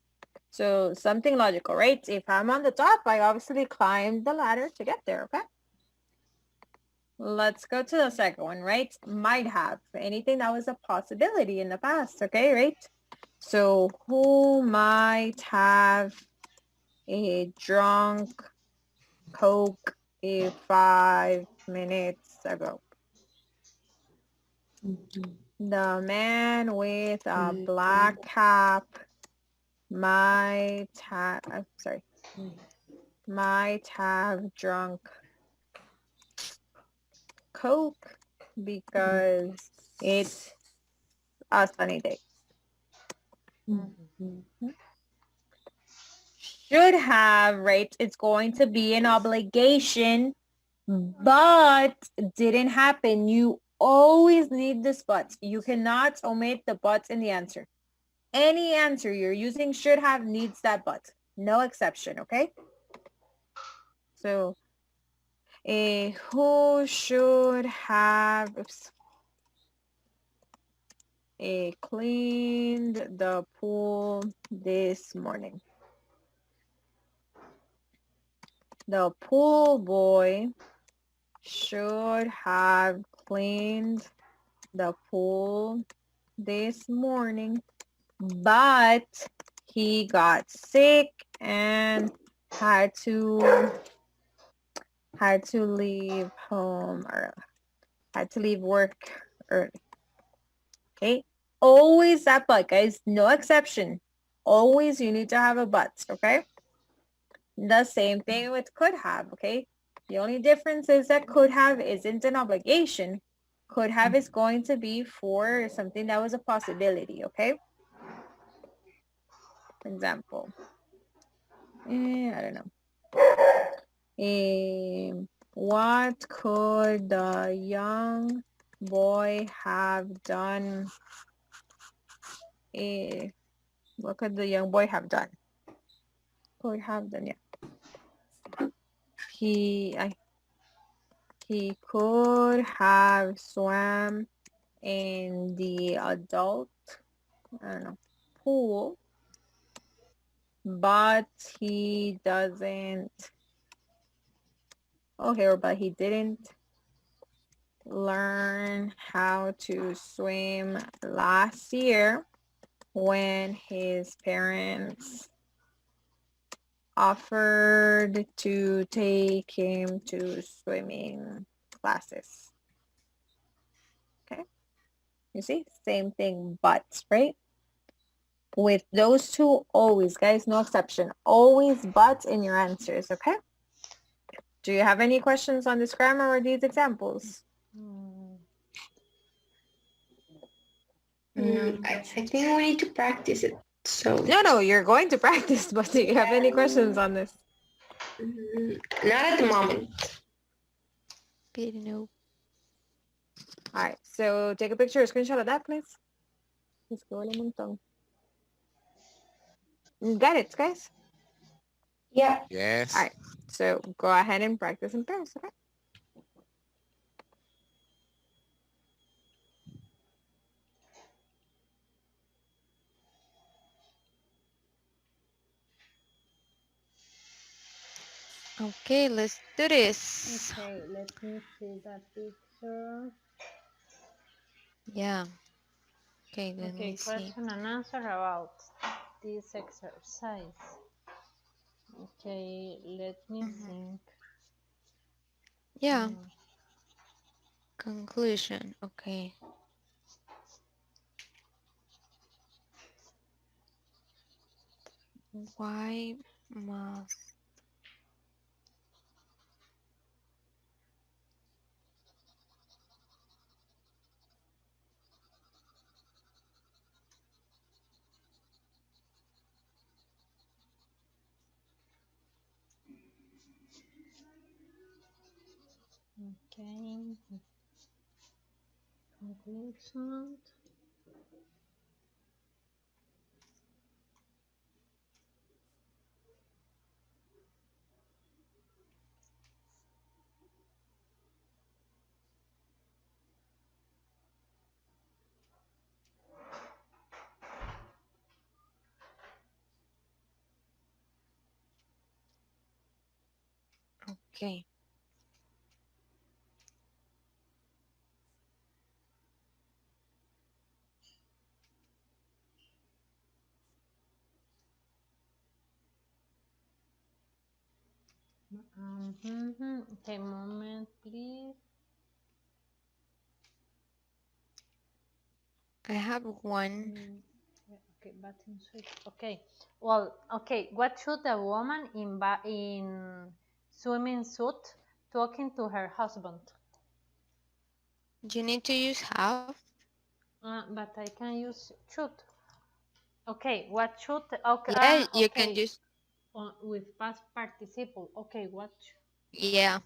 So something logical, right? If I'm on the top, I obviously climb the ladder to get there, okay? Let's go to the second one, right? Might have. Anything that was a possibility in the past, okay, right? So who might have drunk Coke 5 minutes ago? The man with a black cap might have, might have drunk Coke because it's a sunny day. Should have, right? It's going to be an obligation, but didn't happen. You always need this but. You cannot omit the but in the answer. Any answer you're using should have needs that but. No exception, okay? So, who should have cleaned the pool this morning? The pool boy should have cleaned the pool this morning, but he got sick and had to leave home or had to leave work early. Okay, always that but, guys, no exception. Always you need to have a but, okay? The same thing with could have, okay? The only difference is that could have isn't an obligation. Could have is going to be for something that was a possibility, okay? For example, I don't know. What could the young boy have done? What could the young boy have done? Could have done, yeah. He could have swam in the adult, I don't know, pool but he doesn't. Oh, here, but he didn't learn how to swim last year when his parents offered to take him to swimming classes. Okay, you see, same thing, but, right? With those two, always, guys, no exception, always but in your answers, okay? Do you have any questions on this grammar or these examples? I think we need to practice it. So No, you're going to practice, but do you have any questions on this? not at the moment. No. All right, so take a picture or screenshot of that, please. Let's go un montón. Got it, guys? Yeah. Yes. All right, so go ahead and practice in pairs, okay? Okay, let's do this. Okay, let me see that picture. Yeah. Okay, let Okay, me see. question and answer about this exercise. Okay, let me think. Yeah. Conclusion. Okay. Why must Okay. Conclusion. okay. Okay, moment, please. I have one. Okay, bathing suit. Okay. Well, okay. What should a woman in swimming suit talking to her husband? You need to use have. But I can use should. Okay. What should? Okay. Yeah, you Okay. can use. With past participle. Okay. What? Yeah.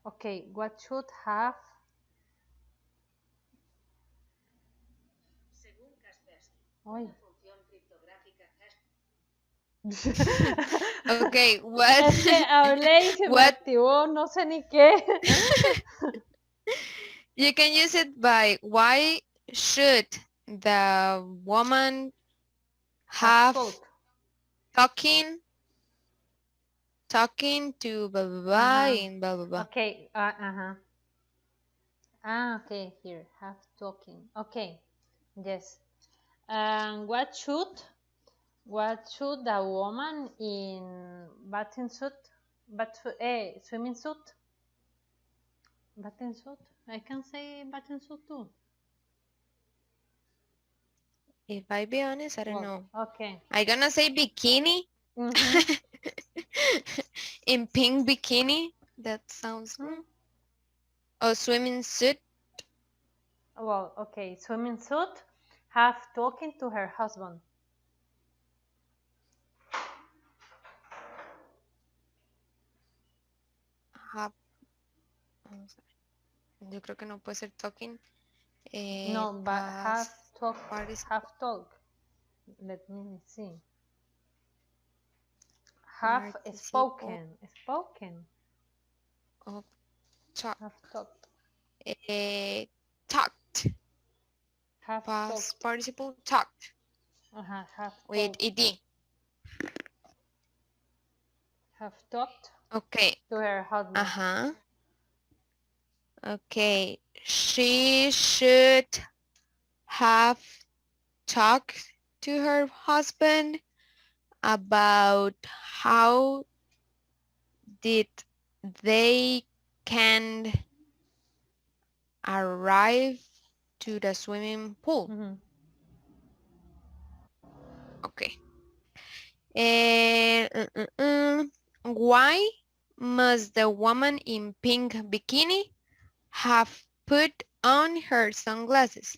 Okay. What should have? Oy. Okay, what? Es que hablé y se me What? activó, no sé ni qué. You can use it by why should the woman have talking to blah blah blah and blah blah blah. Okay. Okay. Here, have talking. Okay. Yes. What should a woman in bathing suit, swimming suit, bathing suit? I can say bathing suit too. If I be honest, I don't know. Okay. I gonna say bikini. In pink bikini. That sounds. Or swimming suit. Well, okay. Swimming suit. Have talking to her husband. Have. Yo creo que no puede ser talking. No, but have talk. Have talk. Let me see. Have spoken. Spoken. Oh, talk. Have talked. Talked. Have Past talked. participle talked. Have with talked. ed. Have talked Okay. to her husband. Uh-huh. Okay. She should have talked to her husband about how did they can arrive to the swimming pool. Mhm. Okay. Why must the woman in pink bikini have put on her sunglasses?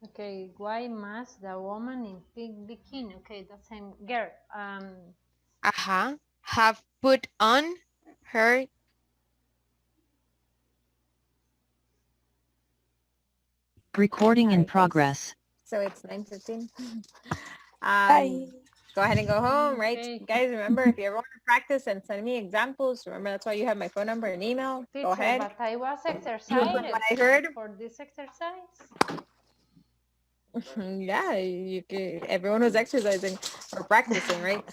Okay, why must the woman in pink bikini? Okay, the same girl. Have put on her Recording in Alright, guys. progress. So it's 9:15. Bye. Go ahead and go home, right? Okay. Guys, remember, if you ever want to practice and send me examples, remember that's why you have my phone number and email. Teacher, Go ahead. but I was From exercising what I heard, for this exercise. yeah, you could, everyone was exercising or practicing, right?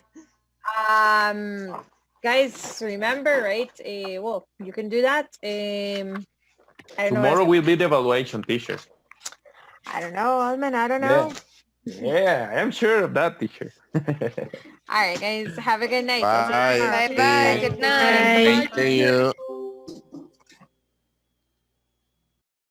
Guys, remember, right? Well, you can do that. I don't know. Tomorrow will be the evaluation, teacher. I don't know, Alman. I don't know. Yeah, I am sure of that, teacher. All right, guys. Have a good night. Bye. Bye-bye. Good night. See you.